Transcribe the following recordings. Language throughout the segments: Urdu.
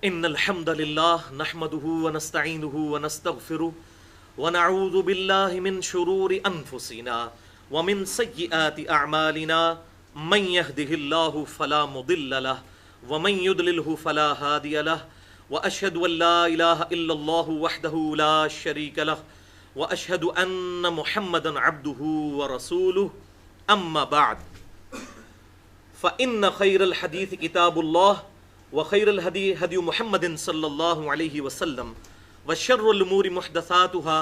إن الحمد لله نحمده ونستعينه ونستغفره ونعوذ بالله من شرور أنفسنا ومن سيئات أعمالنا من يهده الله فلا مضل له ومن يضلله فلا هادي له وأشهد أن لا إله إلا الله وحده لا شريك له وأشهد أن محمدا عبده ورسوله أما بعد فإن خير الحديث كتاب الله وخير الهدي هدي محمد صلى الله عليه وسلم وشر الأمور محدثاتها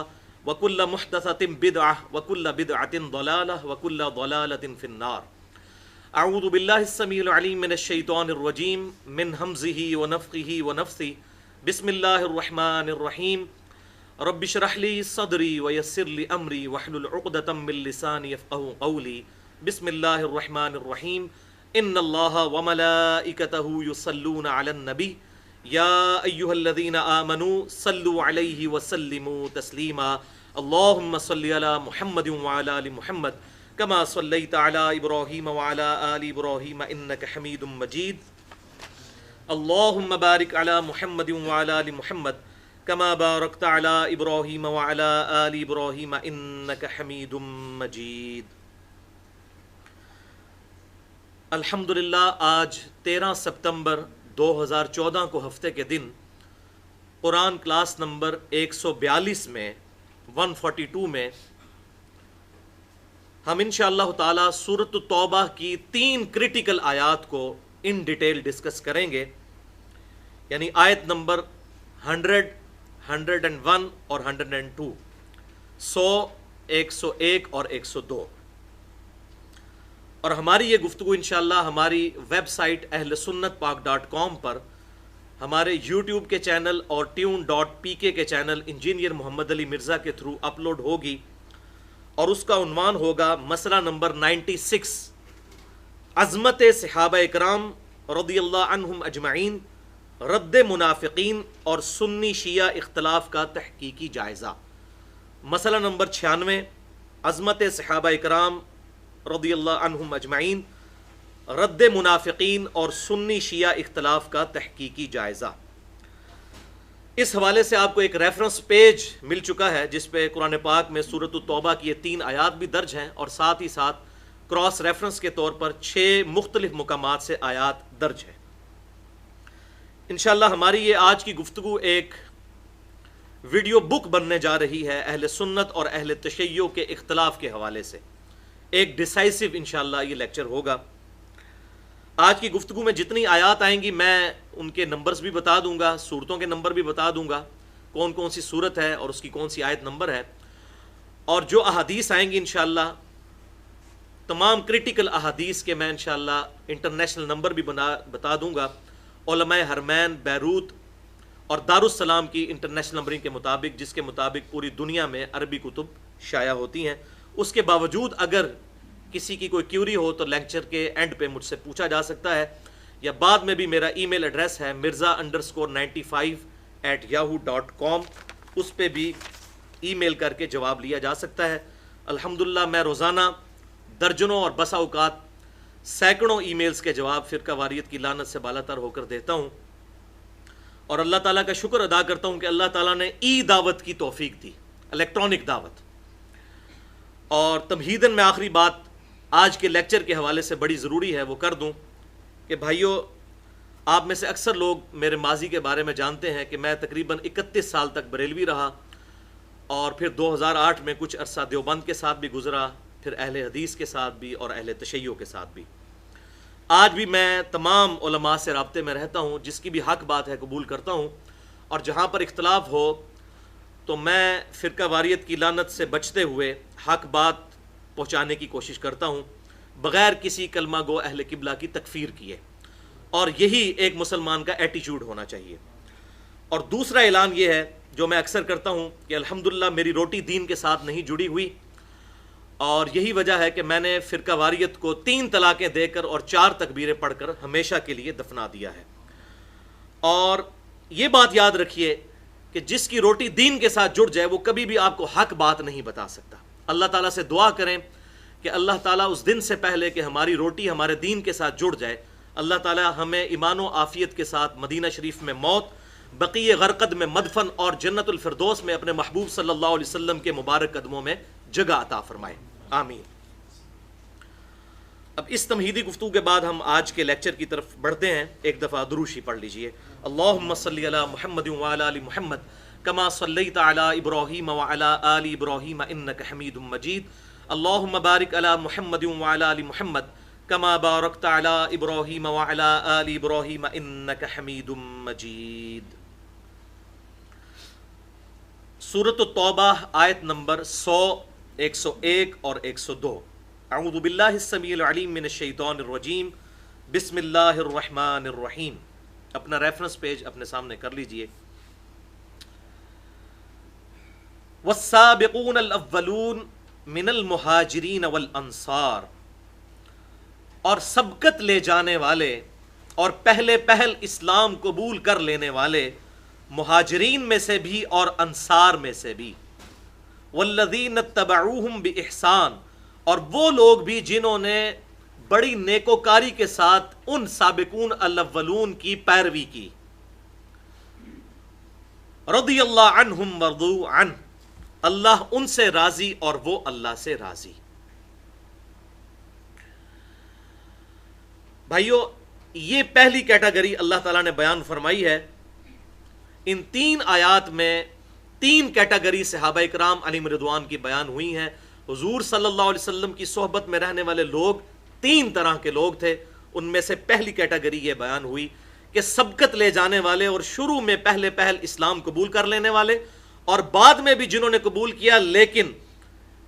وكل محدثة بدعة وكل بدعة ضلالة وكل ضلالة في النار. أعوذ بالله السميع العليم من الشيطان الرجيم من همزه ونفخه ونفثه. بسم الله الرحمن الرحيم. رب اشرح لي صدري ويسر لي أمري واحلل عقدة من لساني يفقهوا قولي. بسم الله الرحمن الرحيم. ان اللہ وملائکتہ یصلون علی النبی یا ایھا الذین آمنوا صلوا علیہ وسلموا تسلیما اللہم صل علی محمد وعلی آل محمد کما صلیت علی ابراہیم وعلی آل ابراہیم انک حمید مجید اللہم بارک علی محمد وعلی آل محمد کما بارکت علی ابراہیم وعلی آل ابراہیم انک حمید مجید. الحمدللہ آج 13 ستمبر 2014 کو ہفتے کے دن قرآن کلاس نمبر 142 میں 142 میں ہم انشاءاللہ تعالی سورۃ التوبہ کی 3 کریٹیکل آیات کو ان ڈیٹیل ڈسکس کریں گے، یعنی آیت نمبر 100، 101 اور 102، 100، 101 اور 102. اور ہماری یہ گفتگو انشاءاللہ ہماری ویب سائٹ اہلسنتپاک.com پر، ہمارے یوٹیوب کے چینل اور tune.pk کے چینل انجینئر محمد علی مرزا کے تھرو اپلوڈ ہوگی، اور اس کا عنوان ہوگا مسئلہ نمبر 96، عظمت صحابہ اکرام رضی اللہ عنہم اجمعین، رد منافقین اور سنی شیعہ اختلاف کا تحقیقی جائزہ. مسئلہ نمبر 96، عظمت صحابہ اکرام رضی اللہ عنہم اجمعین، رد منافقین اور سنی شیعہ اختلاف کا تحقیقی جائزہ. اس حوالے سے آپ کو ایک ریفرنس پیج مل چکا ہے جس پہ قرآن پاک میں سورۃ التوبہ کی یہ 3 آیات بھی درج ہیں، اور ساتھ ہی ساتھ کراس ریفرنس کے طور پر 6 مختلف مقامات سے آیات درج ہیں. انشاءاللہ ہماری یہ آج کی گفتگو ایک ویڈیو بک بننے جا رہی ہے اہل سنت اور اہل تشیع کے اختلاف کے حوالے سے. ایک ڈیسائسو انشاءاللہ یہ لیکچر ہوگا. آج کی گفتگو میں جتنی آیات آئیں گی میں ان کے نمبرز بھی بتا دوں گا، صورتوں کے نمبر بھی بتا دوں گا، کون کون سی صورت ہے اور اس کی کون سی آیت نمبر ہے. اور جو احادیث آئیں گی انشاءاللہ تمام کریٹیکل احادیث کے میں انشاءاللہ انٹرنیشنل نمبر بھی بتا دوں گا. علماء حرمین، بیروت اور دارالسلام کی انٹرنیشنل نمبرنگ کے مطابق، جس کے مطابق پوری دنیا میں عربی کتب شائع ہوتی ہیں. اس کے باوجود اگر کسی کی کوئی کیوری ہو تو لیکچر کے اینڈ پہ مجھ سے پوچھا جا سکتا ہے، یا بعد میں بھی میرا ای میل ایڈریس ہے mirza_95@yahoo.com، اس پہ بھی ای میل کر کے جواب لیا جا سکتا ہے. الحمدللہ میں روزانہ درجنوں اور بسا اوقات سینکڑوں ای میلز کے جواب فرقہ واریت کی لعنت سے بالا تر ہو کر دیتا ہوں، اور اللہ تعالیٰ کا شکر ادا کرتا ہوں کہ اللہ تعالیٰ نے ای دعوت کی توفیق دی، الیکٹرانک دعوت. اور تمہیداً میں آخری بات آج کے لیکچر کے حوالے سے بڑی ضروری ہے وہ کر دوں کہ بھائیو، آپ میں سے اکثر لوگ میرے ماضی کے بارے میں جانتے ہیں کہ میں تقریباً 31 سال تک بریلوی رہا، اور پھر 2008 میں کچھ عرصہ دیوبند کے ساتھ بھی گزرا، پھر اہل حدیث کے ساتھ بھی اور اہل تشیع کے ساتھ بھی. آج بھی میں تمام علماء سے رابطے میں رہتا ہوں، جس کی بھی حق بات ہے قبول کرتا ہوں، اور جہاں پر اختلاف ہو تو میں فرقہ واریت کی لعنت سے بچتے ہوئے حق بات پہنچانے کی کوشش کرتا ہوں بغیر کسی کلمہ گو اہل قبلہ کی تکفیر کیے، اور یہی ایک مسلمان کا ایٹیچیوڈ ہونا چاہیے. اور دوسرا اعلان یہ ہے جو میں اکثر کرتا ہوں کہ الحمدللہ میری روٹی دین کے ساتھ نہیں جڑی ہوئی، اور یہی وجہ ہے کہ میں نے فرقہ واریت کو 3 طلاقیں دے کر اور 4 تکبیریں پڑھ کر ہمیشہ کے لیے دفنا دیا ہے. اور یہ بات یاد رکھیے کہ جس کی روٹی دین کے ساتھ جڑ جائے وہ کبھی بھی آپ کو حق بات نہیں بتا سکتا. اللہ تعالیٰ سے دعا کریں کہ اللہ تعالیٰ اس دن سے پہلے کہ ہماری روٹی ہمارے دین کے ساتھ جڑ جائے، اللہ تعالی ہمیں ایمان و عافیت کے ساتھ مدینہ شریف میں موت، بقیع غرقد میں مدفن اور جنت الفردوس میں اپنے محبوب صلی اللہ علیہ وسلم کے مبارک قدموں میں جگہ عطا فرمائے، آمین۔ اب اس تمہیدی گفتگو کے بعد ہم آج کے لیکچر کی طرف بڑھتے ہیں۔ ایک دفعہ دروشی پڑھ لیجئے۔ اللہم صلی علی محمد وعلی آل محمد کما صلیت علی ابراہیم وعلی آل ابراہیم انک حمید مجید۔ اللہم بارک علی محمد وعلی آل محمد کما بارکت علی ابراہیم وعلی آل ابراہیم انک حمید مجید۔ سورۃ التوبہ آیت نمبر 100، 101 اور 102۔ اعوذ باللہ السمیع العلیم من الشیطان الرجیم، بسم اللہ الرحمن الرحیم۔ اپنا ریفرنس پیج اپنے سامنے کر لیجئے۔ والسابقون الاولون من المہاجرین والانصار، اور سبقت لے جانے والے اور پہلے پہل اسلام قبول کر لینے والے مہاجرین میں سے بھی اور انصار میں سے بھی، والذین اتبعوہم بإحسان، اور وہ لوگ بھی جنہوں نے بڑی نیکوکاری کے ساتھ ان سابقون الاولون کی پیروی کی، رضی اللہ عنہم ورضوا عنہ، اللہ ان سے راضی اور وہ اللہ سے راضی۔ بھائیو، یہ پہلی کیٹیگری اللہ تعالیٰ نے بیان فرمائی ہے۔ ان 3 آیات میں 3 کیٹیگری صحابہ اکرام علیہم رضوان کی بیان ہوئی ہیں۔ حضور صلی اللہ علیہ وسلم کی صحبت میں رہنے والے لوگ 3 طرح کے لوگ تھے۔ ان میں سے پہلی کیٹیگری یہ بیان ہوئی کہ سبقت لے جانے والے اور شروع میں پہلے پہل اسلام قبول کر لینے والے، اور بعد میں بھی جنہوں نے قبول کیا لیکن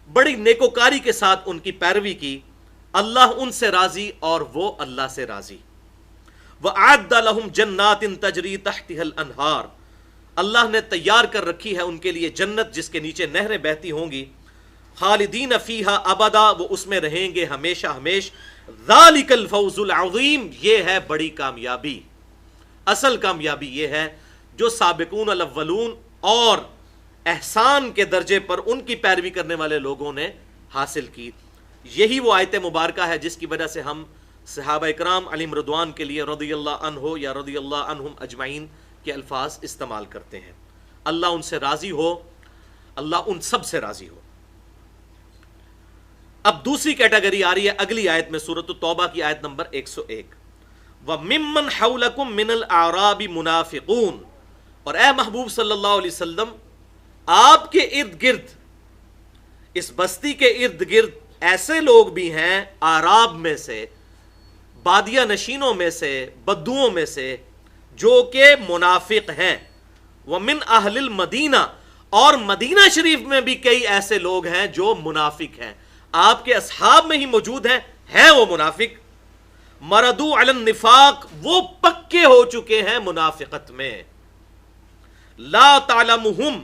بڑی نیکوکاری کے ساتھ ان کی پیروی کی، اللہ ان سے راضی اور وہ اللہ سے راضی۔ وَأَعَدَّ لَهُمْ جَنَّاتٍ تَجْرِي تَحْتِهَا الْأَنْهَارُ، اللہ نے تیار کر رکھی ہے ان کے لیے جنت جس کے نیچے نہریں بہتی ہوں گی، خالدین فیہا ابدا، وہ اس میں رہیں گے ہمیشہ ہمیش۔ ذالک الفوز العظیم، یہ ہے بڑی کامیابی۔ اصل کامیابی یہ ہے جو سابقون الاولون اور احسان کے درجے پر ان کی پیروی کرنے والے لوگوں نے حاصل کی۔ یہی وہ آیت مبارکہ ہے جس کی وجہ سے ہم صحابہ اکرام علیہم رضوان کے لیے رضی اللہ عنہ یا رضی اللہ عنہم اجمعین کے الفاظ استعمال کرتے ہیں۔ اللہ ان سے راضی ہو، اللہ ان سب سے راضی ہو۔ اب دوسری کیٹیگری آ رہی ہے اگلی آیت میں، سورۃ التوبہ کی آیت نمبر 101۔ وَمِمَّنْ حَوْلَكُمْ مِنَ الْأَعْرَابِ مُنَافِقُونَ، اور اے محبوب صلی اللہ علیہ وسلم، آپ کے ارد گرد، اس بستی کے ارد گرد ایسے لوگ بھی ہیں اعراب میں سے، بادیہ نشینوں میں سے، بدوؤں میں سے، جو کہ منافق ہیں۔ وَمِنْ أَهْلِ الْمَدِينَةِ، اور مدینہ شریف میں بھی کئی ایسے لوگ ہیں جو منافق ہیں، آپ کے اصحاب میں ہی موجود ہیں وہ منافق۔ مردوا علی النفاق، وہ پکے ہو چکے ہیں منافقت میں۔ لا تعلمہم،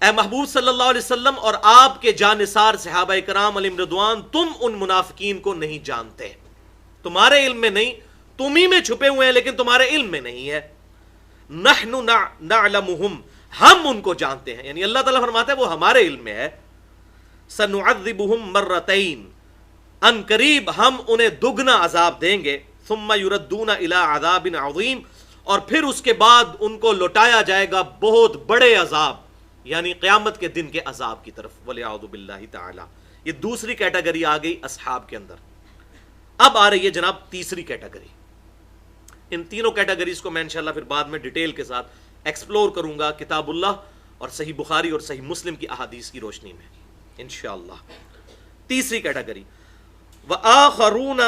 اے محبوب صلی اللہ علیہ وسلم اور آپ کے جانثار صحابہ کرام علیہم رضوان، تم ان منافقین کو نہیں جانتے، تمہارے علم میں نہیں، تم ہی میں چھپے ہوئے ہیں لیکن تمہارے علم میں نہیں ہے۔ نحن نعلمہم، ہم ان کو جانتے ہیں، یعنی اللہ تعالیٰ فرماتا ہے وہ ہمارے علم میں ہے۔ سنعذبہم مرتین، ان قریب ہم انہیں دگنا عذاب دیں گے۔ ثم یردون الی عذاب عظیم، اور پھر اس کے بعد ان کو لوٹایا جائے گا بہت بڑے عذاب، یعنی قیامت کے دن کے عذاب کی طرف، وَلِعَوْذُ بِاللَّهِ تَعَالَى۔ یہ دوسری کیٹیگری آ گئی اصحاب کے اندر۔ اب آ رہی ہے جناب تیسری کیٹیگری۔ ان تینوں کیٹیگریز کو میں انشاءاللہ پھر بعد میں ڈیٹیل کے ساتھ ایکسپلور کروں گا کتاب اللہ اور صحیح بخاری اور صحیح مسلم کی احادیث کی روشنی میں انشاءاللہ۔ تیسری کیٹیگری، وَآخَرُونَ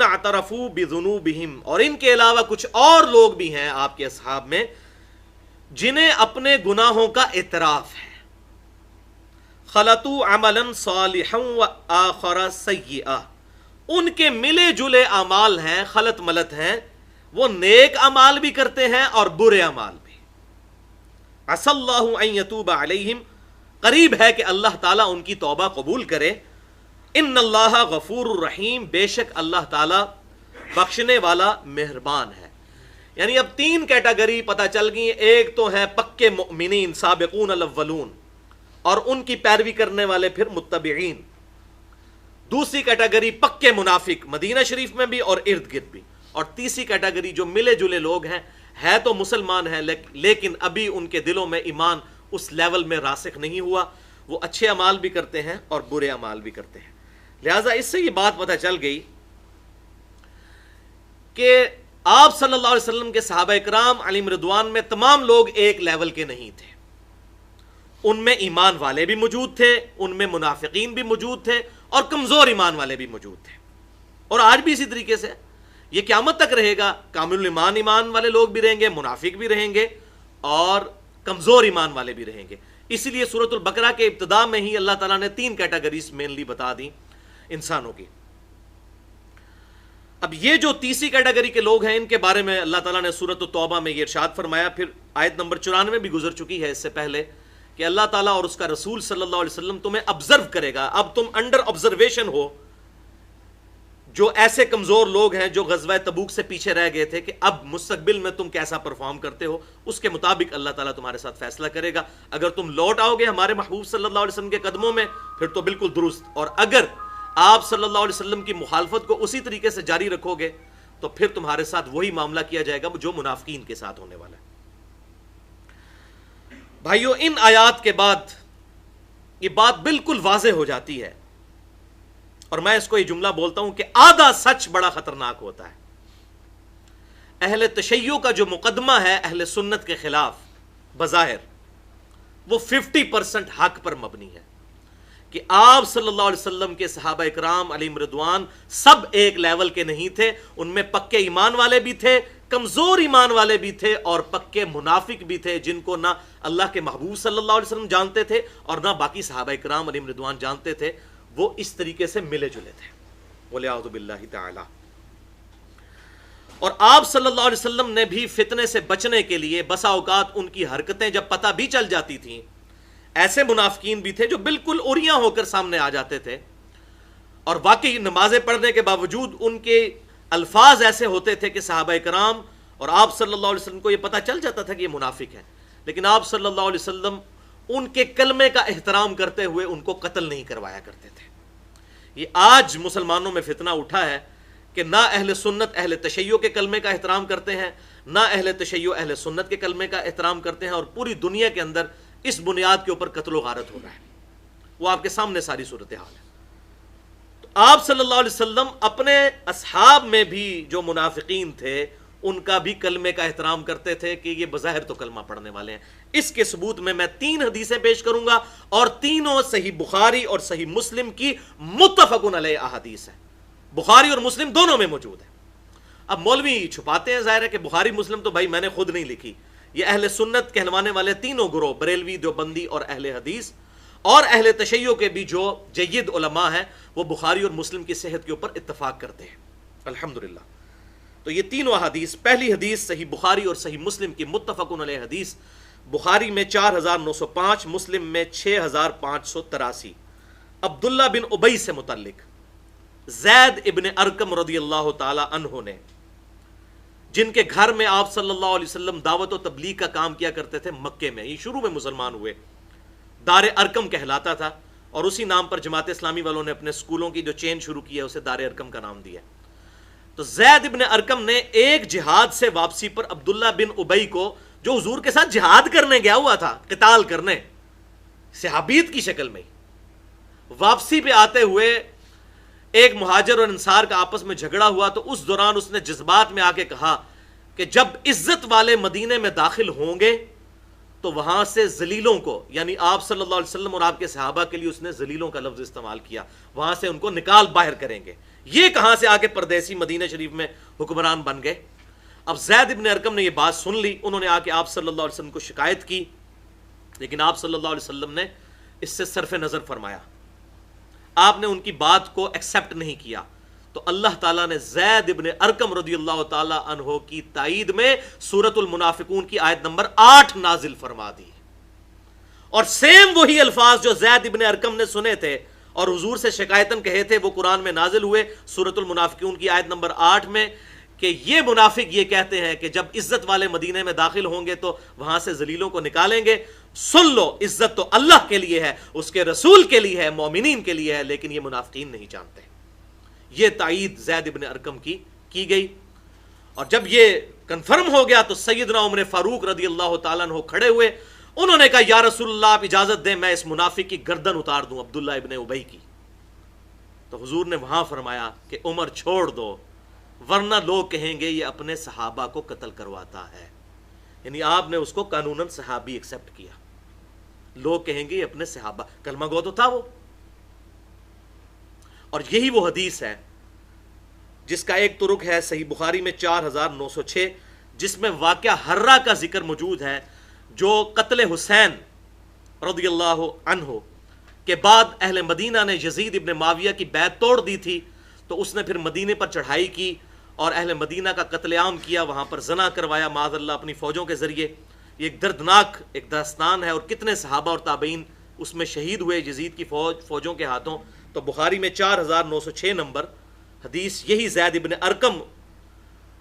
اعْتَرَفُوا بِذُنُوبِهِمْ، اور ان کے علاوہ کچھ اور لوگ بھی ہیں آپ کے اصحاب میں جنہیں اپنے گناہوں کا اعتراف ہے۔ خَلَطُوا عَمَلًا صَالِحًا وَآخَرَ سَيِّئًا، ان کے ملے جلے اعمال ہیں، خلط ملط ہیں، وہ نیک اعمال بھی کرتے ہیں اور برے اعمال بھی۔ عَسَى اللَّهُ أَن يَتُوبَ عَلَيْهِمْ، قریب ہے کہ اللہ تعالیٰ ان کی توبہ قبول کرے۔ ان اللہ غفور الرحیم، بے شک اللہ تعالیٰ بخشنے والا مہربان ہے۔ یعنی اب 3 کیٹیگری پتہ چل گئی، ایک تو ہے پکے مؤمنین سابقون الاولون اور ان کی پیروی کرنے والے پھر متبعین، دوسری کیٹیگری پکے منافق مدینہ شریف میں بھی اور ارد گرد بھی، اور تیسری کیٹیگری جو ملے جلے لوگ ہیں، ہے تو مسلمان ہیں لیکن ابھی ان کے دلوں میں ایمان اس لیول میں راسخ نہیں ہوا، وہ اچھے اعمال بھی کرتے ہیں اور برے اعمال بھی کرتے ہیں۔ لہٰذا اس سے یہ بات پتہ چل گئی کہ آپ صلی اللہ علیہ وسلم کے صحابہ اکرام علیہم رضوان میں تمام لوگ ایک لیول کے نہیں تھے، ان میں ایمان والے بھی موجود تھے، ان میں منافقین بھی موجود تھے اور کمزور ایمان والے بھی موجود تھے، اور آج بھی اسی طریقے سے یہ قیامت تک رہے گا۔ کامل الایمان ایمان والے لوگ بھی رہیں گے، منافق بھی رہیں گے اور کمزور ایمان والے بھی رہیں گے۔ اسی لیے سورۃ البقرہ کے ابتدا میں ہی اللہ تعالیٰ نے 3 کیٹیگریز مینلی بتا دی انسانوں کی۔ اب یہ جو تیسری کیٹیگری کے لوگ ہیں ان کے بارے میں اللہ تعالیٰ نے سورۃ التوبہ میں یہ ارشاد فرمایا، پھر آیت نمبر 94 بھی گزر چکی ہے اس سے پہلے، کہ اللہ تعالیٰ اور اس کا رسول صلی اللہ علیہ وسلم تمہیں آبزرو کرے گا، اب تم انڈر آبزرویشن ہو۔ جو ایسے کمزور لوگ ہیں جو غزوہ تبوک سے پیچھے رہ گئے تھے، کہ اب مستقبل میں تم کیسا پرفارم کرتے ہو، اس کے مطابق اللہ تعالیٰ تمہارے ساتھ فیصلہ کرے گا۔ اگر تم لوٹ آؤ گے ہمارے محبوب صلی اللہ علیہ وسلم کے قدموں میں پھر تو بالکل درست، اور اگر آپ صلی اللہ علیہ وسلم کی مخالفت کو اسی طریقے سے جاری رکھو گے تو پھر تمہارے ساتھ وہی معاملہ کیا جائے گا جو منافقین کے ساتھ ہونے والا ہے۔ بھائیو، ان آیات کے بعد یہ بات بالکل واضح ہو جاتی ہے، اور میں اس کو یہ جملہ بولتا ہوں کہ آدھا سچ بڑا خطرناک ہوتا ہے۔ اہل تشیع کا جو مقدمہ ہے اہل سنت کے خلاف بظاہر، وہ 50% حق پر مبنی ہے، کہ آپ صلی اللہ علیہ وسلم کے صحابہ اکرام علیہم رضوان سب ایک لیول کے نہیں تھے، ان میں پکے ایمان والے بھی تھے، کمزور ایمان والے بھی تھے، اور پکے منافق بھی تھے جن کو نہ اللہ کے محبوب صلی اللہ علیہ وسلم جانتے تھے اور نہ باقی صحابہ اکرام علیہم رضوان جانتے تھے، وہ اس طریقے سے ملے جلے تھے، وَلِعَوْذُ بِاللَّهِ تَعَالَى۔ اور آپ صلی اللہ علیہ وسلم نے بھی فتنے سے بچنے کے لیے بسا اوقات ان کی حرکتیں جب پتہ بھی چل جاتی تھیں، ایسے منافقین بھی تھے جو بالکل اوریاں ہو کر سامنے آ جاتے تھے، اور واقعی نمازیں پڑھنے کے باوجود ان کے الفاظ ایسے ہوتے تھے کہ صحابہ کرام اور آپ صلی اللہ علیہ وسلم کو یہ پتہ چل جاتا تھا کہ یہ منافق ہے، لیکن آپ صلی اللہ علیہ وسلم ان کے کلمے کا احترام کرتے ہوئے ان کو قتل نہیں کروایا کرتے تھے۔ یہ آج مسلمانوں میں فتنہ اٹھا ہے کہ نہ اہل سنت اہل تشیع کے کلمے کا احترام کرتے ہیں، نہ اہل تشیع اہل سنت کے کلمے کا احترام کرتے ہیں، اور پوری دنیا کے اندر اس بنیاد کے اوپر قتل و غارت ہو رہا ہے۔ وہ آپ کے سامنے ساری صورتحال ہے۔ تو آپ صلی اللہ علیہ وسلم اپنے اصحاب میں بھی جو منافقین تھے ان کا بھی کلمے کا احترام کرتے تھے کہ یہ بظاہر تو کلمہ پڑھنے والے ہیں۔ اس کے ثبوت میں 3 حدیثیں پیش کروں گا، اور تینوں صحیح بخاری اور صحیح مسلم کی متفق علیہ احادیث ہیں، بخاری اور مسلم دونوں میں موجود ہیں۔ اب مولوی چھپاتے ہیں، ظاہر ہے کہ بخاری مسلم تو بھائی میں نے خود نہیں لکھی، یہ اہل سنت کہلوانے والے تینوں گروہ، بریلوی، دیوبندی اور اہل حدیث اور اہل تشیع کے بھی جو جید علماء ہیں، وہ بخاری اور مسلم کی صحت کے اوپر اتفاق کرتے ہیں الحمدللہ۔ تو یہ تینوں حدیث، پہلی حدیث صحیح بخاری اور صحیح مسلم کی متفق علیہ حدیث، بخاری میں 4905، مسلم میں 6583، عبداللہ بن ابی سے متعلق، زید ابن ارقم رضی اللہ تعالی عنہ نے، جن کے گھر میں آپ صلی اللہ علیہ وسلم دعوت و تبلیغ کا کام کیا کرتے تھے مکے میں، یہ شروع میں مسلمان ہوئے، دار ارقم کہلاتا تھا، اور اسی نام پر جماعت اسلامی والوں نے اپنے سکولوں کی جو چین شروع کی ہے اسے دار ارقم کا نام دیا۔ تو زید ابن ارقم نے ایک جہاد سے واپسی پر عبداللہ بن ابی کو، جو حضور کے ساتھ جہاد کرنے گیا ہوا تھا، قتال کرنے، صحابیت کی شکل میں، واپسی پہ آتے ہوئے ایک مہاجر اور انصار کا آپس میں جھگڑا ہوا، تو اس دوران اس نے جذبات میں آ کے کہا کہ جب عزت والے مدینے میں داخل ہوں گے تو وہاں سے ذلیلوں کو، یعنی آپ صلی اللہ علیہ وسلم اور آپ کے صحابہ کے لیے اس نے ذلیلوں کا لفظ استعمال کیا، وہاں سے ان کو نکال باہر کریں گے۔ یہ کہاں سے آ کے پردیسی مدینہ شریف میں حکمران بن گئے؟ اب زید ابن ارقم نے یہ بات سن لی، انہوں نے آ کے آپ صلی اللہ علیہ وسلم کو شکایت کی، لیکن آپ صلی اللہ علیہ وسلم نے اس سے صرف نظر فرمایا، آپ نے ان کی بات کو ایکسیپٹ نہیں کیا۔ تو اللہ تعالیٰ نے زید ابن ارقم رضی اللہ تعالیٰ عنہ کی تائید میں سورۃ المنافقون کی آیت نمبر 8 نازل فرما دی، اور سیم وہی الفاظ جو زید ابن ارقم نے سنے تھے اور حضور سے شکایتاً کہے تھے، وہ قرآن میں نازل ہوئے سورۃ المنافقون کی آیت نمبر 8 میں، کہ یہ منافق یہ کہتے ہیں کہ جب عزت والے مدینے میں داخل ہوں گے تو وہاں سے ذلیلوں کو نکالیں گے، سن لو عزت تو اللہ کے لیے ہے، اس کے رسول کے لیے ہے، مومنین کے لیے ہے، لیکن یہ منافقین نہیں جانتے۔ یہ تائید زید ابن ارقم کی گئی، اور جب یہ کنفرم ہو گیا تو سیدنا عمر فاروق رضی اللہ تعالیٰ عنہ کھڑے ہوئے، انہوں نے کہا یا رسول اللہ آپ اجازت دیں میں اس منافق کی گردن اتار دوں، عبداللہ ابن ابی کی۔ تو حضور نے وہاں فرمایا کہ عمر چھوڑ دو، ورنہ لوگ کہیں گے یہ اپنے صحابہ کو قتل کرواتا ہے، یعنی آپ نے اس کو قانوناً صحابی ایکسپٹ کیا، لوگ کہیں گے یہ اپنے صحابہ، کلمہ گو تو تھا وہ۔ اور یہی وہ حدیث ہے جس کا ایک طرق ہے صحیح بخاری میں 4906، جس میں واقعہ حرہ کا ذکر موجود ہے، جو قتل حسین رضی اللہ عنہ کے بعد اہل مدینہ نے یزید ابن معاویہ کی بیعت توڑ دی تھی، تو اس نے پھر مدینے پر چڑھائی کی اور اہل مدینہ کا قتل عام کیا، وہاں پر زنا کروایا معاذ اللہ اپنی فوجوں کے ذریعے۔ یہ ایک دردناک ایک داستان ہے، اور کتنے صحابہ اور تابعین اس میں شہید ہوئے یزید کی فوجوں کے ہاتھوں۔ تو بخاری میں 4906 نمبر حدیث یہی زید ابن ارقم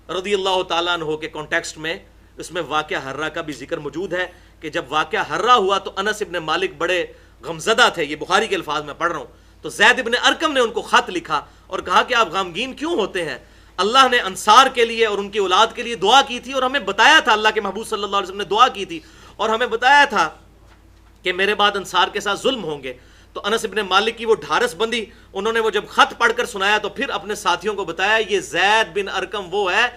رضی اللہ تعالیٰ عنہ کے کانٹیکسٹ میں اس میں واقعہ حرہ کا بھی ذکر موجود ہے کہ جب واقعہ حرہ ہوا تو انس ابن مالک بڑے غمزدہ تھے، یہ بخاری کے الفاظ میں پڑھ رہا ہوں، تو زید ابن ارقم نے ان کو خط لکھا اور کہا کہ آپ غمگین کیوں ہوتے ہیں؟ اللہ نے انصار کے لیے اور ان کی اولاد کے لیے دعا کی تھی، اور ہمیں بتایا تھا، اللہ کے محبوب صلی اللہ علیہ وسلم نے دعا کی تھی اور ہمیں بتایا تھا کہ میرے بعد انصار کے ساتھ ظلم ہوں گے۔ تو انس ابن مالک کی وہ ڈھارس بندی، انہوں نے وہ جب خط پڑھ کر سنایا تو پھر اپنے ساتھیوں کو بتایا یہ زید بن ارقم وہ ہے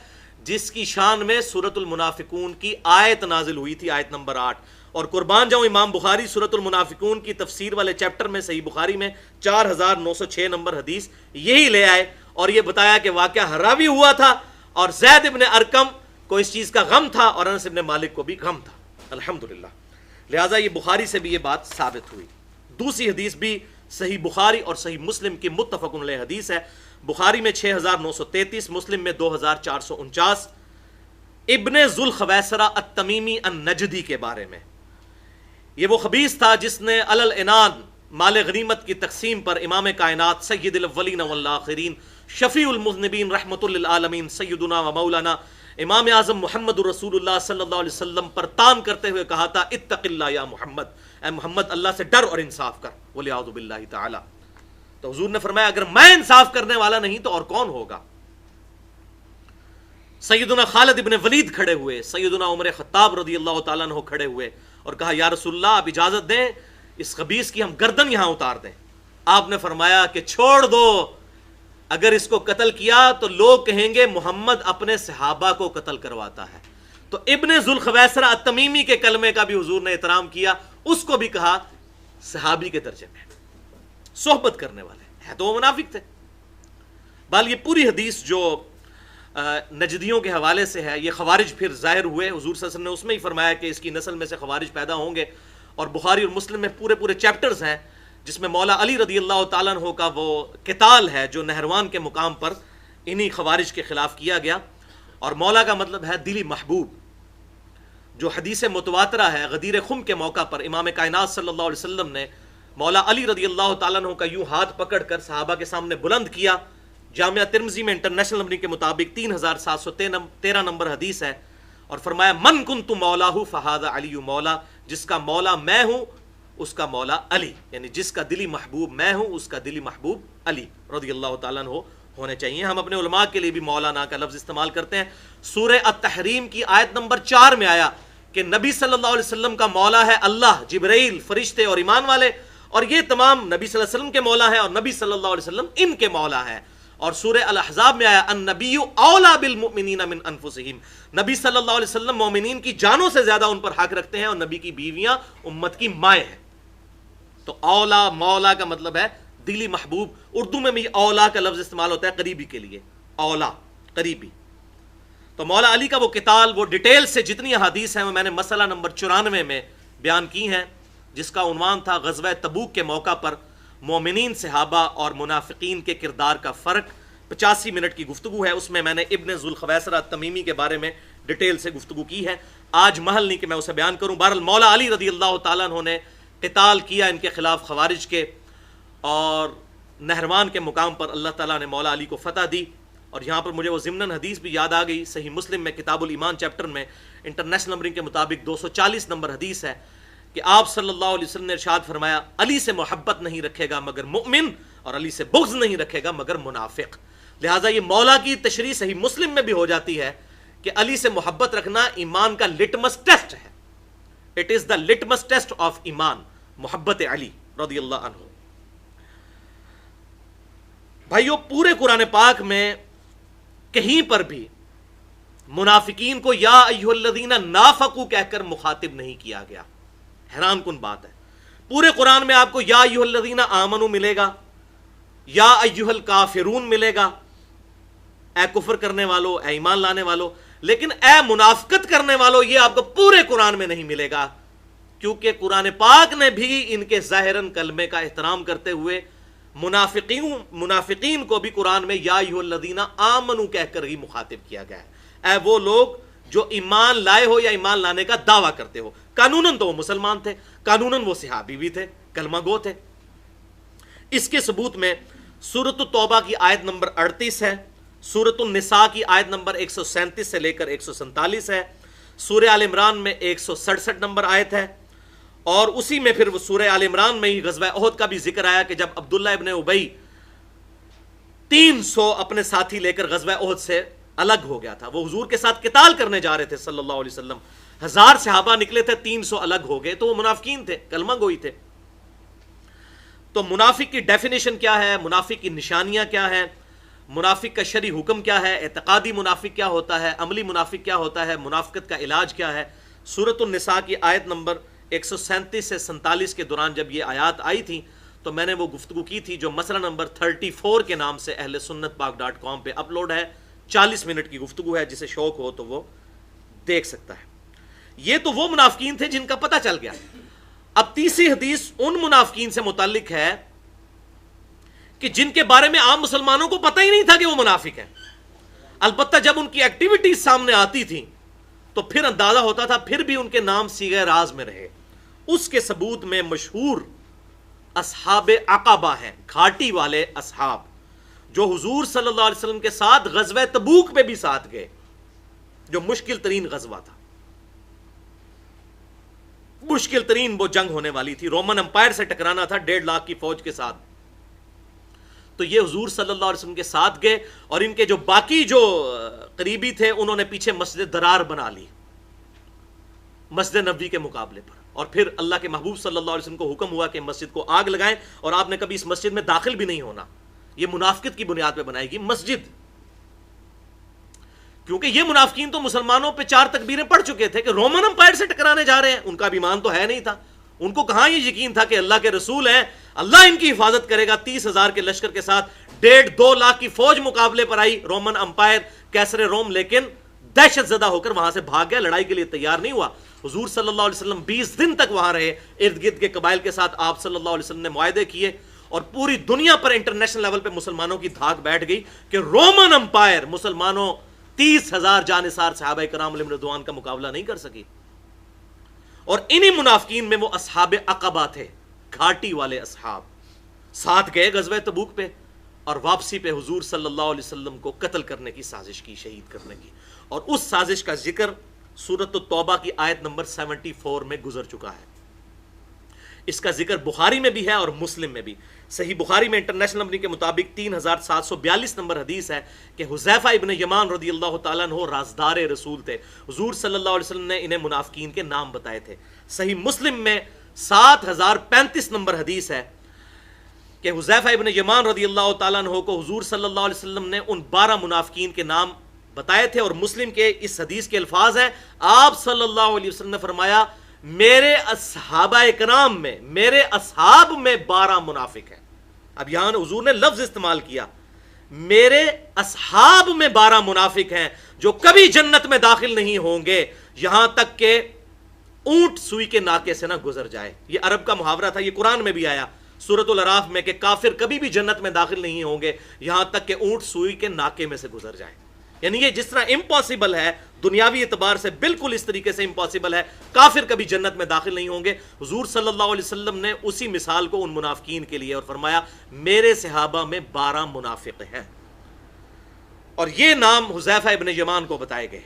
جس کی شان میں سورۃ المنافقون کی آیت نازل ہوئی تھی، آیت نمبر 8۔ اور قربان جاؤں امام بخاری سورۃ المنافقون کی تفسیر والے چیپٹر میں صحیح بخاری میں 4906 نمبر حدیث یہی لے آئے اور یہ بتایا کہ واقعہ حرہ بھی ہوا تھا اور زید ابن ارقم کو اس چیز کا غم تھا اور انس ابن مالک کو بھی غم تھا، الحمدللہ۔ لہٰذا یہ بخاری سے بھی یہ بات ثابت ہوئی۔ دوسری حدیث بھی صحیح بخاری اور صحیح مسلم کی متفق علیہ حدیث ہے، بخاری میں 6933، مسلم میں 2449، ابن ذوالخویسرہ التمیمی النجدی کے بارے میں۔ یہ وہ خبیث تھا جس نے علل انان مال غنیمت کی تقسیم پر امام کائنات سید الاولین والآخرین شفیع المذنبین رحمت للعالمین سیدنا و مولانا امام اعظم محمد رسول اللہ صلی اللہ علیہ وسلم پر تان کرتے ہوئے کہا تھا اتق اللہ یا محمد، اے محمد اللہ سے ڈر اور انصاف کر، ولیعوذ باللہ تعالی۔ تو حضور نے فرمایا اگر میں انصاف کرنے والا نہیں تو اور کون ہوگا؟ سیدنا خالد ابن ولید کھڑے ہوئے، سیدنا عمر خطاب رضی اللہ تعالیٰ عنہ کھڑے ہوئے اور کہا یا رسول اللہ آپ اجازت دیں اس خبیث کی ہم گردن یہاں اتار دیں۔ آپ نے فرمایا کہ چھوڑ دو، اگر اس کو قتل کیا تو لوگ کہیں گے محمد اپنے صحابہ کو قتل کرواتا ہے۔ تو ابن ذوالخویسرہ التمیمی کے کلمے کا بھی حضور نے احترام کیا، اس کو بھی کہا صحابی کے درجے میں، صحبت کرنے والے ہے تو وہ منافق تھے۔ بال یہ پوری حدیث جو نجدیوں کے حوالے سے ہے، یہ خوارج پھر ظاہر ہوئے، حضور صلی اللہ علیہ وسلم نے اس میں ہی فرمایا کہ اس کی نسل میں سے خوارج پیدا ہوں گے، اور بخاری اور مسلم میں پورے چیپٹرز ہیں جس میں مولا علی رضی اللہ تعالیٰ عنہ کا وہ قتال ہے جو نہروان کے مقام پر انہی خوارج کے خلاف کیا گیا۔ اور مولا کا مطلب ہے دلی محبوب، جو حدیث متواترہ ہے غدیر خم کے موقع پر امام کائنات صلی اللہ علیہ وسلم نے مولا علی رضی اللہ تعالیٰ عنہ کا یوں ہاتھ پکڑ کر صحابہ کے سامنے بلند کیا۔ جامعہ ترمذی میں انٹرنیشنل نمبر کے مطابق 3713 نمبر حدیث ہے، اور فرمایا من کنت مولاہ فہذا علی مولا، جس کا مولا میں ہوں اس کا مولا علی، یعنی جس کا دلی محبوب میں ہوں اس کا دلی محبوب علی رضی اللہ تعالیٰ عنہ ہونے چاہیے۔ ہم اپنے علماء کے لیے بھی مولانا کا لفظ استعمال کرتے ہیں۔ سورہ التحریم کی آیت نمبر 4 میں آیا کہ نبی صلی اللہ علیہ وسلم کا مولا ہے اللہ، جبرائیل، فرشتے اور ایمان والے، اور یہ تمام نبی صلی اللہ علیہ وسلم کے مولا ہیں اور نبی صلی اللہ علیہ وسلم ان کے مولا ہیں۔ اور سورہ الاحزاب میں آیا النبی اولا بالمؤمنین من انفسہم، نبی صلی اللہ علیہ وسلم مومنین کی جانوں سے زیادہ ان پر حق رکھتے ہیں، اور نبی کی بیویاں امت کی مائیں ہیں۔ تو اولا مولا کا مطلب ہے دلی محبوب، اردو میں بھی اولا کا لفظ استعمال ہوتا ہے قریبی کے لیے، اولا قریبی۔ تو مولا علی کا وہ قتال، وہ ڈیٹیل سے جتنی احادیث ہیں وہ میں نے مسئلہ نمبر 94 میں بیان کی ہیں، جس کا عنوان تھا غزوہ تبوک کے موقع پر مومنین صحابہ اور منافقین کے کردار کا فرق۔ 85 منٹ کی گفتگو ہے، اس میں میں نے ابن ذوالخویسرہ التمیمی کے بارے میں ڈیٹیل سے گفتگو کی ہے۔ آج محل نہیں کہ میں اسے بیان کروں۔ بہرحال مولا علی رضی اللہ تعالیٰ عنہ نے قتال کیا ان کے خلاف خوارج کے، اور نہروان کے مقام پر اللہ تعالیٰ نے مولا علی کو فتح دی۔ اور یہاں پر مجھے وہ ضمناً حدیث بھی یاد آ گئی، صحیح مسلم میں کتاب الایمان چیپٹر میں انٹرنیشنل نمبرنگ کے مطابق 240 نمبر حدیث ہے کہ آپ صلی اللہ علیہ وسلم نے ارشاد فرمایا علی سے محبت نہیں رکھے گا مگر مؤمن اور علی سے بغض نہیں رکھے گا مگر منافق. لہٰذا یہ مولا کی تشریح صحیح مسلم میں بھی ہو جاتی ہے کہ علی سے محبت رکھنا ایمان کا لٹمس ٹیسٹ ہے. It is the litmus test of ایمان، محبت علی رضی اللہ عنہ. بھائیو پورے قرآن پاک میں کہیں پر بھی منافقین کو یا ایھا الذین نافقوا کہہ کر مخاطب نہیں کیا گیا. حیران کن بات ہے. پورے قرآن میں آپ کو یا ایھا الذین آمنوا ملے گا، یا ایھا الکافرون ملے گا، اے کفر کرنے والو، اے ایمان لانے والو، لیکن اے منافقت کرنے والو یہ آپ کو پورے قرآن میں نہیں ملے گا، کیونکہ قرآن پاک نے بھی ان کے ظاہراً کلمے کا احترام کرتے ہوئے منافقین کو بھی قرآن میں یا ایھا الذین آمنوا کہہ کر ہی مخاطب کیا گیا ہے. اے وہ لوگ جو ایمان لائے ہو یا ایمان لانے کا دعویٰ کرتے ہو. قانوناً تو وہ مسلمان تھے، قانوناً وہ صحابی بھی تھے، کلمہ گو تھے. اس کے ثبوت میں سورۃ التوبہ کی آیت نمبر 38 ہے، سورۃ النساء کی آیت نمبر 137 سے لے کر 147 ہے، سورہ آل عمران میں 167 نمبر آیت ہے، اور اسی میں پھر وہ سورہ آل عمران میں ہی غزوہ احد کا بھی ذکر آیا کہ جب عبداللہ ابن ابی 300 اپنے ساتھی لے کر غزوہ احد سے الگ ہو گیا تھا. وہ حضور کے ساتھ قتال کرنے جا رہے تھے صلی اللہ علیہ وسلم. 1000 صحابہ نکلے تھے، 300 الگ ہو گئے. تو وہ منافقین تھے، کلمہ گوئی تھے. تو منافق کی ڈیفینیشن کیا ہے، منافق کی نشانیاں کیا ہیں، منافق کا شرعی حکم کیا ہے، اعتقادی منافق کیا ہوتا ہے، عملی منافق کیا ہوتا ہے، منافقت کا علاج کیا ہے. سورۃ النساء کی آیت نمبر 137 سے 47 کے دوران جب یہ آیات آئی تھی تو میں نے وہ گفتگو کی تھی جو مسئلہ نمبر 34 کے نام سے اہل سنت پاک.com پہ اپلوڈ ہے. 40 منٹ کی گفتگو ہے، جسے شوق ہو تو وہ دیکھ سکتا ہے. یہ تو وہ منافقین تھے جن کا پتہ چل گیا. اب تیسری حدیث ان منافقین سے متعلق ہے کہ جن کے بارے میں عام مسلمانوں کو پتہ ہی نہیں تھا کہ وہ منافق ہیں. البتہ جب ان کی ایکٹیویٹیز سامنے آتی تھیں تو پھر اندازہ ہوتا تھا، پھر بھی ان کے نام صیغہ راز میں رہے. اس کے ثبوت میں مشہور اصحاب عقبہ ہیں، گھاٹی والے اصحاب، جو حضور صلی اللہ علیہ وسلم کے ساتھ غزوہ تبوک میں بھی ساتھ گئے، جو مشکل ترین غزوہ تھا، مشکل ترین وہ جنگ ہونے والی تھی. رومن امپائر سے ٹکرانا تھا 1.5 لاکھ کی فوج کے ساتھ. تو یہ حضور صلی اللہ علیہ وسلم کے ساتھ گئے، اور ان کے جو باقی جو قریبی تھے انہوں نے پیچھے مسجد درار بنا لی مسجد نبوی کے مقابلے پر. اور پھر اللہ کے محبوب صلی اللہ علیہ وسلم کو حکم ہوا کہ مسجد کو آگ لگائیں، اور آپ نے کبھی اس مسجد میں داخل بھی نہیں ہونا. یہ منافقت کی بنیاد پہ بنائی گئی مسجد، کیونکہ یہ منافقین تو مسلمانوں پہ 4 تکبیریں پڑھ چکے تھے کہ رومن امپائر سے ٹکرانے جا رہے ہیں. ان کا بھی ایمان تو ہے نہیں تھا. ان کو کہاں یہ یقین تھا کہ اللہ کے رسول ہیں، اللہ ان کی حفاظت کرے گا. 30,000 کے لشکر کے ساتھ 1.5-2 لاکھ کی فوج مقابلے پر آئی. رومن امپائر کیسر روم لیکن دہشت زدہ ہو کر وہاں سے بھاگ گیا، لڑائی کے لیے تیار نہیں ہوا. حضور صلی اللہ علیہ وسلم 20 دن تک وہاں رہے، ارد گرد کے قبائل کے ساتھ آپ صلی اللہ علیہ وسلم نے معاہدے کیے، اور پوری دنیا پر انٹرنیشنل لیول پہ مسلمانوں کی دھاک بیٹھ گئی کہ رومن امپائر مسلمانوں 30,000 جانثار صحابہ کرام علیہم رضوان کا مقابلہ نہیں کر سکی. اور انہی منافقین میں وہ اصحاب عقبہ تھے، گھاٹی والے اصحاب، ساتھ گئے غزوہ تبوک پہ، اور واپسی پہ حضور صلی اللہ علیہ وسلم کو قتل کرنے کی سازش کی، شہید کرنے کی. اور اس سازش کا ذکر سورۃ التوبہ کی آیت نمبر 74 میں گزر چکا ہے. اس کا ذکر بخاری میں بھی ہے اور مسلم میں بھی. صحیح بخاری میں انٹرنیشنل نمبر کے مطابق 3742 نمبر حدیث ہے کہ حذیفہ ابن یمان رضی اللہ تعالیٰ عنہ رازدار رسول تھے. حضور صلی اللہ علیہ وسلم نے انہیں منافقین کے نام بتائے تھے. صحیح مسلم میں 7035 نمبر حدیث ہے کہ حذیفہ ابن یمان رضی اللہ تعالیٰ عنہ کو حضور صلی اللہ علیہ وسلم نے ان 12 منافقین کے نام بتائے تھے. اور مسلم کے اس حدیث کے الفاظ ہیں، آپ صلی اللہ علیہ وسلم نے فرمایا میرے اصحابہ کرام میں، میرے اصحاب میں 12 منافق ہیں. اب یہاں حضور نے لفظ استعمال کیا، میرے اصحاب میں 12 منافق ہیں جو کبھی جنت میں داخل نہیں ہوں گے یہاں تک کہ اونٹ سوئی کے ناکے سے نہ گزر جائے. یہ عرب کا محاورہ تھا، یہ قرآن میں بھی آیا سورۃ الاعراف میں کہ کافر کبھی بھی جنت میں داخل نہیں ہوں گے یہاں تک کہ اونٹ سوئی کے ناکے میں سے گزر جائے. یعنی یہ جس طرح امپاسبل ہے دنیاوی اعتبار سے، بالکل اس طریقے سے امپاسبل ہے کافر کبھی جنت میں داخل نہیں ہوں گے. حضور صلی اللہ علیہ وسلم نے اسی مثال کو ان منافقین کے لیے اور فرمایا میرے صحابہ میں 12 منافق ہیں. اور یہ نام حذیفہ ابن یمان کو بتائے گئے.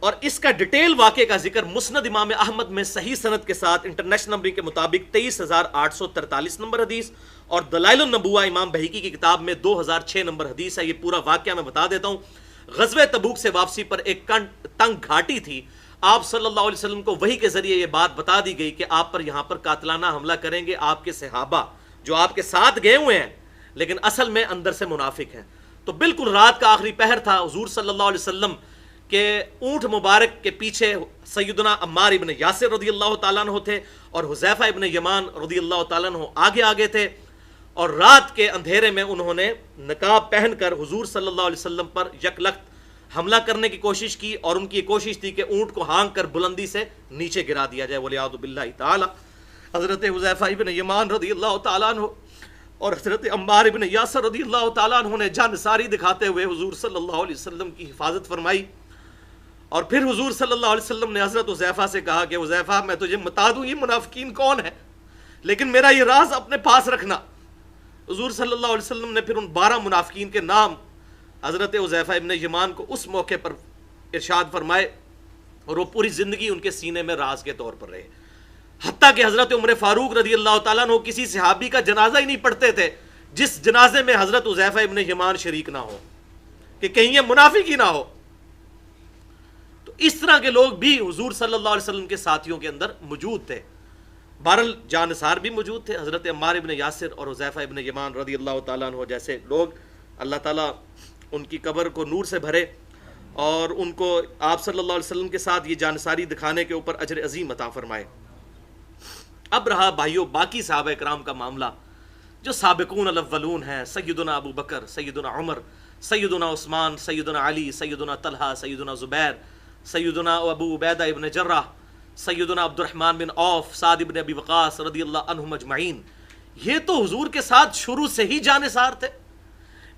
اور اس کا ڈیٹیل واقعے کا ذکر مسند امام احمد میں صحیح سند کے ساتھ انٹرنیشنل نمبر کے مطابق 23,843 نمبر حدیث، اور دلائل النبوہ امام بہیقی کی کتاب میں 2006 نمبر حدیث ہے۔ یہ پورا واقعہ میں بتا دیتا ہوں۔ غزوہ تبوک سے واپسی پر ایک تنگ گھاٹی تھی، آپ صلی اللہ علیہ وسلم کو وحی کے ذریعے یہ بات بتا دی گئی کہ آپ پر یہاں پر قاتلانہ حملہ کریں گے آپ کے صحابہ جو آپ کے ساتھ گئے ہوئے ہیں، لیکن اصل میں اندر سے منافق ہیں۔ تو بالکل رات کا آخری پہر تھا، حضور صلی اللہ علیہ وسلم کہ اونٹ مبارک کے پیچھے سیدنا عمار ابن یاسر رضی اللہ تعالیٰ عنہ تھے اور حذیفہ ابن یمان رضی اللہ تعالیٰ عنہ آگے آگے تھے، اور رات کے اندھیرے میں انہوں نے نقاب پہن کر حضور صلی اللہ علیہ وسلم پر یکلخت حملہ کرنے کی کوشش کی، اور ان کی کوشش تھی کہ اونٹ کو ہانک کر بلندی سے نیچے گرا دیا جائے، ولیعوذ باللہ تعالی۔ حضرت حذیفہ ابن یمان رضی اللہ تعالیٰ عنہ اور حضرت عمار ابن یاسر رضی اللہ تعالیٰ عنہ نے جان ساری دکھاتے ہوئے حضور صلی اللہ علیہ وسلم کی حفاظت فرمائی، اور پھر حضور صلی اللہ علیہ وسلم نے حضرت حذیفہ سے کہا کہ حذیفہ میں تجھے بتا دوں یہ منافقین کون ہے، لیکن میرا یہ راز اپنے پاس رکھنا۔ حضور صلی اللہ علیہ وسلم نے پھر ان 12 منافقین کے نام حضرت حذیفہ ابن یمان کو اس موقع پر ارشاد فرمائے، اور وہ پوری زندگی ان کے سینے میں راز کے طور پر رہے، حتیٰ کہ حضرت عمر فاروق رضی اللہ تعالیٰ عنہ کسی صحابی کا جنازہ ہی نہیں پڑھتے تھے جس جنازے میں حضرت حذیفہ ابن یمان شریک نہ ہو، کہ کہیں یہ منافق ہی نہ ہو۔ تو اس طرح کے لوگ بھی حضور صلی اللہ علیہ وسلم کے ساتھیوں کے اندر موجود تھے۔ بہرحال جانثار بھی موجود تھے، حضرت عمار ابن یاسر اور حذیفہ ابن یمان رضی اللہ تعالیٰ عنہ جیسے لوگ، اللہ تعالیٰ ان کی قبر کو نور سے بھرے اور ان کو آپ صلی اللہ علیہ وسلم کے ساتھ یہ جانثاری دکھانے کے اوپر اجر عظیم عطا فرمائے۔ اب رہا بھائیو باقی صحابہ کرام کا معاملہ جو سابقون الاولون ہیں، سیدنا ابو بکر، سیدنا عمر، سیدنا عثمان، سیدنا علی، سیدنا طلحہ، سیدنا زبیر، سیدنا ابو عبیدہ ابن جرح، سیدنا عبد الرحمن بن عوف، سعد ابن ابی وقاص رضی اللہ عنہم اجمعین، یہ تو حضور کے ساتھ شروع سے ہی جانثار تھے۔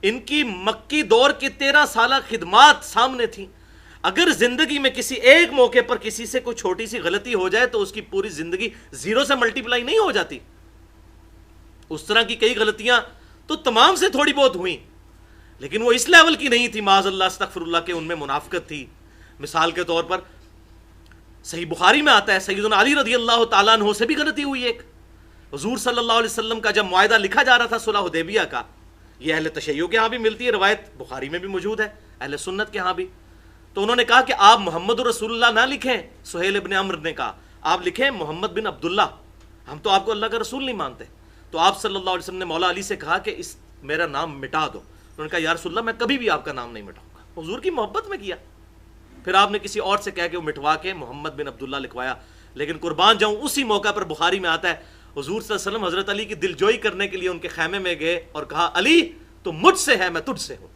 ان کی مکی دور کی 13 سالہ خدمات سامنے تھیں۔ اگر زندگی میں کسی ایک موقع پر کسی سے کوئی چھوٹی سی غلطی ہو جائے تو اس کی پوری زندگی زیرو سے ملٹیپلائی نہیں ہو جاتی۔ اس طرح کی کئی غلطیاں تو تمام سے تھوڑی بہت ہوئیں، لیکن وہ اس لیول کی نہیں تھی، معاذ اللہ استغفر اللہ، کہ ان میں منافقت تھی۔ مثال کے طور پر صحیح بخاری میں آتا ہے سیدنا علی رضی اللہ تعالیٰ عنہ سے بھی غلطی ہوئی ایک۔ حضور صلی اللہ علیہ وسلم کا جب معاہدہ لکھا جا رہا تھا صلح حدیبیہ کا، یہ اہل تشیع کے ہاں بھی ملتی ہے، روایت بخاری میں بھی موجود ہے، اہل سنت کے ہاں بھی، تو انہوں نے کہا کہ آپ محمد رسول اللہ نہ لکھیں، سہیل ابن عمرو نے کہا آپ لکھیں محمد بن عبداللہ، ہم تو آپ کو اللہ کا رسول نہیں مانتے۔ تو آپ صلی اللہ علیہ وسلم نے مولا علی سے کہا کہ میرا نام مٹا دو۔ انہوں نے کہا یا رسول اللہ میں کبھی بھی آپ کا نام نہیں مٹاؤں گا، حضور کی محبت میں کیا۔ پھر آپ نے کسی اور سے کہہ کے وہ مٹوا کے محمد بن عبداللہ لکھوایا، لیکن قربان جاؤں اسی موقع پر بخاری میں آتا ہے حضور صلی اللہ علیہ وسلم حضرت علی کی دلجوئی کرنے کے لیے ان کے خیمے میں گئے اور کہا علی تو مجھ سے ہے، میں تجھ سے ہوں۔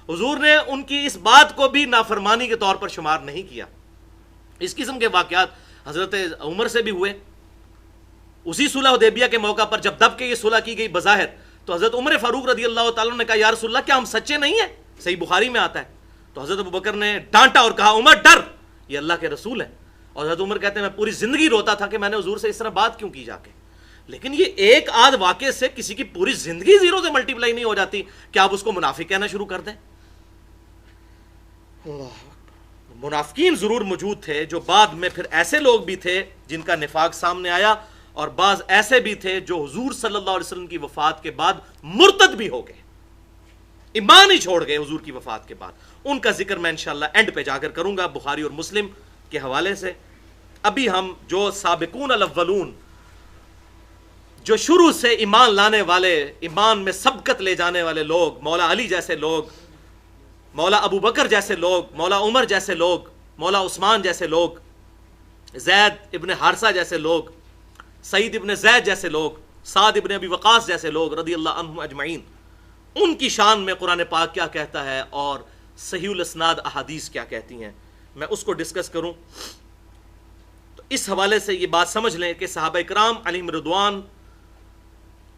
حضور نے ان کی اس بات کو بھی نافرمانی کے طور پر شمار نہیں کیا۔ اس قسم کے واقعات حضرت عمر سے بھی ہوئے۔ اسی صلح حدیبیہ کے موقع پر جب دب کے یہ صلح کی گئی بظاہر، تو حضرت عمر فاروق رضی اللہ تعالیٰ نے کہا یا رسول اللہ کیا ہم سچے نہیں ہیں؟ صحیح بخاری میں آتا ہے۔ تو حضرت ابو بکر نے ڈانٹا اور کہا عمر ڈر، یہ اللہ کے رسول ہے۔ اور حضرت عمر کہتے ہیں میں پوری زندگی روتا تھا کہ میں نے حضور سے اس طرح بات کیوں کی جا کے، لیکن یہ ایک آدھ واقعے سے کسی کی پوری زندگی زیرو سے ملٹیپلائی نہیں ہو جاتی کہ آپ اس کو منافق کہنا شروع کر دیں۔ منافقین ضرور موجود تھے، جو بعد میں پھر ایسے لوگ بھی تھے جن کا نفاق سامنے آیا، اور بعض ایسے بھی تھے جو حضور صلی اللہ علیہ وسلم کی وفات کے بعد مرتد بھی ہو گئے، ایمان ہی چھوڑ گئے حضور کی وفات کے بعد۔ ان کا ذکر میں انشاءاللہ اینڈ پہ جا کر کروں گا بخاری اور مسلم کے حوالے سے۔ ابھی ہم جو سابقون الاولون، جو شروع سے ایمان لانے والے، ایمان میں سبقت لے جانے والے لوگ، مولا علی جیسے لوگ، مولا ابو بکر جیسے لوگ، مولا عمر جیسے لوگ، مولا عثمان جیسے لوگ، زید ابن حارثہ جیسے لوگ، سعید ابن زید جیسے لوگ، سعد ابن ابی وقاص جیسے لوگ رضی اللہ عنہم اجمعین، ان کی شان میں قرآن پاک کیا کہتا ہے اور صحیح الاسناد احادیث کیا کہتی ہیں، میں اس کو ڈسکس کروں۔ تو اس حوالے سے یہ بات سمجھ لیں کہ صحابہ کرام علیہم رضوان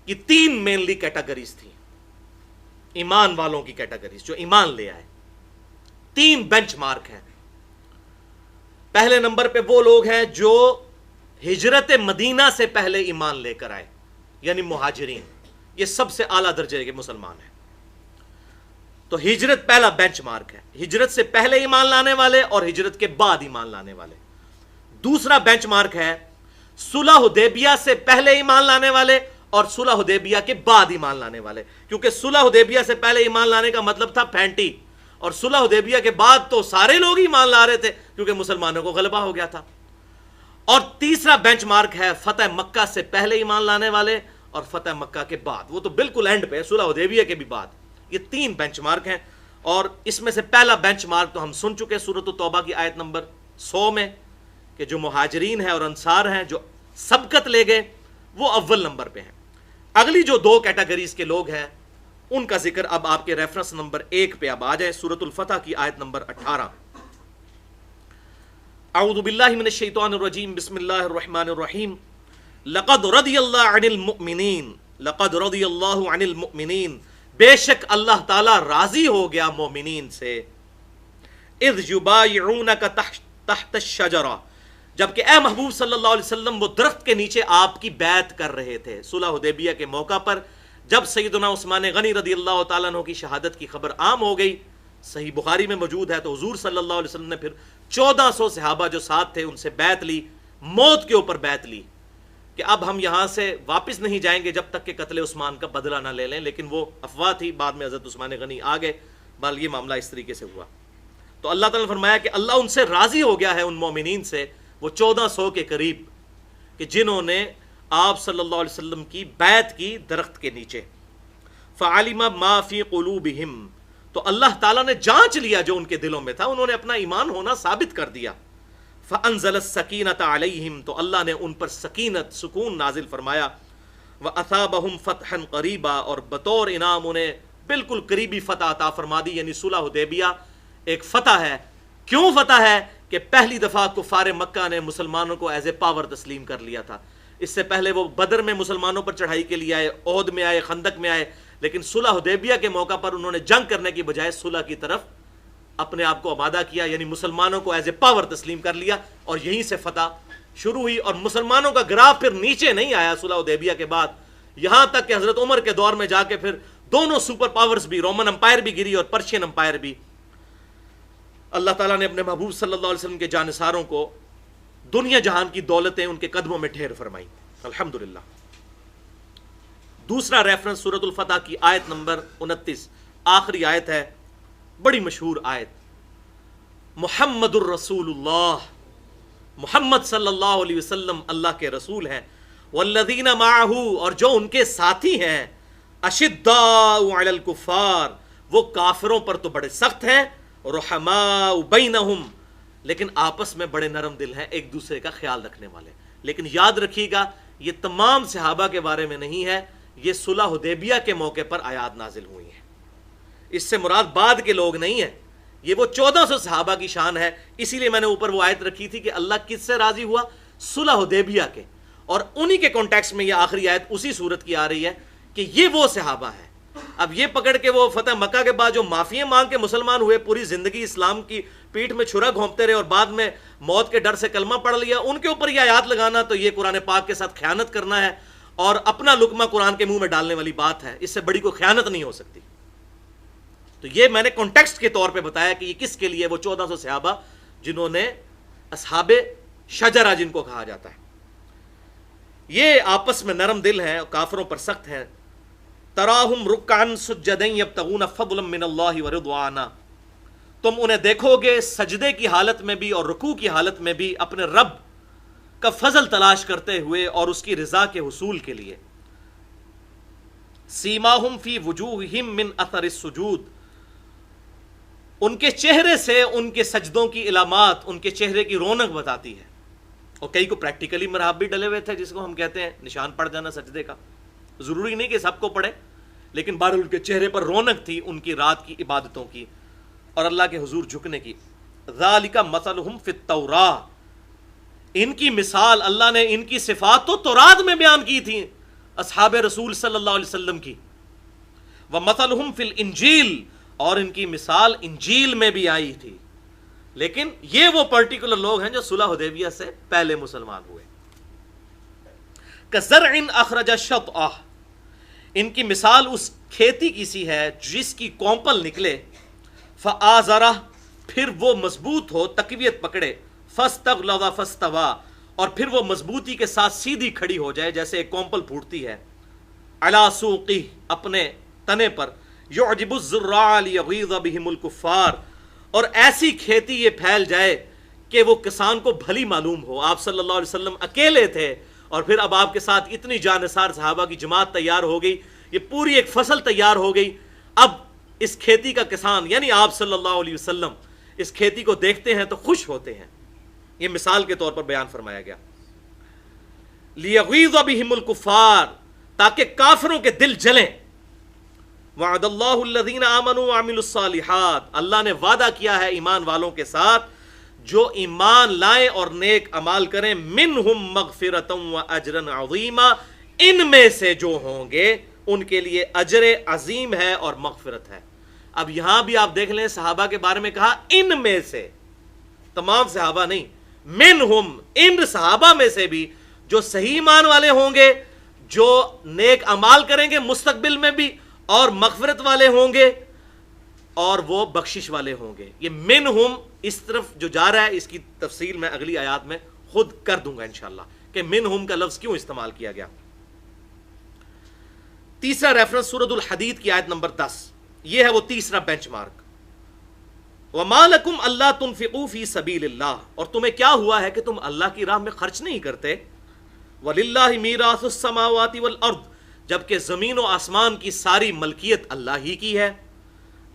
کی 3 مینلی کیٹیگریز تھیں، ایمان والوں کی کیٹیگریز جو ایمان لے آئے۔ 3 بینچ مارک ہیں۔ پہلے نمبر پہ وہ لوگ ہیں جو ہجرت مدینہ سے پہلے ایمان لے کر آئے، یعنی مہاجرین، یہ سب سے اعلیٰ درجے کے مسلمان ہیں۔ تو ہجرت پہلا بینچ مارک ہے، ہجرت سے پہلے ایمان لانے والے اور ہجرت کے بعد ایمان لانے والے۔ دوسرا بینچ مارک ہے صلح حدیبیہ سے پہلے ایمان لانے والے اور صلح حدیبیہ کے بعد ایمان لانے والے، کیونکہ صلح حدیبیہ سے پہلے ایمان لانے کا مطلب تھا پھینٹی، اور صلح حدیبیہ کے بعد تو سارے لوگ ایمان لا رہے تھے کیونکہ مسلمانوں کو غلبہ ہو گیا تھا۔ اور تیسرا بینچ مارک ہے فتح مکہ سے پہلے ایمان لانے والے اور فتح مکہ کے بعد، وہ تو بالکل اینڈ پہ، صلح حدیبیہ کے بھی بعد۔ یہ تین بینچ مارک ہیں، اور اس میں سے پہلا بینچ مارک تو ہم سن چکے سورۃ التوبہ کی آیت نمبر 100 میں، کہ جو مہاجرین ہیں اور انصار ہیں جو سبقت لے گئے وہ اول نمبر پہ ہیں۔ اگلی جو دو کیٹیگریز کے لوگ ہیں ان کا ذکر اب آپ کے ریفرنس نمبر 1 پہ اب آ جائے، سورۃ الفتح کی آیت نمبر 18۔ اعوذ باللہ من الشیطان الرجیم، بسم اللہ الرحمن الرحیم۔ لقد رضی اللہ عن المؤمنین، لقد رضی اللہ عن المؤمنین، بے شک اللہ تعالیٰ راضی ہو گیا مومنین سے، اذ یبایعونک تحت الشجرہ، جبکہ اے محبوب صلی اللہ علیہ وسلم وہ درخت کے نیچے آپ کی بیعت کر رہے تھے صلح حدیبیہ کے موقع پر، جب سیدنا عثمان غنی رضی اللہ تعالیٰ عنہ کی شہادت کی خبر عام ہو گئی، صحیح بخاری میں موجود ہے، تو حضور صلی اللہ علیہ وسلم نے پھر 1400 صحابہ جو ساتھ تھے ان سے بیعت لی، موت کے اوپر بیعت لی کہ اب ہم یہاں سے واپس نہیں جائیں گے جب تک کہ قتل عثمان کا بدلہ نہ لے لیں، لیکن وہ افواہ تھی، بعد میں حضرت عثمان غنی آ گئے، بل یہ معاملہ اس طریقے سے ہوا۔ تو اللہ تعالیٰ نے فرمایا کہ اللہ ان سے راضی ہو گیا ہے، ان مومنین سے، وہ 1400 کے قریب، کہ جنہوں نے آپ صلی اللہ علیہ وسلم کی بیعت کی درخت کے نیچے۔ فعلم ما فی قلوبہم، تو اللہ تعالیٰ نے جانچ لیا جو ان کے دلوں میں تھا، انہوں نے اپنا ایمان ہونا ثابت کر دیا۔ فانزل السکینۃ علیہم، تو اللہ نے ان پر سکینت، سکون نازل فرمایا۔ واثابہم فتحا قریبا، اور بطور انعام انہیں بالکل قریبی فتح عطا فرما دی، یعنی صلح حدیبیہ ایک فتح ہے۔ کیوں فتح ہے؟ کہ پہلی دفعہ کفار مکہ نے مسلمانوں کو ایز اے پاور تسلیم کر لیا تھا۔ اس سے پہلے وہ بدر میں مسلمانوں پر چڑھائی کے لیے آئے، احد میں آئے، خندق میں آئے، لیکن صلح حدیبیہ کے موقع پر انہوں نے جنگ کرنے کی بجائے صلح کی طرف اپنے آپ کو آمادہ کیا، یعنی مسلمانوں کو ایز اے پاور تسلیم کر لیا، اور یہیں سے فتح شروع ہوئی۔ اور مسلمانوں کا گراف پھر نیچے نہیں آیا صلح حدیبیہ کے بعد، یہاں تک کہ حضرت عمر کے دور میں جا کے پھر دونوں سپر پاورز بھی، رومن امپائر بھی گری اور پرشین امپائر بھی۔ اللہ تعالیٰ نے اپنے محبوب صلی اللہ علیہ وسلم کے جانثاروں کو دنیا جہان کی دولتیں ان کے قدموں میں ڈھیر فرمائی، الحمدللہ۔ دوسرا ریفرنس سورۃ الفتح کی آیت نمبر 29، آخری آیت ہے، بڑی مشہور آیت، محمد الرسول اللہ، محمد صلی اللہ علیہ وسلم اللہ کے رسول ہیں، والذین معہ، اور جو ان کے ساتھی ہیں، اشداء علی الکفار، وہ کافروں پر تو بڑے سخت ہیں، رحماء بینہم، لیکن آپس میں بڑے نرم دل ہیں، ایک دوسرے کا خیال رکھنے والے۔ لیکن یاد رکھیے گا یہ تمام صحابہ کے بارے میں نہیں ہے، یہ صلح حدیبیہ کے موقع پر آیات نازل ہوئی ہیں، اس سے مراد بعد کے لوگ نہیں ہیں، یہ وہ 1400 صحابہ کی شان ہے۔ اسی لیے میں نے اوپر وہ آیت رکھی تھی کہ اللہ کس سے راضی ہوا؟ صلح حدیبیہ کے، اور انہی کے کانٹیکسٹ میں یہ آخری آیت اسی صورت کی آ رہی ہے کہ یہ وہ صحابہ ہیں۔ اب یہ پکڑ کے وہ فتح مکہ کے بعد جو معافیاں مانگ کے مسلمان ہوئے، پوری زندگی اسلام کی پیٹھ میں چھرا گھونپتے رہے اور بعد میں موت کے ڈر سے کلمہ پڑھ لیا، ان کے اوپر یہ آیات لگانا تو یہ قرآن پاک کے ساتھ خیانت کرنا ہے، اور اپنا لقمہ قرآن کے منہ میں ڈالنے والی بات ہے، اس سے بڑی کوئی خیانت نہیں ہو سکتی۔ تو یہ میں نے کانٹیکسٹ کے طور پہ بتایا کہ یہ کس کے لیے، وہ 1400 صحابہ جنہوں نے اصحاب شجرہ جن کو کہا جاتا ہے، یہ آپس میں نرم دل ہیں اور کافروں پر سخت ہیں۔ تراہم رکعا سجدا یبتغون فضلا من اللہ ورضوانا، تم انہیں دیکھو گے سجدے کی حالت میں بھی اور رکوع کی حالت میں بھی اپنے رب کا فضل تلاش کرتے ہوئے اور اس کی رضا کے حصول کے لیے۔ سیماہم فی وجوہہم من اثر السجود، ان کے چہرے سے ان کے سجدوں کی علامات ان کے چہرے کی رونق بتاتی ہے۔ اور کئی کو پریکٹیکلی مرحب بھی ڈلے ہوئے تھے، جس کو ہم کہتے ہیں نشان پڑ جانا سجدے کا، ضروری نہیں کہ سب کو پڑھے، لیکن بہرحال ان کے چہرے پر رونق تھی ان کی رات کی عبادتوں کی اور اللہ کے حضور جھکنے کی۔ ذالک مثلہم فی التوراۃ، ان کی مثال اللہ نے ان کی صفات تو تورات میں بیان کی تھی اصحاب رسول صلی اللہ علیہ وسلم کی، ومثلہم فی الانجیل، اور ان کی مثال انجیل میں بھی آئی تھی، لیکن یہ وہ پرٹیکولر لوگ ہیں جو صلح حدیبیہ سے پہلے مسلمان ہوئے۔ کزرع اخرج شطأہ، ان کی مثال اس کھیتی کسی ہے جس کی کومپل نکلے، فآزرہ پھر وہ مضبوط ہو، تقویت پکڑے، فاستغلظ فاستوى اور پھر وہ مضبوطی کے ساتھ سیدھی کھڑی ہو جائے جیسے ایک کومپل پھوٹتی ہے، علی سوقہ اپنے تنے پر، یعجب الزراع لیغیظ بہم الکفار اور ایسی کھیتی یہ پھیل جائے کہ وہ کسان کو بھلی معلوم ہو۔ آپ صلی اللہ علیہ وسلم اکیلے تھے اور پھر اب آپ کے ساتھ اتنی جانثار صحابہ کی جماعت تیار ہو گئی، یہ پوری ایک فصل تیار ہو گئی۔ اب اس کھیتی کا کسان یعنی آپ صلی اللہ علیہ وسلم اس کھیتی کو دیکھتے ہیں تو خوش ہوتے ہیں، یہ مثال کے طور پر بیان فرمایا گیا۔ لیغیظ بہم الکفار تاکہ کافروں کے دل جلیں۔ وعد اللہ الذین آمنوا وعملوا الصالحات اللہ نے وعدہ کیا ہے ایمان والوں کے ساتھ جو ایمان لائیں اور نیک اعمال کریں، منہم مغفرۃ واجرا عظیما ان میں سے جو ہوں گے ان کے لیے اجر عظیم ہے اور مغفرت ہے۔ اب یہاں بھی آپ دیکھ لیں صحابہ کے بارے میں کہا ان میں سے، تمام صحابہ نہیں، منہم ان صحابہ میں سے بھی جو صحیح ایمان والے ہوں گے، جو نیک اعمال کریں گے مستقبل میں بھی اور مغفرت والے ہوں گے اور وہ بخشش والے ہوں گے۔ یہ منہم اس طرف جو جا رہا ہے اس کی تفصیل میں اگلی آیات میں خود کر دوں گا انشاءاللہ کہ منہم کا لفظ کیوں استعمال کیا گیا۔ تیسرا ریفرنس سورۃ الحدید کی آیت نمبر 10، یہ ہے وہ تیسرا بینچ مارک۔ وَمَا لَكُمْ أَلَّا تُنْفِقُوا فِي سَبِيلِ اللَّهِ اور تمہیں کیا ہوا ہے کہ تم اللہ کی راہ میں خرچ نہیں کرتے۔ وَلِلَّهِ مِيرَاثُ السَّمَاوَاتِ وَالْأَرْضِ جبکہ زمین و آسمان کی ساری ملکیت اللہ ہی کی ہے۔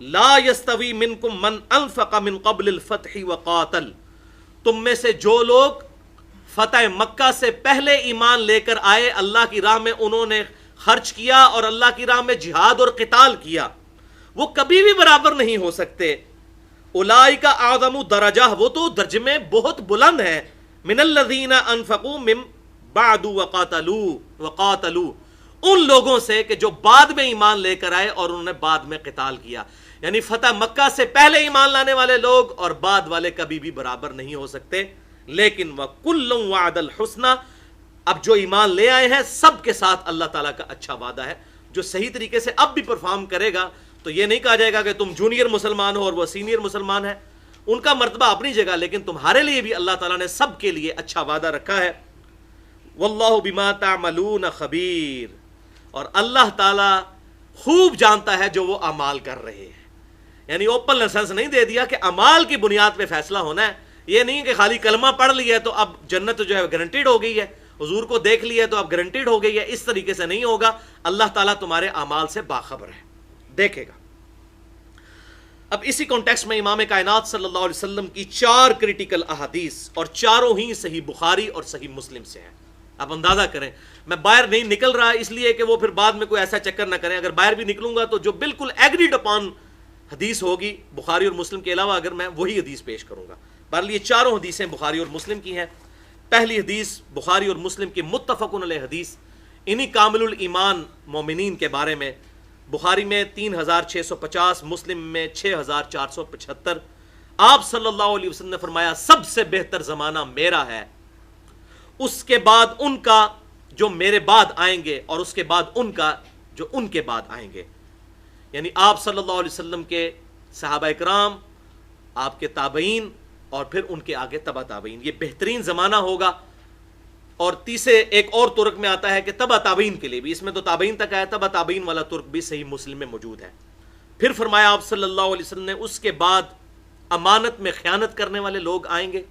لا يستوی منکم من انفق من قبل الفتح وقاتل تم میں سے جو لوگ فتح مکہ سے پہلے ایمان لے کر آئے، اللہ کی راہ میں انہوں نے خرچ کیا اور اللہ کی راہ میں جہاد اور قتال کیا، وہ کبھی بھی برابر نہیں ہو سکتے۔ اولئک اعظم درجہ وہ تو درجے میں بہت بلند ہیں، من الذین انفقوا من بعد وقاتلوا ان لوگوں سے کہ جو بعد میں ایمان لے کر آئے اور انہوں نے بعد میں قتال کیا، یعنی فتح مکہ سے پہلے ایمان لانے والے لوگ اور بعد والے کبھی بھی برابر نہیں ہو سکتے۔ لیکن وَكُلٌّ وَعَدَ الْحُسْنَى اب جو ایمان لے آئے ہیں سب کے ساتھ اللہ تعالیٰ کا اچھا وعدہ ہے، جو صحیح طریقے سے اب بھی پرفارم کرے گا تو یہ نہیں کہا جائے گا کہ تم جونیئر مسلمان ہو اور وہ سینئر مسلمان ہے، ان کا مرتبہ اپنی جگہ، لیکن تمہارے لیے بھی اللہ تعالیٰ نے سب کے لیے اچھا وعدہ رکھا ہے۔ وَاللَّهُ بِمَا تَعْمَلُونَ خَبِيرٌ اور اللہ تعالیٰ خوب جانتا ہے جو وہ اعمال کر رہے ہیں، یعنی اوپن لائسنس نہیں دے دیا کہ اعمال کی بنیاد پہ فیصلہ ہونا ہے، یہ نہیں کہ خالی کلمہ پڑھ لیا تو اب جنت جو ہے گارنٹیڈ ہو گئی ہے، حضور کو دیکھ لیا تو اب گارنٹیڈ ہو گئی ہے، اس طریقے سے نہیں ہوگا۔ اللہ تعالیٰ تمہارے اعمال سے باخبر ہے، دیکھے گا۔ اب اسی کانٹیکسٹ میں امام کائنات صلی اللہ علیہ وسلم کی 4 کریٹیکل احادیث اور چاروں ہی صحیح بخاری اور صحیح مسلم سے ہیں۔ آپ اندازہ کریں میں باہر نہیں نکل رہا اس لیے کہ وہ پھر بعد میں کوئی ایسا چکر نہ کریں، اگر باہر بھی نکلوں گا تو جو بالکل ایگریڈ اپان حدیث ہوگی بخاری اور مسلم کے علاوہ اگر میں وہی حدیث پیش کروں گا۔ بہرحال یہ چاروں حدیثیں بخاری اور مسلم کی ہیں۔ پہلی حدیث بخاری اور مسلم کی متفقن علیہ حدیث، انہی کامل الایمان مومنین کے بارے میں، بخاری میں 3650، مسلم میں 6475۔ آپ صلی اللہ علیہ وسلم نے فرمایا سب سے بہتر زمانہ میرا ہے، اس کے بعد ان کا جو میرے بعد آئیں گے اور اس کے بعد ان کا جو ان کے بعد آئیں گے، یعنی آپ صلی اللہ علیہ وسلم کے صحابہ اکرام، آپ کے تابعین اور پھر ان کے آگے تبع تابعین، یہ بہترین زمانہ ہوگا۔ اور تیسرے ایک اور ترک میں آتا ہے کہ تبع تابعین کے لیے بھی، اس میں تو تابعین تک آیا، تبع تابعین والا ترک بھی صحیح مسلم میں موجود ہے۔ پھر فرمایا آپ صلی اللہ علیہ وسلم نے اس کے بعد امانت میں خیانت کرنے والے لوگ آئیں گے،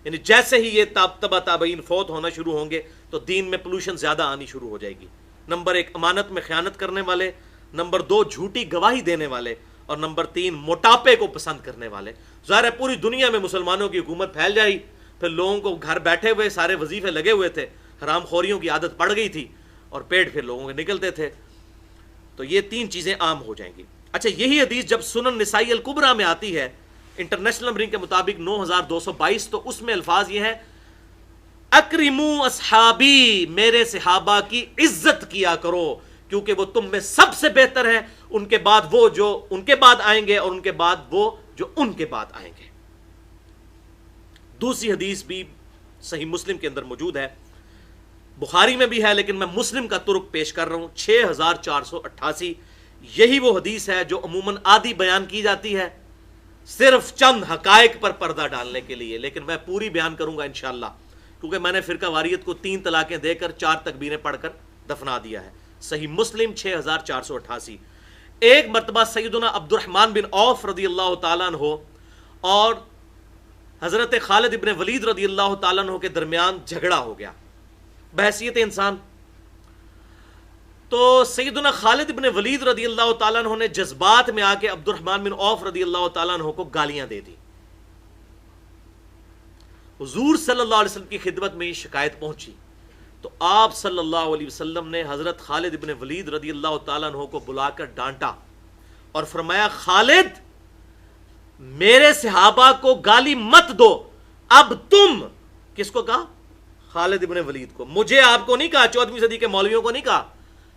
یعنی جیسے ہی یہ تبع تابعین فوت ہونا شروع ہوں گے تو دین میں پولوشن زیادہ آنی شروع ہو جائے گی۔ نمبر 1 امانت میں خیانت کرنے والے، نمبر 2 جھوٹی گواہی دینے والے، اور نمبر 3 موٹاپے کو پسند کرنے والے۔ ظاہر ہے پوری دنیا میں مسلمانوں کی حکومت پھیل جائے، پھر لوگوں کو گھر بیٹھے ہوئے سارے وظیفے لگے ہوئے تھے، حرام خوریوں کی عادت پڑ گئی تھی اور پیٹ پھر لوگوں کے نکلتے تھے، تو یہ 3 چیزیں عام ہو جائیں گی۔ اچھا یہی حدیث جب سنن نسائی الکبریٰ میں آتی ہے انٹرنیشنل نمبرنگ کے مطابق 9222، تو اس میں الفاظ یہ ہیں اکرموا اصحابی، میرے صحابہ کی عزت کیا کرو کیونکہ وہ تم میں سب سے بہتر ہیں، ان کے بعد وہ جو ان کے بعد آئیں گے اور ان کے بعد وہ جو ان کے بعد آئیں گے۔ دوسری حدیث بھی صحیح مسلم کے اندر موجود ہے، بخاری میں بھی ہے لیکن میں مسلم کا ترک پیش کر رہا ہوں، 6488، یہی وہ حدیث ہے جو عموماً آدھی بیان کی جاتی ہے صرف چند حقائق پر پردہ ڈالنے کے لیے، لیکن میں پوری بیان کروں گا انشاءاللہ، کیونکہ میں نے فرقہ واریت کو 3 طلاقیں دے کر 4 تکبیریں پڑھ کر دفنا دیا ہے۔ صحیح مسلم 6488۔ ایک مرتبہ سیدنا عبد الرحمن بن عوف رضی اللہ تعالیٰ عنہ اور حضرت خالد ابن ولید رضی اللہ تعالیٰ عنہ کے درمیان جھگڑا ہو گیا بحیثیت انسان۔ تو سیدنا خالد ابن ولید رضی اللہ تعالیٰ عنہ نے جذبات میں آ کے عبد الرحمن بن عوف رضی اللہ تعالیٰ عنہ کو گالیاں دے دی۔ حضور صلی اللہ علیہ وسلم کی خدمت میں یہ شکایت پہنچی تو آپ صلی اللہ علیہ وسلم نے حضرت خالد ابن ولید رضی اللہ تعالیٰ عنہ کو بلا کر ڈانٹا اور فرمایا، خالد میرے صحابہ کو گالی مت دو، اب تم، کس کو کہا؟ خالد ابن ولید کو، مجھے آپ کو نہیں کہا، 14ویں صدی کے مولویوں کو نہیں کہا،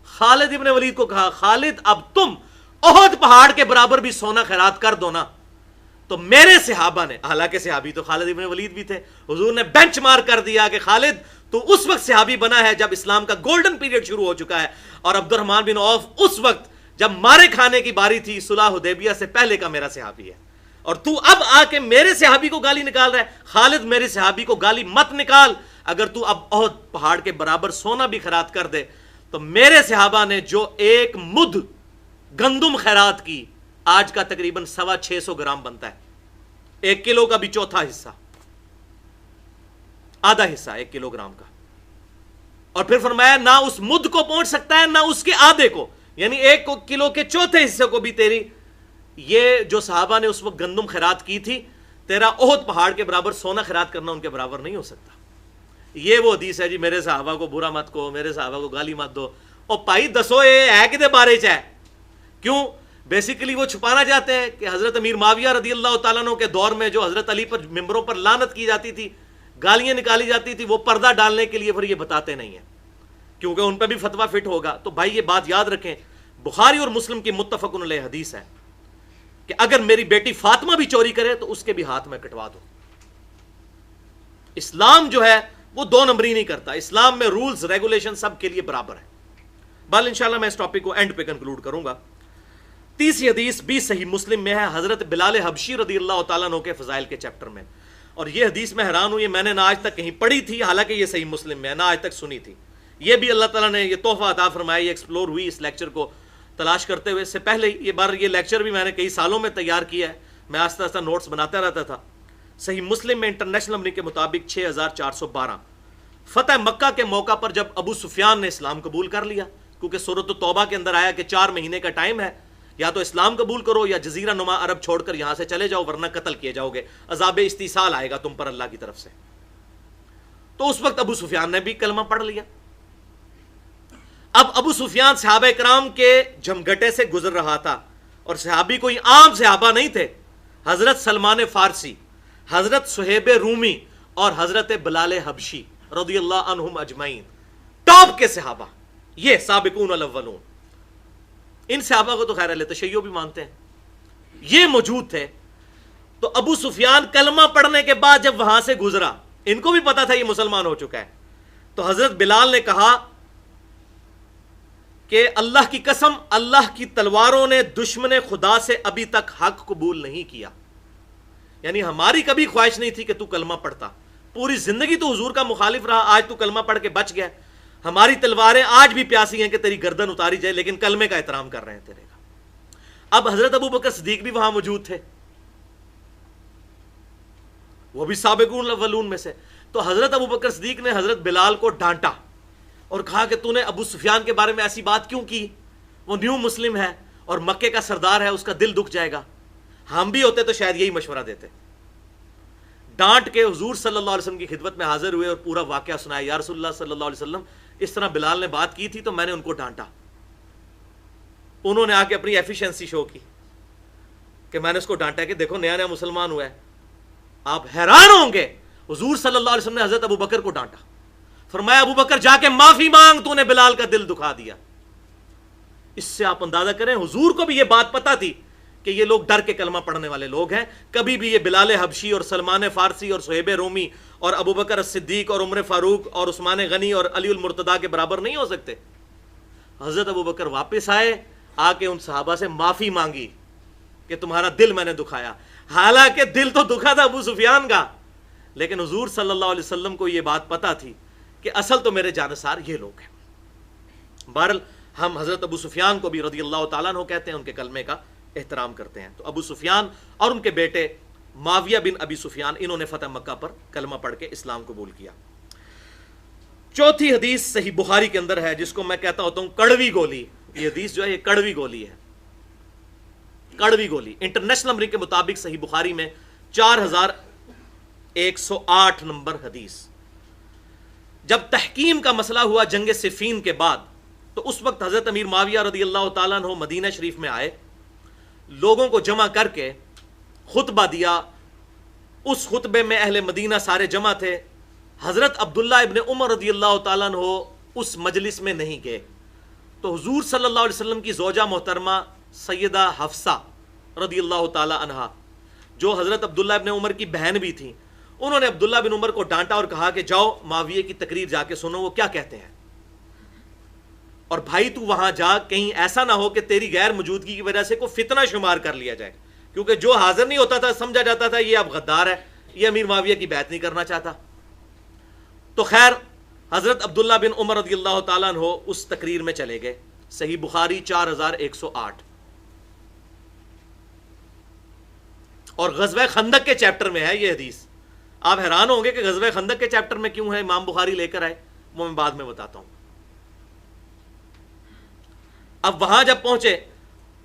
خالد ابن ولید کو کہا، خالد اب تم احد پہاڑ کے برابر بھی سونا خیرات کر دو نا تو میرے صحابہ نے، حالانکہ صحابی تو خالد ابن ولید بھی تھے، حضور نے بینچ مارک کر دیا کہ خالد تو اس وقت صحابی بنا ہے جب اسلام کا گولڈن پیریڈ شروع ہو چکا ہے، اور عبد الرحمن بن عوف اس وقت جب مارے کھانے کی باری تھی صلح حدیبیہ سے پہلے کا میرا صحابی ہے، اور تو اب آ کے میرے صحابی کو گالی نکال رہا ہے۔ خالد میرے صحابی کو گالی مت نکال، اگر تو اب احد پہاڑ کے برابر سونا بھی خیرات کر دے تو میرے صحابہ نے جو ایک مد گندم خیرات کی، آج کا تقریباً 650 گرام بنتا ہے، 1 کلو کا بھی چوتھا حصہ، آدھا حصہ 1 کلو گرام کا، اور پھر فرمایا نہ اس مد کو پہنچ سکتا ہے نہ اس کے آدھے کو، یعنی 1 کلو کے چوتھے حصے کو بھی تیری یہ جو صحابہ نے اس وقت گندم خیرات کی تھی، تیرا احد پہاڑ کے برابر سونا خیرات کرنا ان کے برابر نہیں ہو سکتا۔ یہ وہ حدیث ہے جی، میرے صحابہ کو برا مت کہو، میرے صحابہ کو گالی مت دو، اور بھائی دسو یہ ہے کہ بارے چ ہے کیوں؟ بیسیکلی وہ چھپانا چاہتے ہیں کہ حضرت امیر معاویہ رضی اللہ تعالیٰ عنہ کے دور میں جو حضرت علی پر ممبروں پر لعنت کی جاتی تھی، گالیاں نکالی جاتی تھی، وہ پردہ ڈالنے کے لیے پھر یہ بتاتے نہیں ہیں کیونکہ ان پہ بھی فتویٰ فٹ ہوگا۔ تو بھائی یہ بات یاد رکھیں، بخاری اور مسلم کی متفق علیہ حدیث ہے کہ اگر میری بیٹی فاطمہ بھی چوری کرے تو اس کے بھی ہاتھ میں کٹوا دو۔ اسلام جو ہے وہ 2 نمبری نہیں کرتا، اسلام میں رولز ریگولیشن سب کے لیے برابر ہے۔ بل انشاءاللہ میں اس ٹاپک کو اینڈ پہ کنکلوڈ کروں گا۔ تیسری حدیث بھی صحیح مسلم میں ہے، حضرت بلال حبشی رضی اللہ تعالیٰ عنہ کے فضائل کے چیپٹر میں، اور یہ حدیث میں حیران ہوں، یہ میں نے نہ آج تک کہیں پڑھی تھی، حالانکہ یہ صحیح مسلم میں ہے، نہ آج تک سنی تھی۔ یہ بھی اللہ تعالیٰ نے یہ تحفہ عطا فرمایا، یہ ایکسپلور ہوئی اس لیکچر کو تلاش کرتے ہوئے۔ اس سے پہلے یہ لیکچر بھی میں نے کئی سالوں میں تیار کیا ہے، میں آہستہ آہستہ نوٹس بناتا رہتا تھا۔ صحیح مسلم میں انٹرنیشنل نمبر کے مطابق 6412، فتح مکہ کے موقع پر جب ابو سفیان نے اسلام قبول کر لیا، کیونکہ سورۃ التوبہ کے اندر آیا کہ 4 مہینے کا ٹائم ہے، یا تو اسلام قبول کرو یا جزیرہ نما عرب چھوڑ کر یہاں سے چلے جاؤ ورنہ قتل کیے جاؤ گے، عذاب استیصال آئے گا تم پر اللہ کی طرف سے۔ تو اس وقت ابو سفیان نے بھی کلمہ پڑھ لیا۔ اب ابو سفیان صحابہ کرام کے جھمگٹے سے گزر رہا تھا، اور صحابی کوئی عام صحابہ نہیں تھے، حضرت سلمان فارسی، حضرت صہیب رومی اور حضرت بلال حبشی رضی اللہ عنہم اجمعین، ٹاپ کے صحابہ، یہ سابقون الاولون۔ ان صحابہ کو تو خیر اہل تشیع بھی مانتے ہیں، یہ موجود تھے۔ تو ابو سفیان کلمہ پڑھنے کے بعد جب وہاں سے گزرا، ان کو بھی پتا تھا یہ مسلمان ہو چکا ہے، تو حضرت بلال نے کہا کہ اللہ کی قسم، اللہ کی تلواروں نے دشمن خدا سے ابھی تک حق قبول نہیں کیا، یعنی ہماری کبھی خواہش نہیں تھی کہ تو کلمہ پڑھتا، پوری زندگی تو حضور کا مخالف رہا، آج تو کلمہ پڑھ کے بچ گیا، ہماری تلواریں آج بھی پیاسی ہیں کہ تیری گردن اتاری جائے، لیکن کلمے کا احترام کر رہے ہیں تیرے کا۔ اب حضرت ابو بکر صدیق بھی وہاں موجود تھے، وہ بھی سابقون الاولون میں سے۔ تو حضرت ابو بکر صدیق نے حضرت بلال کو ڈانٹا اور کہا کہ تو نے ابو سفیان کے بارے میں ایسی بات کیوں کی، وہ نیو مسلم ہے اور مکے کا سردار ہے، اس کا دل دکھ جائے گا، ہم بھی ہوتے تو شاید یہی مشورہ دیتے۔ ڈانٹ کے حضور صلی اللہ علیہ وسلم کی خدمت میں حاضر ہوئے اور پورا واقعہ سنایا، یا رسول اللہ صلی اللہ علیہ وسلم اس طرح بلال نے بات کی تھی تو میں نے ان کو ڈانٹا۔ انہوں نے آ کے اپنی ایفیشنسی شو کی کہ میں نے اس کو ڈانٹا کہ دیکھو نیا نیا مسلمان ہوا ہے۔ آپ حیران ہوں گے، حضور صلی اللہ علیہ وسلم نے حضرت ابو بکر کو ڈانٹا، فرمایا ابو بکر جا کے معافی مانگ، تو نے بلال کا دل دکھا دیا۔ اس سے آپ اندازہ کریں حضور کو بھی یہ بات پتا تھی کہ یہ لوگ ڈر کے کلمہ پڑھنے والے لوگ ہیں، کبھی بھی یہ بلال حبشی اور سلمان فارسی اور صہیب رومی اور ابو بکر الصدیق اور عمر فاروق اور عثمان غنی اور علی المرتضیٰ کے برابر نہیں ہو سکتے۔ حضرت ابو بکر واپس آئے آ کے ان صحابہ سے معافی مانگی کہ تمہارا دل میں نے دکھایا، حالانکہ دل تو دکھا تھا ابو سفیان کا، لیکن حضور صلی اللہ علیہ وسلم کو یہ بات پتا تھی کہ اصل تو میرے جانثار یہ لوگ ہیں۔ بہرحال ہم حضرت ابو سفیان کو بھی رضی اللہ تعالیٰ عنہ کہتے ہیں، ان کے کلمے کا احترام کرتے ہیں۔ تو ابو سفیان اور ان کے بیٹے معاویہ بن ابی سفیان، انہوں نے فتح مکہ پر کلمہ پڑھ کے اسلام قبول کیا۔ چوتھی حدیث صحیح بخاری کے اندر ہے، جس کو میں کہتا ہوتا ہوں کڑوی گولی۔ یہ حدیث جو ہے یہ کڑوی گولی ہے، کڑوی گولی۔ انٹرنیشنل نمبر کے مطابق صحیح بخاری میں 4108 نمبر حدیث۔ جب تحکیم کا مسئلہ ہوا جنگ صفین کے بعد، تو اس وقت حضرت امیر معاویہ رضی اللہ تعالیٰ عنہ مدینہ شریف میں آئے، لوگوں کو جمع کر کے خطبہ دیا۔ اس خطبے میں اہل مدینہ سارے جمع تھے۔ حضرت عبداللہ ابن عمر رضی اللہ تعالیٰ عنہ اس مجلس میں نہیں گئے، تو حضور صلی اللہ علیہ وسلم کی زوجہ محترمہ سیدہ حفصہ رضی اللہ تعالیٰ عنہا، جو حضرت عبداللہ ابن عمر کی بہن بھی تھیں، انہوں نے عبداللہ بن عمر کو ڈانٹا اور کہا کہ جاؤ معاویہ کی تقریر جا کے سنو وہ کیا کہتے ہیں، اور بھائی تو وہاں جا، کہیں ایسا نہ ہو کہ تیری غیر موجودگی کی وجہ سے کوئی فتنہ شمار کر لیا جائے، کیونکہ جو حاضر نہیں ہوتا تھا سمجھا جاتا تھا یہ اب غدار ہے، یہ امیر معاویہ کی بیعت نہیں کرنا چاہتا۔ تو خیر حضرت عبداللہ بن عمر رضی اللہ تعالیٰ عنہ اس تقریر میں چلے گئے۔ صحیح بخاری 4108 اور غزوہ خندق کے چیپٹر میں ہے یہ حدیث۔ آپ حیران ہوں گے کہ غزوہ خندق کے چیپٹر میں کیوں ہے امام بخاری لے کر آئے، وہ میں بعد میں بتاتا ہوں۔ اب وہاں جب پہنچے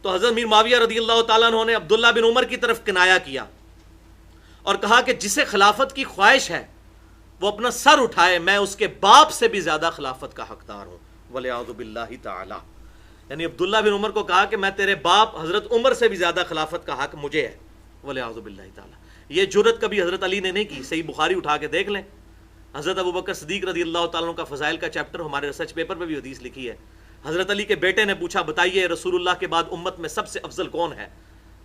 تو حضرت امیر معاویہ رضی اللہ تعالیٰ عنہ نے عبداللہ بن عمر کی طرف کنایا کیا اور کہا کہ جسے خلافت کی خواہش ہے وہ اپنا سر اٹھائے، میں اس کے باپ سے بھی زیادہ خلافت کا حقدار ہوں، وَلِعَوْذُ بِاللَّهِ تعالی۔ یعنی عبداللہ بن عمر کو کہا کہ میں تیرے باپ حضرت عمر سے بھی زیادہ خلافت کا حق مجھے ہے، وَلِعَوْذُ بِاللَّهِ تعالی۔ یہ جرت کبھی حضرت علی نے نہیں کی، صحیح بخاری اٹھا کے دیکھ لیں، حضرت ابوبکر صدیق رضی اللہ تعالیٰ عنہ کا فضائل کا چیپٹر ہمارے ریسرچ پیپر پہ بھی حدیث لکھی ہے۔ حضرت علی کے بیٹے نے پوچھا بتائیے رسول اللہ کے بعد امت میں سب سے افضل کون ہے؟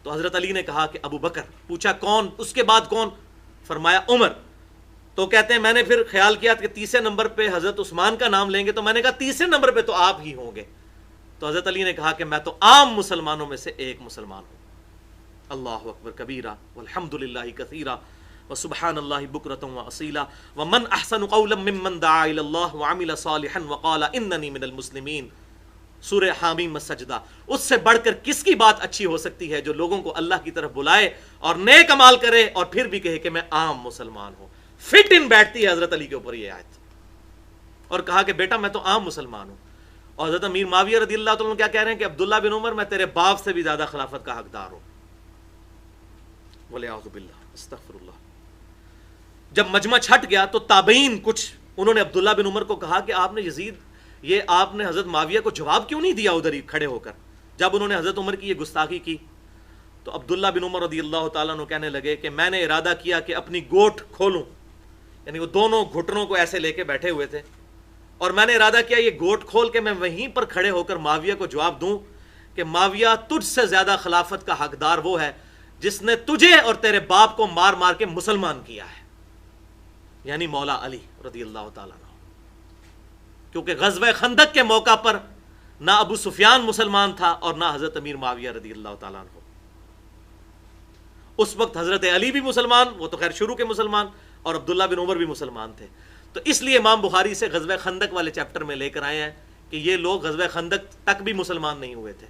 تو حضرت علی نے کہا کہ ابو بکر۔ پوچھا کون، اس کے بعد کون؟ فرمایا عمر۔ تو کہتے ہیں میں نے پھر خیال کیا کہ تیسرے نمبر پہ حضرت عثمان کا نام لیں گے، تو میں نے کہا تیسرے نمبر پہ تو آپ ہی ہوں گے۔ تو حضرت علی نے کہا کہ میں تو عام مسلمانوں میں سے ایک مسلمان ہوں۔ اللہ اکبر کبیرہ والحمد للہ کثیرہ وسبحان اللہ بکرۃ واصیلا ومن احسن قولا ممن دعا الی اللہ وعمل صالحا وقال اننی من المسلمین۔ سورہ حامیم السجدہ۔ اس سے بڑھ کر کس کی بات اچھی ہو سکتی ہے جو لوگوں کو اللہ کی طرف بلائے اور نیک عمال کرے اور پھر بھی کہے کہ میں عام مسلمان ہوں۔ فٹ ان بیٹھتی ہے حضرت علی کے اوپر یہ آیت، اور کہا کہ بیٹا میں تو عام مسلمان ہوں۔ اور حضرت امیر معاویہ رضی اللہ تعالیٰ عنہ کیا کہہ رہے ہیں کہ عبداللہ بن عمر میں تیرے باپ سے بھی زیادہ خلافت کا حقدار ہوں، وَلِعَوْذُ بِاللَّهِ استغفر اللہ۔ جب مجمع چھٹ گیا تو تابعین کچھ انہوں نے عبداللہ بن عمر کو کہا کہ آپ نے یزید، یہ آپ نے حضرت معاویہ کو جواب کیوں نہیں دیا ادھر ہی کھڑے ہو کر؟ جب انہوں نے حضرت عمر کی یہ گستاخی کی تو عبداللہ بن عمر رضی اللہ تعالیٰ عنہ کہنے لگے کہ میں نے ارادہ کیا کہ اپنی گوٹ کھولوں، یعنی وہ دونوں گھٹنوں کو ایسے لے کے بیٹھے ہوئے تھے، اور میں نے ارادہ کیا یہ گوٹ کھول کے میں وہیں پر کھڑے ہو کر معاویہ کو جواب دوں کہ معاویہ تجھ سے زیادہ خلافت کا حقدار وہ ہے جس نے تجھے اور تیرے باپ کو مار مار کے مسلمان کیا ہے، یعنی مولا علی رضی اللہ تعالیٰ عنہ۔ کیونکہ غزوہ خندق کے موقع پر نہ ابو سفیان مسلمان تھا اور نہ حضرت امیر معاویہ رضی اللہ تعالیٰ عنہ۔ اس وقت حضرت علی بھی مسلمان، وہ تو خیر شروع کے مسلمان، اور عبداللہ بن عمر بھی مسلمان تھے۔ تو اس لیے امام بخاری سے غزوہ خندق والے چیپٹر میں لے کر آئے ہیں کہ یہ لوگ غزوہ خندق تک بھی مسلمان نہیں ہوئے تھے۔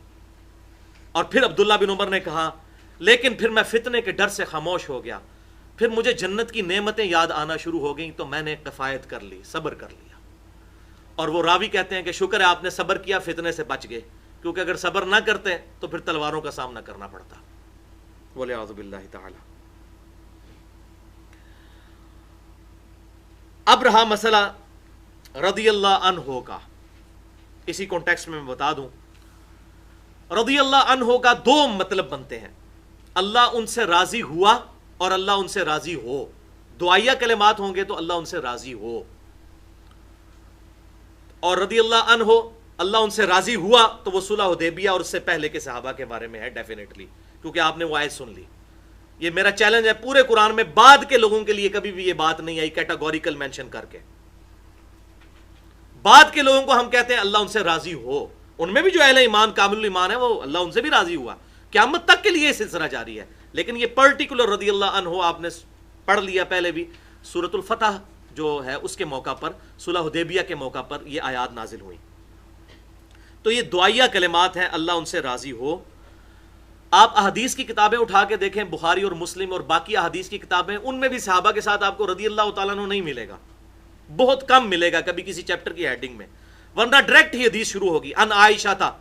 اور پھر عبداللہ بن عمر نے کہا لیکن پھر میں فتنے کے ڈر سے خاموش ہو گیا، پھر مجھے جنت کی نعمتیں یاد آنا شروع ہو گئیں، تو میں نے کفایت کر لی، صبر کر لیا۔ اور وہ راوی کہتے ہیں کہ شکر ہے آپ نے صبر کیا، فتنے سے بچ گئے، کیونکہ اگر صبر نہ کرتے تو پھر تلواروں کا سامنا کرنا پڑتا۔ وَلِعَوْذُ بِاللَّهِ تعالی۔ اب رہا مسئلہ رضی اللہ عنہ کا، اسی کانٹیکسٹ میں بتا دوں، رضی اللہ عنہ کا دو مطلب بنتے ہیں، اللہ ان سے راضی ہوا اور اللہ ان سے راضی ہو۔ دعائیہ کلمات ہوں گے تو اللہ ان سے راضی ہو، اور رضی اللہ عنہ اللہ ان سے راضی ہوا تو وہ صلح حدیبیہ اور اس سے پہلے کے صحابہ کے بارے میں ہے ڈیفینیٹلی، کیونکہ آپ نے وہ آیت سن لی۔ یہ میرا چیلنج ہے پورے قرآن میں بعد کے لوگوں کے لیے کبھی بھی یہ بات نہیں آئی کیٹاگوریکل مینشن کر کے۔ بعد کے لوگوں کو ہم کہتے ہیں اللہ ان سے راضی ہو، ان میں بھی جو اہل ایمان کامل ایمان ہے وہ اللہ ان سے بھی راضی ہوا، قیامت تک کے لیے یہ سلسلہ جاری ہے. لیکن یہ پرٹیکولر رضی اللہ عنہ آپ نے پڑھ لیا پہلے بھی، سورۃ الفتح جو ہے اس کے موقع پر، صلح حدیبیہ کے موقع پر یہ آیات نازل ہوئی. تو یہ دعائیہ کلمات ہیں، اللہ ان سے راضی ہو. آپ احادیث کی کتابیں اٹھا کے دیکھیں، بخاری اور مسلم اور باقی احادیث کی کتابیں، ان میں بھی صحابہ کے ساتھ آپ کو رضی اللہ تعالیٰ عنہ نہیں ملے گا، بہت کم ملے گا کبھی کسی چیپٹر کی ہیڈنگ میں، ورنہ ڈائریکٹ ہی حدیث شروع ہوگی. ان عائشہ تھا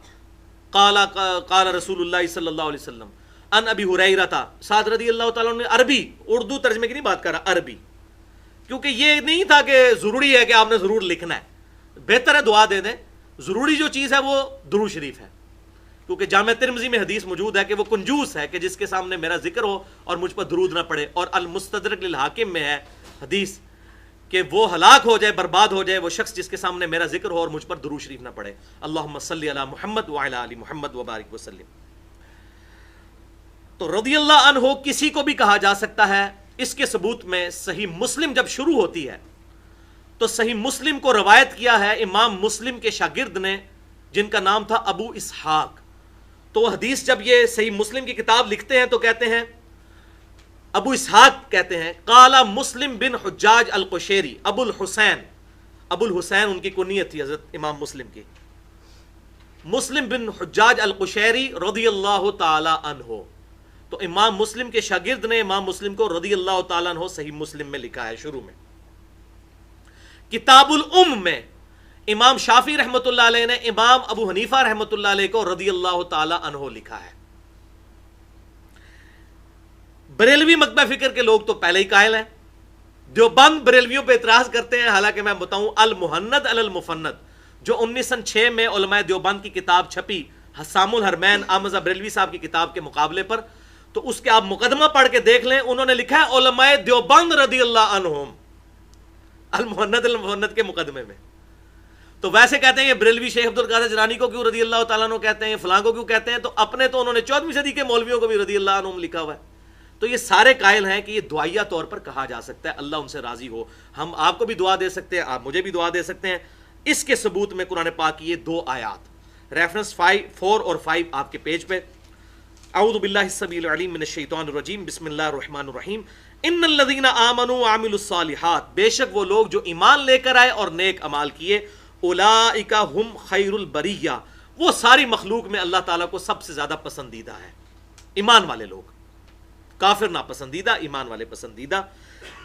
قال رسول اللہ صلی اللہ علیہ وسلم، ان ابی ہریرہ تھا، ساتھ رضی اللہ تعالیٰ عنہ. عربی اردو ترجمے کی نہیں بات کر رہا، عربی، کیونکہ یہ نہیں تھا کہ ضروری ہے کہ آپ نے ضرور لکھنا ہے، بہتر ہے دعا دے دیں. ضروری جو چیز ہے وہ درود شریف ہے، کیونکہ جامع ترمذی میں حدیث موجود ہے کہ وہ کنجوس ہے کہ جس کے سامنے میرا ذکر ہو اور مجھ پر درود نہ پڑے. اور المستدرک للحاکم میں ہے حدیث کہ وہ ہلاک ہو جائے، برباد ہو جائے وہ شخص جس کے سامنے میرا ذکر ہو اور مجھ پر درود شریف نہ پڑے. اللہم صلی علی محمد وعلی آل محمد وبارک وسلم. تو رضی اللہ عنہ کسی کو بھی کہا جا سکتا ہے. اس کے ثبوت میں صحیح مسلم جب شروع ہوتی ہے تو صحیح مسلم کو روایت کیا ہے امام مسلم کے شاگرد نے جن کا نام تھا ابو اسحاق. تو حدیث جب یہ صحیح مسلم کی کتاب لکھتے ہیں تو کہتے ہیں، ابو اسحاق کہتے ہیں، قال مسلم بن حجاج القشیری ابو الحسین ان کی کنیت تھی حضرت امام مسلم کی، مسلم بن حجاج القشیری رضی اللہ تعالی عنہ. تو امام مسلم کے شاگرد نے امام مسلم کو رضی اللہ تعالیٰ عنہ صحیح مسلم میں لکھا ہے شروع میں. کتاب الام میں امام شافعی رحمۃ اللہ علیہ نے امام ابو حنیفہ رحمۃ اللہ علیہ کو رضی اللہ تعالی عنہ لکھا ہے. بریلوی مکتبہ فکر کے لوگ تو پہلے ہی قائل ہیں. دیوبند بریلویوں پہ اعتراض کرتے ہیں، حالانکہ میں بتاؤں المحند علی المفند جو 1906 میں علماء دیوبند کی کتاب چھپی حسام الحرمین احمد بریلوی صاحب کی کتاب کے مقابلے پر، تو اس کے آپ مقدمہ پڑھ کے دیکھ لیں، انہوں نے لکھا ہے علماء دیوبند رضی اللہ عنہم المحند المفند کے مقدمے میں. تو ویسے کہتے ہیں یہ بریلوی شیخ عبد القادر جیلانی کو کیوں رضی اللہ تعالیٰ عنہ کہتے ہیں، فلاں کو کیوں کہتے ہیں، تو اپنے تو انہوں نے 14ویں صدی کے مولویوں کو بھی رضی اللہ عنہم لکھا ہوا ہے. تو یہ سارے قائل ہیں کہ یہ دعائیہ طور پر کہا جا سکتا ہے، اللہ ان سے راضی ہو. ہم آپ کو بھی دعا دے سکتے ہیں، آپ مجھے بھی دعا دے سکتے ہیں. اس کے ثبوت میں قرآن پاک کی یہ دو آیات، ریفرنس 4 اور 5 آپ کے پیج پہ. اعوذ باللہ السمیع العلیم من الشیطان الرجیم، بسم اللہ الرحمن الرحیم. ان الذین آمنوا وعملوا الصالحات، بے شک وہ لوگ جو ایمان لے کر آئے اور نیک اعمال کیے، اولئک ہم خیر البریہ، وہ ساری مخلوق میں اللہ تعالیٰ کو سب سے زیادہ پسندیدہ ہے. ایمان والے لوگ، کافر ناپسندیدہ، ایمان والے پسندیدہ.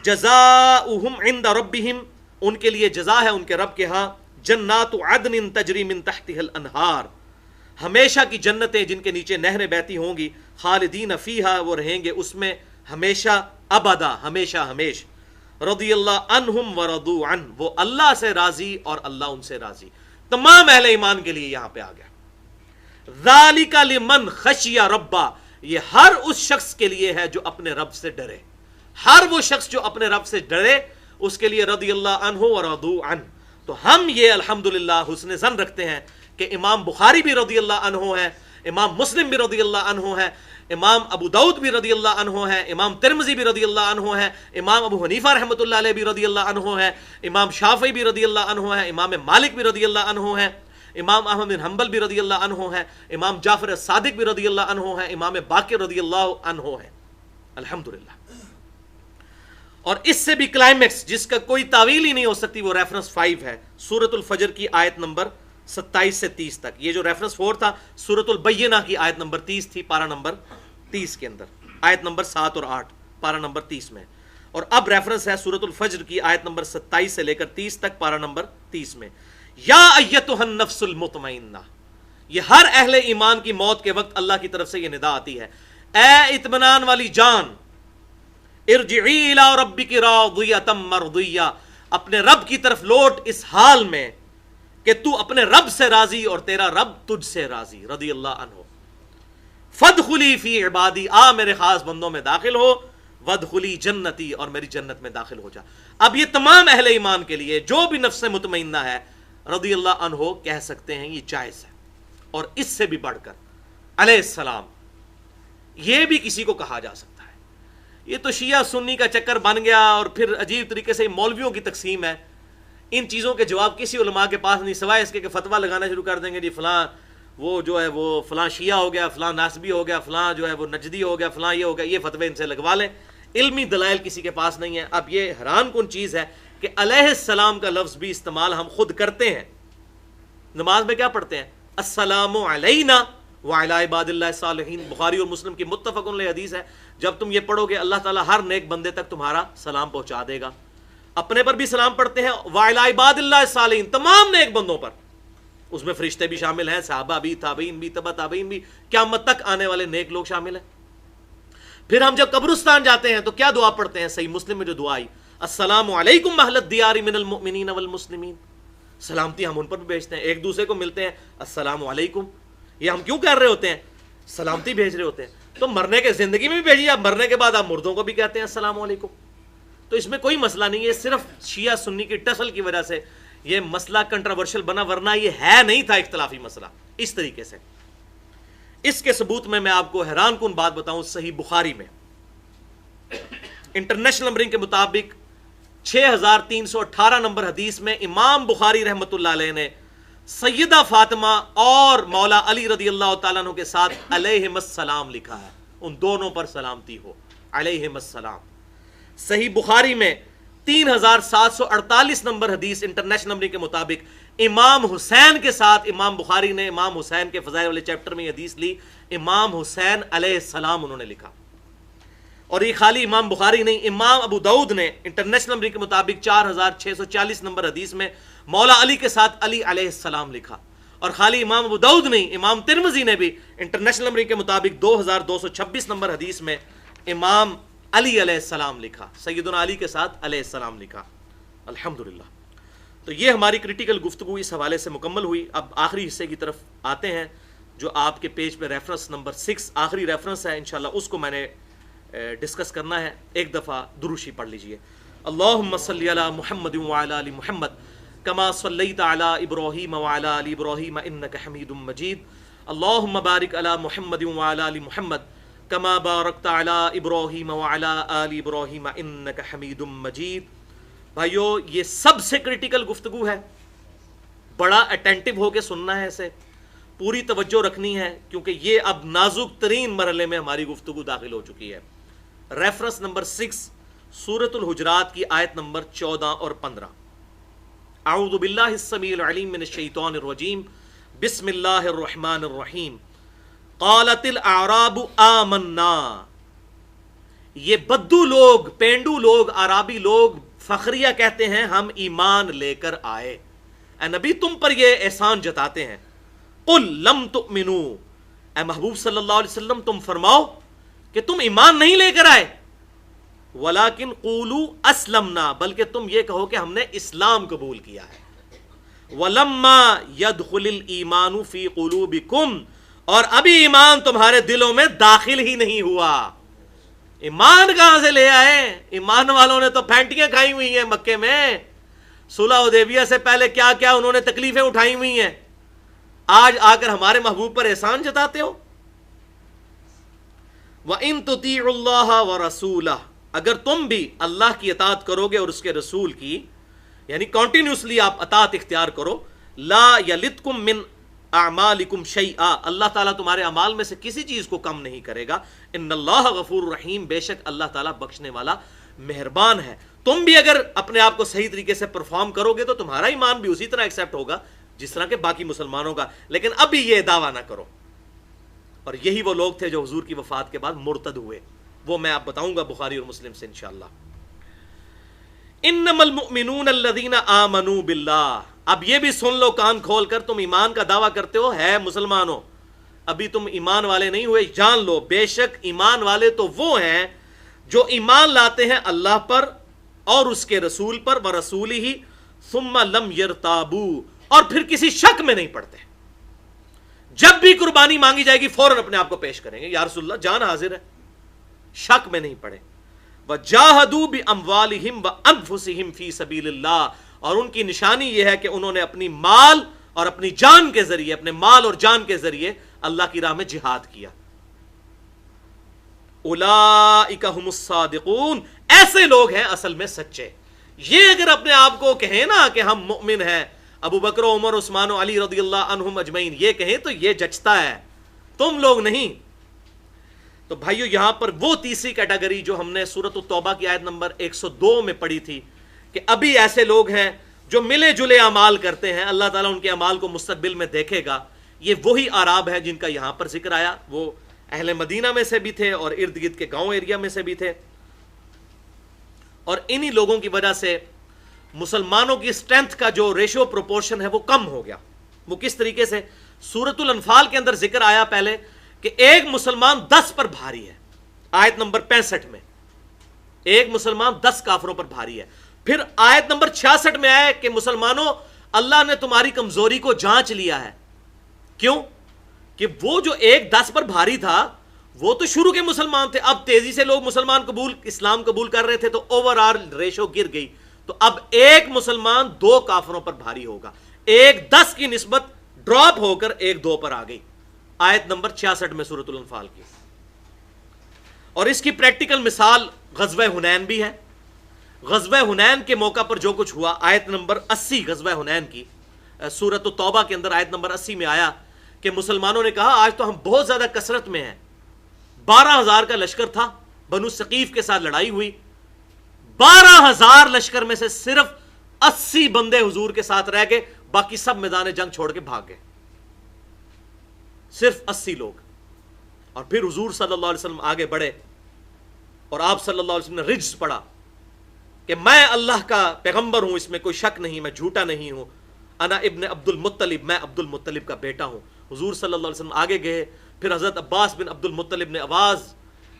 جزاؤہم عند ربہم، ان کے لیے جزا ہے ان کے رب کے ہاں، جنات عدن تجری من تحتها الانہار، ہمیشہ کی جنتیں جن کے نیچے نہریں بہتی ہوں گی، خالدین فیہا، وہ رہیں گے اس میں ہمیشہ ابدا، ہمیشہ ہمیش. رضی اللہ عنہم ورضوا عنہ، وہ اللہ سے راضی اور اللہ ان سے راضی. تمام اہل ایمان کے لیے یہاں پہ آ گیا. ذالک لمن خشی ربہ، یہ ہر اس شخص کے لیے ہے جو اپنے رب سے ڈرے. ہر وہ شخص جو اپنے رب سے ڈرے اس کے لیے رضی اللہ عنہ ورضوا عنہ. تو ہم یہ الحمدللہ حسن ظن رکھتے ہیں کہ امام بخاری بھی رضی اللہ عنہ ہے، امام مسلم بھی رضی اللہ عنہ ہے، امام ابو داؤد بھی رضی اللہ عنہ ہے، امام ترمذی بھی رضی اللہ عنہ ہے، امام ابو حنیفہ رحمۃ اللہ علیہ بھی رضی اللہ عنہ ہے، امام شافعی بھی رضی اللہ عنہ ہے، امام مالک بھی رضی اللہ عنہ ہے، امام احمد بن حنبل بھی رضی اللہ عنہ ہے، امام جعفر الصادق بھی رضی اللہ عنہ ہے، امام باقر رضی اللہ عنہ ہے. الحمدللہ. اور اس سے بھی کلائمیکس جس کا کوئی تعویل ہی نہیں ہو سکتی وہ ریفرنس 5 ہے، سورۃ الفجر کی آیت نمبر 27 سے 30 تک. یہ جو ریفرنس 4 تھا سورۃ البینہ کی آیت نمبر 30 تھی، پارہ نمبر 30 کے اندر، آیت نمبر 7 اور 8 پارہ نمبر 30 میں. اور اب ریفرنس ہے سورۃ الفجر کی آیت نمبر 27 سے لے کر 30 تک، پارہ نمبر 30 میں. یا ایتھا النفس المطمئنہ، یہ ہر اہل ایمان کی موت کے وقت اللہ کی طرف سے یہ ندا آتی ہے، اے اطمینان والی جان، ارجعی الی ربک راضیۃ مرضیہ، اپنے رب کی طرف لوٹ اس حال میں کہ تو اپنے رب سے راضی اور تیرا رب تجھ سے راضی. رضی اللہ عنہ. فادخلی فی عبادی، آ میرے خاص بندوں میں داخل ہو، وادخلی جنتی، اور میری جنت میں داخل ہو جا. اب یہ تمام اہل ایمان کے لیے جو بھی نفس مطمئنہ ہے رضی اللہ عنہ کہہ سکتے ہیں، یہ جائز ہے. اور اس سے بھی بڑھ کر علیہ السلام یہ بھی کسی کو کہا جا سکتا ہے. یہ تو شیعہ سنی کا چکر بن گیا اور پھر عجیب طریقے سے مولویوں کی تقسیم ہے. ان چیزوں کے جواب کسی علماء کے پاس نہیں، سوائے اس کے کہ فتویٰ لگانا شروع کر دیں گے جی فلاں وہ جو ہے وہ فلاں شیعہ ہو گیا، فلاں ناسبی ہو گیا، فلاں جو ہے وہ نجدی ہو گیا، فلاں یہ ہو گیا، یہ فتوے ان سے لگوا لیں. علمی دلائل کسی کے پاس نہیں ہے. اب یہ حیران کن چیز ہے کہ علیہ السلام کا لفظ بھی استعمال ہم خود کرتے ہیں. نماز میں کیا پڑھتے ہیں؟ السلام علینا وعلی عباد اللہ الصالحین. بخاری اور مسلم کی متفق علیہ حدیث ہے. جب تم یہ پڑھو گے اللہ تعالیٰ ہر نیک بندے تک تمہارا سلام پہنچا دے گا. اپنے پر بھی سلام پڑھتے ہیں، وعلی عباد اللہ الصالحین، تمام نیک بندوں پر. اس میں فرشتے بھی شامل ہیں، صحابہ بھی، تابعین بھی، تبع تابعین بھی، قیامت تک آنے والے نیک لوگ شامل ہیں. پھر ہم جب قبرستان جاتے ہیں تو کیا دعا پڑھتے ہیں؟ صحیح مسلم میں جو دعا آئی، السلام علیکم اہل الدیار من المؤمنین والمسلمین. سلامتی ہم ان پر بھی بھیجتے ہیں. ایک دوسرے کو ملتے ہیں السلام علیکم. یہ ہم کیوں کر رہے ہوتے ہیں؟ سلامتی بھیج رہے ہوتے ہیں. تو مرنے کے زندگی میں بھی بھیجیے، اب مرنے کے بعد آپ مردوں کو بھی کہتے ہیں السلام علیکم. تو اس میں کوئی مسئلہ نہیں ہے، صرف شیعہ سنی کی ٹسل کی وجہ سے یہ مسئلہ کنٹراورشل بنا، ورنہ یہ ہے نہیں تھا اختلافی مسئلہ اس طریقے سے. اس کے ثبوت میں آپ کو حیران کن بات بتاؤں. صحیح بخاری میں انٹرنیشنل نمبرنگ کے مطابق 6318 نمبر حدیث میں امام بخاری رحمۃ اللہ علیہ نے سیدہ فاطمہ اور مولا علی رضی اللہ تعالیٰ عنہ کے ساتھ علیہم السلام لکھا ہے. ان دونوں پر سلامتی ہو، علیہم السلام. صحیح بخاری میں 3748 نمبر حدیث انٹرنیشنل نمبرنگ کے مطابق امام حسین کے ساتھ امام بخاری نے امام حسین کے فضائل والے چیپٹر میں یہ حدیث لی، امام حسین علیہ السلام انہوں نے لکھا. اور یہ خالی امام بخاری نہیں، امام ابو داؤد نے انٹرنیشنل نمبرنگ کے مطابق 4640 نمبر حدیث میں مولا علی کے ساتھ علی علیہ السلام لکھا. اور خالی امام ابو داؤد نہیں، امام ترمذی نے بھی انٹرنیشنل نمبرنگ کے مطابق 2226 نمبر حدیث میں امام علی علیہ السلام لکھا، سیدنا علی کے ساتھ علیہ السلام لکھا. الحمدللہ. تو یہ ہماری کریٹیکل گفتگو اس حوالے سے مکمل ہوئی. اب آخری حصے کی طرف آتے ہیں جو آپ کے پیج پہ ریفرنس نمبر 6 آخری ریفرنس ہے، انشاءاللہ اس کو میں نے ڈسکس کرنا ہے. ایک دفعہ دروشی پڑھ لیجئے. اللہم صلی علی محمد وعلی آل محمد کما صلیت علی ابراہیم وعلی آل ابراہیم انک حمید مجید. اللہم بارک علی محمد وعلی آل محمد کما بارکت علی ابراہیم وعلی آل ابراہیم انک حمید مجید. بھائیو یہ سب سے کریٹیکل گفتگو ہے، بڑا اٹینٹو ہو کے سننا ہے، اسے پوری توجہ رکھنی ہے، کیونکہ یہ اب نازک ترین مرحلے میں ہماری گفتگو داخل ہو چکی ہے. ریفرنس نمبر 6 سورۃ الحجرات کی آیت نمبر 14 اور 15. اعوذ باللہ السمیع العلیم من الشیطان الرجیم، بسم اللہ الرحمن الرحیم. قالت الاعراب آمنا. یہ بدو لوگ، پینڈو لوگ، عرابی لوگ فخریہ کہتے ہیں ہم ایمان لے کر آئے. اے نبی تم پر یہ احسان جتاتے ہیں. قل لم تؤمنو، اے محبوب صلی اللہ علیہ وسلم تم فرماؤ کہ تم ایمان نہیں لے کر آئے. ولیکن قولوا اسلمنا، بلکہ تم یہ کہو کہ ہم نے اسلام قبول کیا ہے. ولما يدخل الایمان فی قلوبکم، اور ابھی ایمان تمہارے دلوں میں داخل ہی نہیں ہوا. ایمان کہاں سے لے آئے؟ ایمان والوں نے تو پھینٹیاں کھائی ہوئی ہیں مکے میں. صلح حدیبیہ سے پہلے کیا کیا انہوں نے تکلیفیں اٹھائی ہوئی ہیں. آج آ کر ہمارے محبوب پر احسان جتاتے ہو. وَإِن تُطِيعُوا اللَّهَ وَرَسُولَهُ، اگر تم بھی اللہ کی اطاعت کرو گے اور اس کے رسول کی، یعنی کنٹینیوسلی آپ اطاعت اختیار کرو، لا یلتکم من اعمالکم شیئا، اللہ تعالیٰ تمہارے اعمال میں سے کسی چیز کو کم نہیں کرے گا. ان اللہ غفور رحیم، بے شک اللہ تعالیٰ بخشنے والا مہربان ہے. تم بھی اگر اپنے آپ کو صحیح طریقے سے پرفارم کرو گے تو تمہارا ایمان بھی اسی طرح ایکسیپٹ ہوگا جس طرح کے باقی مسلمانوں کا. لیکن ابھی یہ دعویٰ نہ کرو. اور یہی وہ لوگ تھے جو حضور کی وفات کے بعد مرتد ہوئے، وہ میں آپ بتاؤں گا بخاری اور مسلم سے انشاءاللہ. انما المؤمنون الذین آمنوا باللہ. اب یہ بھی سن لو کان کھول کر، تم ایمان کا دعویٰ کرتے ہو، ہے مسلمانوں ابھی تم ایمان والے نہیں ہوئے، جان لو بے شک ایمان والے تو وہ ہیں جو ایمان لاتے ہیں اللہ پر اور اس کے رسول پر، ورسولہ ثم لم یرتابوا، اور پھر کسی شک میں نہیں پڑتے. جب بھی قربانی مانگی جائے گی فوراً اپنے آپ کو پیش کریں گے، یا رسول اللہ جان حاضر ہے، شک میں نہیں پڑے. وجاہدوا باموالہم وانفسہم فی سبیل اللہ، اور ان کی نشانی یہ ہے کہ انہوں نے اپنی مال اور اپنی جان کے ذریعے، اپنے مال اور جان کے ذریعے اللہ کی راہ میں جہاد کیا. اولئک ھم الصادقون، ایسے لوگ ہیں اصل میں سچے. یہ اگر اپنے آپ کو کہیں نا کہ ہم مؤمن ہیں، ابو بکر و عمر عثمان و علی رضی اللہ عنہم اجمعین یہ کہیں تو یہ جچتا ہے، تم لوگ نہیں۔ تو بھائیو یہاں پر وہ تیسری کیٹیگری جو ہم نے سورۃ التوبہ کی آیت نمبر 102 میں پڑھی تھی کہ ابھی ایسے لوگ ہیں جو ملے جلے اعمال کرتے ہیں، اللہ تعالیٰ ان کے اعمال کو مستقبل میں دیکھے گا، یہ وہی اعراب ہیں جن کا یہاں پر ذکر آیا، وہ اہل مدینہ میں سے بھی تھے اور ارد گرد کے گاؤں ایریا میں سے بھی تھے، اور انہی لوگوں کی وجہ سے مسلمانوں کی اسٹرینتھ کا جو ریشو پروپورشن ہے وہ کم ہو گیا۔ وہ کس طریقے سے؟ سورۃ الانفال کے اندر ذکر آیا پہلے کہ ایک مسلمان 10 پر بھاری ہے، آیت نمبر 65 میں ایک مسلمان 10 کافروں پر بھاری ہے۔ پھر آیت نمبر 66 میں آیا کہ مسلمانوں اللہ نے تمہاری کمزوری کو جانچ لیا ہے۔ کیوں؟ کہ وہ جو ایک 10 پر بھاری تھا وہ تو شروع کے مسلمان تھے، اب تیزی سے لوگ اسلام قبول کر رہے تھے تو اوور آل ریشو گر گئی، تو اب ایک مسلمان 2 کافروں پر بھاری ہوگا، ایک 10 کی نسبت ڈراپ ہو کر ایک 2 پر آ گئی، آیت نمبر 66 میں سورۃ الانفال کی۔ اور اس کی پریکٹیکل مثال غزوہ حنین بھی ہے۔ غزوہ حنین کے موقع پر جو کچھ ہوا، آیت نمبر 80 غزوہ حنین کی سورۃ التوبہ کے اندر آیت نمبر 80 میں آیا کہ مسلمانوں نے کہا آج تو ہم بہت زیادہ کثرت میں ہیں، 12,000 کا لشکر تھا، بنو ثقیف کے ساتھ لڑائی ہوئی، 12,000 لشکر میں سے صرف 80 بندے حضور کے ساتھ رہ گئے، باقی سب میدان جنگ چھوڑ کے بھاگ گئے، صرف 80 لوگ۔ اور پھر حضور صلی اللہ علیہ وسلم آگے بڑھے اور آپ صلی اللہ علیہ وسلم نے رجز پڑھا کہ میں اللہ کا پیغمبر ہوں، اس میں کوئی شک نہیں، میں جھوٹا نہیں ہوں، انا ابن عبد المطلب، میں عبد المطلب کا بیٹا ہوں۔ حضور صلی اللہ علیہ وسلم آگے گئے، پھر حضرت عباس بن عبد المطلب نے آواز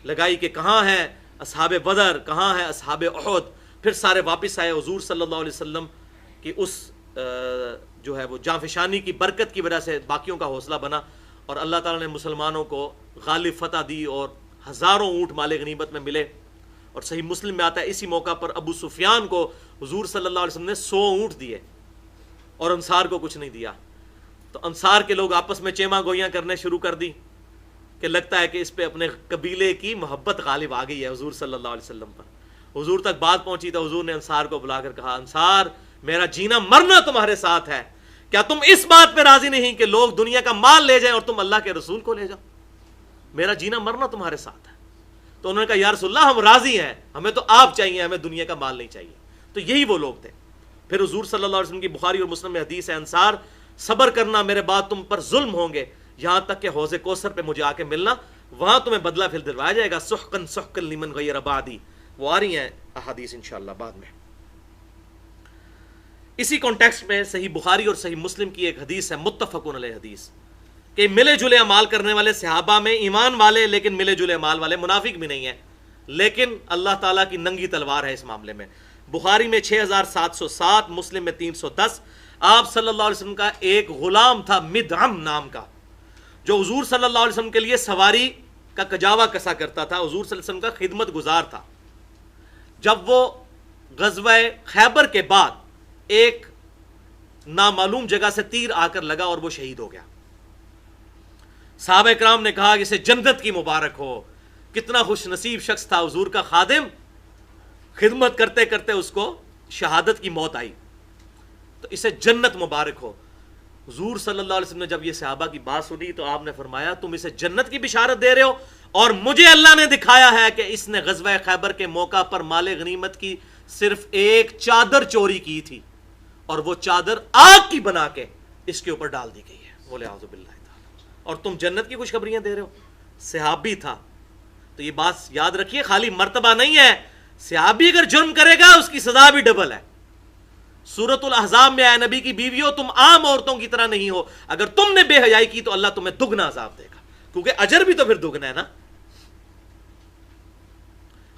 لگائی کہ کہاں ہیں اصحاب بدر، کہاں ہیں اصحاب احد، پھر سارے واپس آئے۔ حضور صلی اللہ علیہ وسلم کی اس جو ہے وہ جانفشانی کی برکت کی وجہ سے باقیوں کا حوصلہ بنا، اور اللہ تعالیٰ نے مسلمانوں کو غالب فتح دی اور ہزاروں اونٹ مال غنیمت میں ملے۔ اور صحیح مسلم میں آتا ہے اسی موقع پر ابو سفیان کو حضور صلی اللہ علیہ وسلم نے 100 اونٹ دیے اور انصار کو کچھ نہیں دیا، تو انصار کے لوگ آپس میں چیما گوئیاں کرنے شروع کر دی کہ لگتا ہے کہ اس پہ اپنے قبیلے کی محبت غالب آ گئی ہے حضور صلی اللہ علیہ وسلم پر۔ حضور تک بات پہنچی تو حضور نے انصار کو بلا کر کہا انصار میرا جینا مرنا تمہارے ساتھ ہے، کیا تم اس بات پہ راضی نہیں کہ لوگ دنیا کا مال لے جائیں اور تم اللہ کے رسول کو لے جاؤ؟ میرا جینا مرنا تمہارے ساتھ ہے۔ تو انہوں نے کہا یا رسول اللہ ہم راضی ہیں، ہمیں تو آپ چاہیے، ہمیں دنیا کا مال نہیں چاہیے۔ تو یہی وہ لوگ تھے۔ پھر حضور صلی اللہ علیہ وسلم کی بخاری اور مسلم میں حدیث ہے، انصار صبر کرنا، میرے بعد تم پر ظلم ہوں گے یہاں تک کہ حوض کوثر پہ مجھے آ کے ملنا، وہاں تمہیں بدلہ پھر دلوایا جائے گا، سحقن سحقن لمن غیر بعدی، وہ آ رہی ہیں احادیث انشاءاللہ بعد میں۔ اسی کانٹیکسٹ میں صحیح بخاری اور صحیح مسلم کی ایک حدیث ہے، متفقون علیہ حدیث، کہ ملے جلے اعمال کرنے والے صحابہ میں ایمان والے لیکن ملے جلے اعمال والے، منافق بھی نہیں ہیں، لیکن اللہ تعالیٰ کی ننگی تلوار ہے اس معاملے میں۔ بخاری میں 6707، مسلم میں 310۔ آپ صلی اللہ علیہ وسلم کا ایک غلام تھا مدعم نام کا، جو حضور صلی اللہ علیہ وسلم کے لیے سواری کا کجاوا کسا کرتا تھا، حضور صلی اللہ علیہ وسلم کا خدمت گزار تھا۔ جب وہ غزوہ خیبر کے بعد ایک نامعلوم جگہ سے تیر آ کر لگا اور وہ شہید ہو گیا، صحابہ کرام نے کہا کہ اسے جنت کی مبارک ہو، کتنا خوش نصیب شخص تھا، حضور کا خادم، خدمت کرتے کرتے اس کو شہادت کی موت آئی، تو اسے جنت مبارک ہو۔ حضور صلی اللہ علیہ وسلم نے جب یہ صحابہ کی بات سنی تو آپ نے فرمایا تم اسے جنت کی بشارت دے رہے ہو، اور مجھے اللہ نے دکھایا ہے کہ اس نے غزوہ خیبر کے موقع پر مال غنیمت کی صرف ایک چادر چوری کی تھی، اور وہ چادر آگ کی بنا کے اس کے اوپر ڈال دی گئی ہے، بولے اعوذ باللہ تعالی، اور تم جنت کی خوشخبریاں دے رہے ہو۔ صحابی تھا، تو یہ بات یاد رکھیے، خالی مرتبہ نہیں ہے، صحابی اگر جرم کرے گا اس کی سزا بھی ڈبل ہے۔ سورۃ الاحزاب میں آئے نبی کی بیویوں تم عام عورتوں کی طرح نہیں ہو، اگر تم نے بے حیائی کی تو اللہ تمہیں دگنا عذاب دے گا، کیونکہ اجر بھی تو پھر دگنا ہے نا،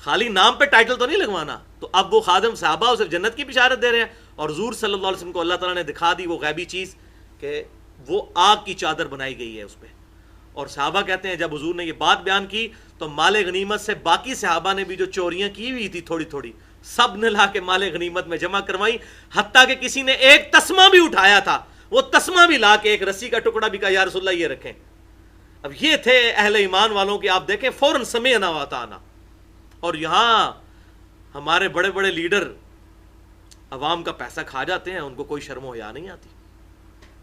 خالی نام پہ ٹائٹل تو نہیں لگوانا۔ تو اب وہ خادم صحابہ اسے جنت کی بشارت دے رہے ہیں، اور حضور صلی اللہ علیہ وسلم کو اللہ تعالیٰ نے دکھا دی وہ غیبی چیز کہ وہ آگ کی چادر بنائی گئی ہے اس پہ۔ اور صحابہ کہتے ہیں جب حضور نے یہ بات بیان کی تو مال غنیمت سے باقی صحابہ نے بھی جو چوریاں کی ہوئی تھی تھوڑی تھوڑی، سب نے لا کے مال غنیمت میں جمع کروائی، حتیٰ کہ کسی نے ایک تسمہ بھی اٹھایا تھا، وہ تسمہ بھی لا کے ایک رسی کا ٹکڑا بھی کہا یا رسول اللہ یہ رکھیں۔ اب یہ تھے اہل ایمان والوں کے، آپ دیکھیں فوراً سمعنا واطعنا۔ اور یہاں ہمارے بڑے بڑے لیڈر عوام کا پیسہ کھا جاتے ہیں, ان کو کوئی شرم و حیا نہیں آتی.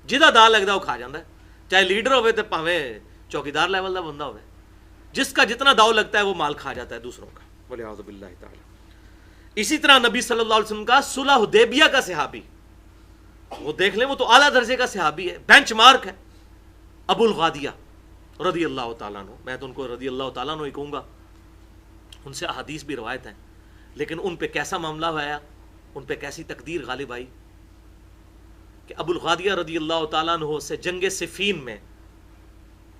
جہاں دا لگتا وہ کھا جاتا ہے, چاہے لیڈر ہوئے تو پاویں چوکیدار لیول کا بندہ ہوئے, جس کا جتنا داؤ لگتا ہے وہ مال کھا جاتا ہے دوسروں کا, والعیاذ باللہ تعالی. اسی طرح نبی صلی اللہ علیہ وسلم کا صلح حدیبیہ کا صحابی, وہ دیکھ لیں, وہ تو اعلیٰ درجے کا صحابی ہے, بینچ مارک ہے, ابو الغادیہ رضی اللہ تعالیٰ عنہ. میں تو ان کو رضی اللہ تعالیٰ عنہ ہی کہوں گا, ان سے احادیث بھی روایت ہیں, لیکن ان پہ کیسا معاملہ آیا, ان پہ کیسی تقدیر غالب آئی کہ ابو الغادیہ رضی اللہ تعالیٰ عنہ سے جنگ صفین میں,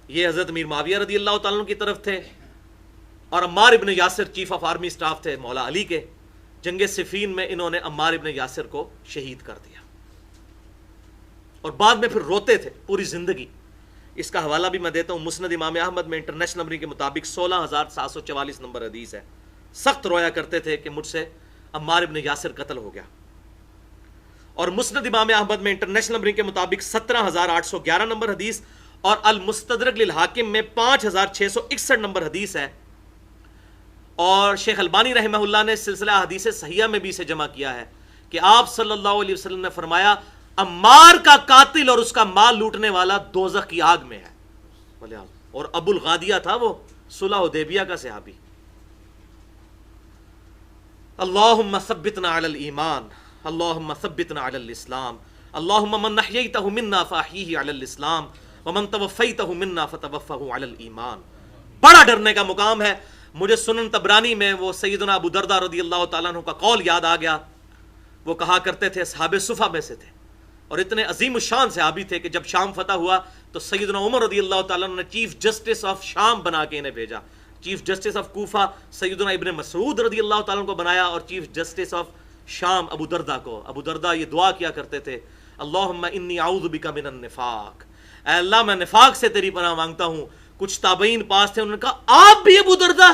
یہ حضرت امیر معاویہ رضی اللہ تعالیٰ عنہ کی طرف تھے, اور عمار ابن Yasir chief of army staff تھے مولا علی کے. جنگ صفین میں انہوں نے عمار ابن یاسر کو شہید کر دیا, اور بعد میں پھر روتے تھے پوری زندگی. اس کا حوالہ بھی میں دیتا ہوں, مسند امام احمد میں انٹرنیشنل نمبر کے مطابق 16,744 نمبر حدیث ہے. سخت رویا کرتے تھے کہ مجھ سے عمار ابن یاسر قتل ہو گیا. اور مسند امام احمد میں انٹرنیشنل نمبر کے مطابق 17,811 نمبر حدیث, اور المستدرک للحاکم میں 5,661 نمبر حدیث ہے. اور شیخ البانی رحمہ اللہ نے سلسلہ حدیث صحیحہ میں بھی اسے جمع کیا ہے کہ آپ صلی اللہ علیہ وسلم نے فرمایا عمار کا قاتل اور اس کا مال لوٹنے والا دوزخ کی آگ میں ہے. اور ابو الغادیہ تھا وہ صلح حدیبیہ کا صحابی. اللہم ثبتنا علی الایمان, اللہم ثبتنا علی الاسلام, اللہم من نحییتہ منا فاحیہ علی الاسلام, ومن توفیتہ منا فتوفہ علی الایمان. بڑا ڈرنے کا مقام ہے. مجھے سنن طبرانی میں وہ سیدنا ابو دردہ رضی اللہ تعالیٰ عنہ کا قول یاد آ گیا. وہ کہا کرتے تھے, اصحاب صفہ میں سے تھے, اور اتنے عظیم الشان صحابی تھے کہ جب شام فتح ہوا تو سیدنا عمر رضی اللہ تعالیٰ عنہ نے چیف جسٹس آف شام بنا کے انہیں بھیجا. چیف جسٹس آف کوفہ سیدنا ابن مسعود رضی اللہ تعالیٰ عنہ کو بنایا, اور چیف جسٹس آف شام ابو دردہ کو. ابو دردہ یہ دعا کیا کرتے تھے, اللہم انی اعوذ بک من النفاق, اے اللہ میں نفاق سے تیری پناہ مانگتا ہوں. کچھ تابعین پاس تھے, انہوں نے کہا آپ بھی ابو دردہ؟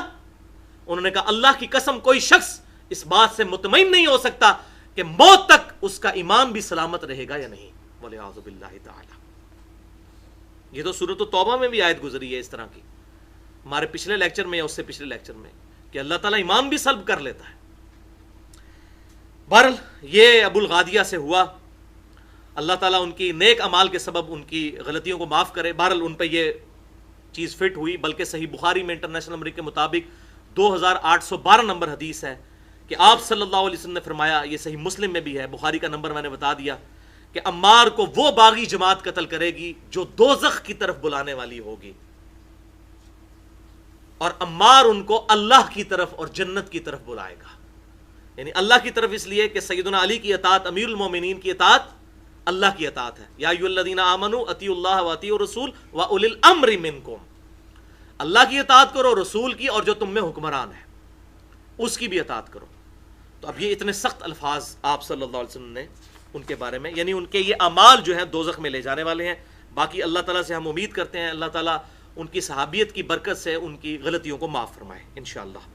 انہوں نے کہا اللہ کی قسم کوئی شخص اس بات سے مطمئن نہیں ہو سکتا کہ موت تک اس کا ایمان بھی سلامت رہے گا یا نہیں, والعیاذ باللہ تعالی. یہ تو سورۃ التوبہ میں بھی آیت گزری ہے اس طرح کی, ہمارے پچھلے لیکچر میں یا اس سے پچھلے لیکچر میں, کہ اللہ تعالیٰ ایمان بھی سلب کر لیتا ہے. بہرحال یہ ابو الغادیہ سے ہوا, اللہ تعالیٰ ان کی نیک اعمال کے سبب ان کی غلطیوں کو معاف کرے. بہرحال ان پہ یہ چیز فٹ ہوئی, بلکہ صحیح بخاری میں انٹرنیشنل نمبر کے مطابق 2,812 نمبر حدیث ہے کہ آپ صلی اللہ علیہ وسلم نے فرمایا, یہ صحیح مسلم میں بھی ہے, بخاری کا نمبر میں نے بتا دیا, کہ عمار کو وہ باغی جماعت قتل کرے گی جو دوزخ کی طرف بلانے والی ہوگی, اور عمار ان کو اللہ کی طرف اور جنت کی طرف بلائے گا. یعنی اللہ کی طرف اس لیے کہ سیدنا علی کی اطاعت, امیر المومنین کی اطاعت اللہ کی اطاعت ہے. یا ایھا الذین آمنوا اطیعوا اللہ واطیعوا الرسول واولی الامر منکم, اللہ کی اطاعت کرو, رسول کی, اور جو تم میں حکمران ہے اس کی بھی اطاعت کرو. تو اب یہ اتنے سخت الفاظ آپ صلی اللہ علیہ وسلم نے ان کے بارے میں, یعنی ان کے یہ اعمال جو ہیں دوزخ میں لے جانے والے ہیں. باقی اللہ تعالیٰ سے ہم امید کرتے ہیں اللہ تعالیٰ ان کی صحابیت کی برکت سے ان کی غلطیوں کو معاف فرمائے انشاءاللہ.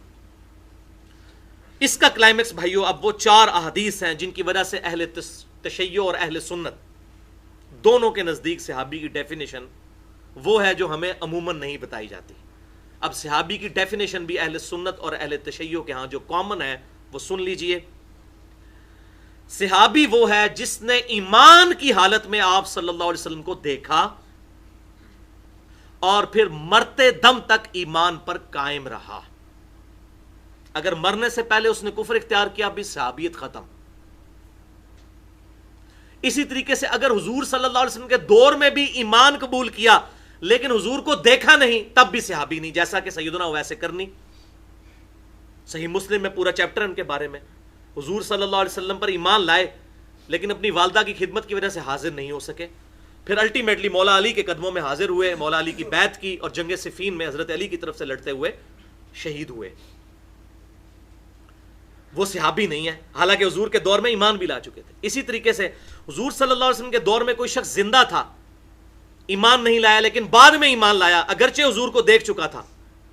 اس کا کلائمیکس بھائیو, اب وہ 4 احادیث ہیں جن کی وجہ سے اہل تشیع اور اہل سنت دونوں کے نزدیک صحابی کی ڈیفینیشن وہ ہے جو ہمیں عموماً نہیں بتائی جاتی. اب صحابی کی ڈیفینیشن بھی اہل سنت اور اہل تشیع کے ہاں جو کامن ہے وہ سن لیجئے. صحابی وہ ہے جس نے ایمان کی حالت میں آپ صلی اللہ علیہ وسلم کو دیکھا اور پھر مرتے دم تک ایمان پر قائم رہا. اگر مرنے سے پہلے اس نے کفر اختیار کیا بھی صحابیت ختم. اسی طریقے سے اگر حضور صلی اللہ علیہ وسلم کے دور میں بھی ایمان قبول کیا لیکن حضور کو دیکھا نہیں تب بھی صحابی نہیں, جیسا کہ سیدنا اویس کرنی, صحیح مسلم میں پورا چیپٹر ان کے بارے میں. حضور صلی اللہ علیہ وسلم پر ایمان لائے لیکن اپنی والدہ کی خدمت کی وجہ سے حاضر نہیں ہو سکے, پھر الٹیمیٹلی مولا علی کے قدموں میں حاضر ہوئے, مولا علی کی بیعت کی اور جنگ صفین میں حضرت علی کی طرف سے لڑتے ہوئے شہید ہوئے. وہ صحابی نہیں ہے, حالانکہ حضور کے دور میں ایمان بھی لا چکے تھے. اسی طریقے سے حضور صلی اللہ علیہ وسلم کے دور میں کوئی شخص زندہ تھا, ایمان نہیں لایا لیکن بعد میں ایمان لایا, اگرچہ حضور کو دیکھ چکا تھا,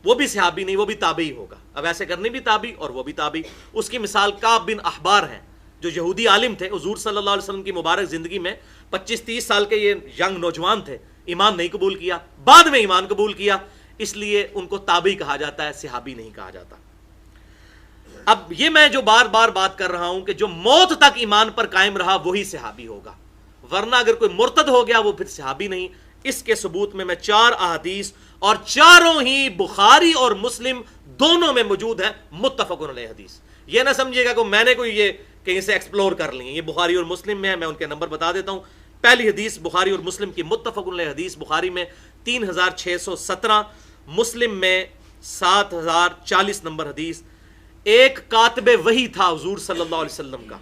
وہ بھی صحابی نہیں, وہ بھی تابعی ہوگا. اب ایسے کرنے بھی تابعی اور وہ بھی تابعی. اس کی مثال کعب بن احبار ہیں جو یہودی عالم تھے. حضور صلی اللہ علیہ وسلم کی مبارک زندگی میں 25-30 سال کے یہ ینگ نوجوان تھے, ایمان نہیں قبول کیا, بعد میں ایمان قبول کیا, اس لیے ان کو تابعی کہا جاتا ہے, صحابی نہیں کہا جاتا. اب یہ میں جو بار بار بات کر رہا ہوں کہ جو موت تک ایمان پر قائم رہا وہی صحابی ہوگا، ورنہ اگر کوئی مرتد ہو گیا وہ پھر صحابی نہیں۔ اس کے ثبوت میں 4 احادیث اور چاروں ہی بخاری اور مسلم دونوں میں موجود ہیں، متفق علیہ حدیث۔ یہ نہ سمجھیے گا کہ میں نے کوئی یہ کہیں سے ایکسپلور کر لی ہے، یہ بخاری اور مسلم میں ہے، میں ان کے نمبر بتا دیتا ہوں۔ پہلی حدیث بخاری اور مسلم کی متفق علیہ حدیث، بخاری میں 3617، مسلم میں 7040 نمبر حدیث۔ ایک کاتب وحی تھا حضور صلی اللہ علیہ وسلم کا۔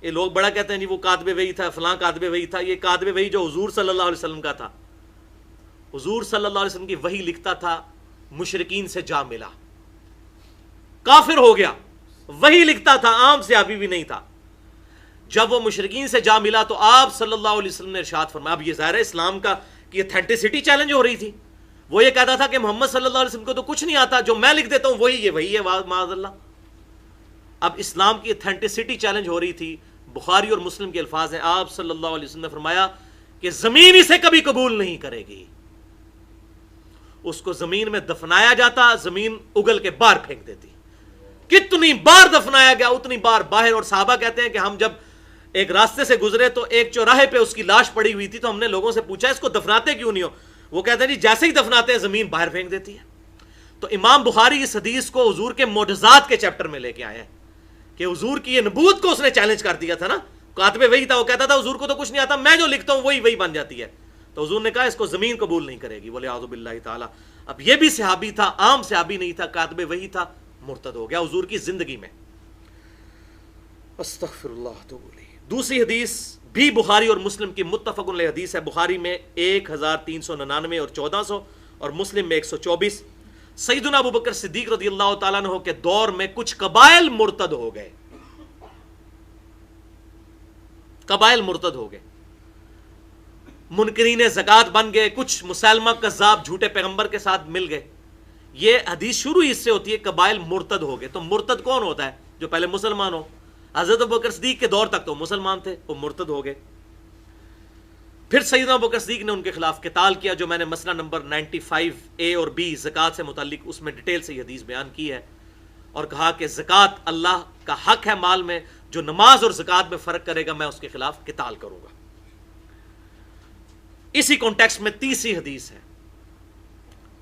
یہ لوگ بڑا کہتے ہیں جی وہ کاتب وحی تھا، فلاں کاتب وحی تھا۔ یہ کاتب وحی جو حضور صلی اللہ علیہ وسلم کا تھا، حضور صلی اللہ علیہ وسلم کی وحی لکھتا تھا، مشرکین سے جا ملا، کافر ہو گیا، وحی لکھتا تھا، عام صحابی بھی نہیں تھا۔ جب وہ مشرکین سے جا ملا تو آپ صلی اللہ علیہ وسلم نے ارشاد فرمایا، اب یہ ظاہر ہے اسلام کا کی اتھینٹسٹی چیلنج ہو رہی تھی۔ وہ یہ کہتا تھا کہ محمد صلی اللہ علیہ وسلم کو تو کچھ نہیں آتا، جو میں لکھ دیتا ہوں وہی ہے معاذ اللہ۔ اب اسلام کی اتھینٹسٹی چیلنج ہو رہی تھی۔ بخاری اور مسلم کے الفاظ ہیں، آپ صلی اللہ علیہ وسلم نے فرمایا کہ زمین اسے کبھی قبول نہیں کرے گی۔ اس کو زمین میں دفنایا جاتا، زمین اگل کے باہر پھینک دیتی، کتنی بار دفنایا گیا اتنی بار باہر۔ اور صحابہ کہتے ہیں کہ ہم جب ایک راستے سے گزرے تو ایک چوراہے پہ اس کی لاش پڑی ہوئی تھی، تو ہم نے لوگوں سے پوچھا اس کو دفناتے کیوں نہیں ہو؟ وہ کہتے ہیں جی جیسے ہی دفناتے ہیں زمین باہر پھینک دیتی ہے۔ تو امام بخاری اس حدیث کو حضور کے معجزات کے چیپٹر میں لے کے آئے ہیں کہ حضور کی یہ نبوت کو اس نے چیلنج کر دیا تھا نا، کاتب وہی تھا، وہ کہتا تھا حضور کو تو کچھ نہیں آتا، میں جو لکھتا ہوں وہی بن جاتی ہے۔ تو حضور نے کہا اس کو زمین قبول نہیں کرے گی، ولیعوذ باللہ تعالی۔ اب یہ بھی صحابی تھا، عام صحابی نہیں تھا، کاتب وہی تھا، مرتد ہو گیا حضور کی زندگی میں۔ استغفر اللہ تو بولی۔ دوسری حدیث بھی بخاری اور مسلم کی متفق علیہ حدیث ہے، بخاری میں 1399 اور 1400 اور مسلم میں 124۔ سیدنا ابو بکر صدیق رضی اللہ تعالیٰ عنہ کے دور میں کچھ قبائل مرتد ہو گئے، قبائل مرتد ہو گئے، منکرین زکوٰۃ بن گئے، کچھ مسلمہ کذاب جھوٹے پیغمبر کے ساتھ مل گئے۔ یہ حدیث شروع اس سے ہوتی ہے قبائل مرتد ہو گئے۔ تو مرتد کون ہوتا ہے؟ جو پہلے مسلمان ہو۔ حضرت ابوبکر صدیق کے دور تک تو مسلمان تھے، وہ مرتد ہو گئے۔ پھر سیدنا ابوبکر صدیق نے ان کے خلاف قتال کیا، جو میں نے مسئلہ نمبر 95A اور B زکوٰۃ سے متعلق اس میں ڈیٹیل سے یہ حدیث بیان کی ہے، اور کہا کہ زکوٰۃ اللہ کا حق ہے مال میں، جو نماز اور زکوٰۃ میں فرق کرے گا میں اس کے خلاف قتال کروں گا۔ اسی کانٹیکسٹ میں تیسری حدیث ہے،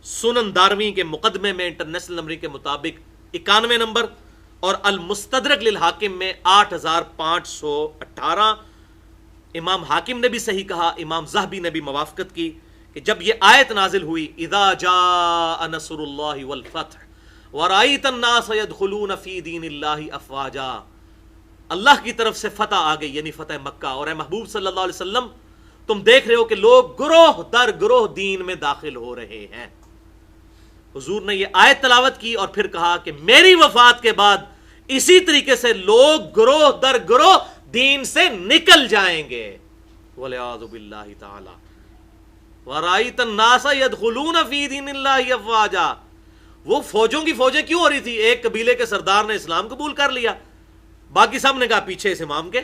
سنن دارمی کے مقدمے میں انٹرنیشنل نمبر کے مطابق 91 نمبر، اور المستدرک للحاکم میں 8518۔ امام حاکم نے بھی صحیح کہا، امام ذہبی نے بھی موافقت کی کہ جب یہ آیت نازل ہوئی، اذا جاء نصر اللہ والفتح ورأیت الناس يدخلون فی دین اللہ افواجا، اللہ کی طرف سے فتح آ گئی، یعنی فتح مکہ، اور اے محبوب صلی اللہ علیہ وسلم تم دیکھ رہے ہو کہ لوگ گروہ در گروہ دین میں داخل ہو رہے ہیں۔ حضور نے یہ آیت تلاوت کی اور پھر کہا کہ میری وفات کے بعد اسی طریقے سے لوگ گروہ در گروہ دین سے نکل جائیں گے، وَلِعَاذُ بِاللَّهِ تَعَالَى وَرَأَيْتَ النَّاسَ يَدْخُلُونَ فِي دِينِ اللَّهِ أَفْوَاجًا۔ وہ فوجوں کی فوجیں کیوں ہو رہی تھی؟ ایک قبیلے کے سردار نے اسلام قبول کر لیا، باقی سب نے کہا پیچھے اس امام کے،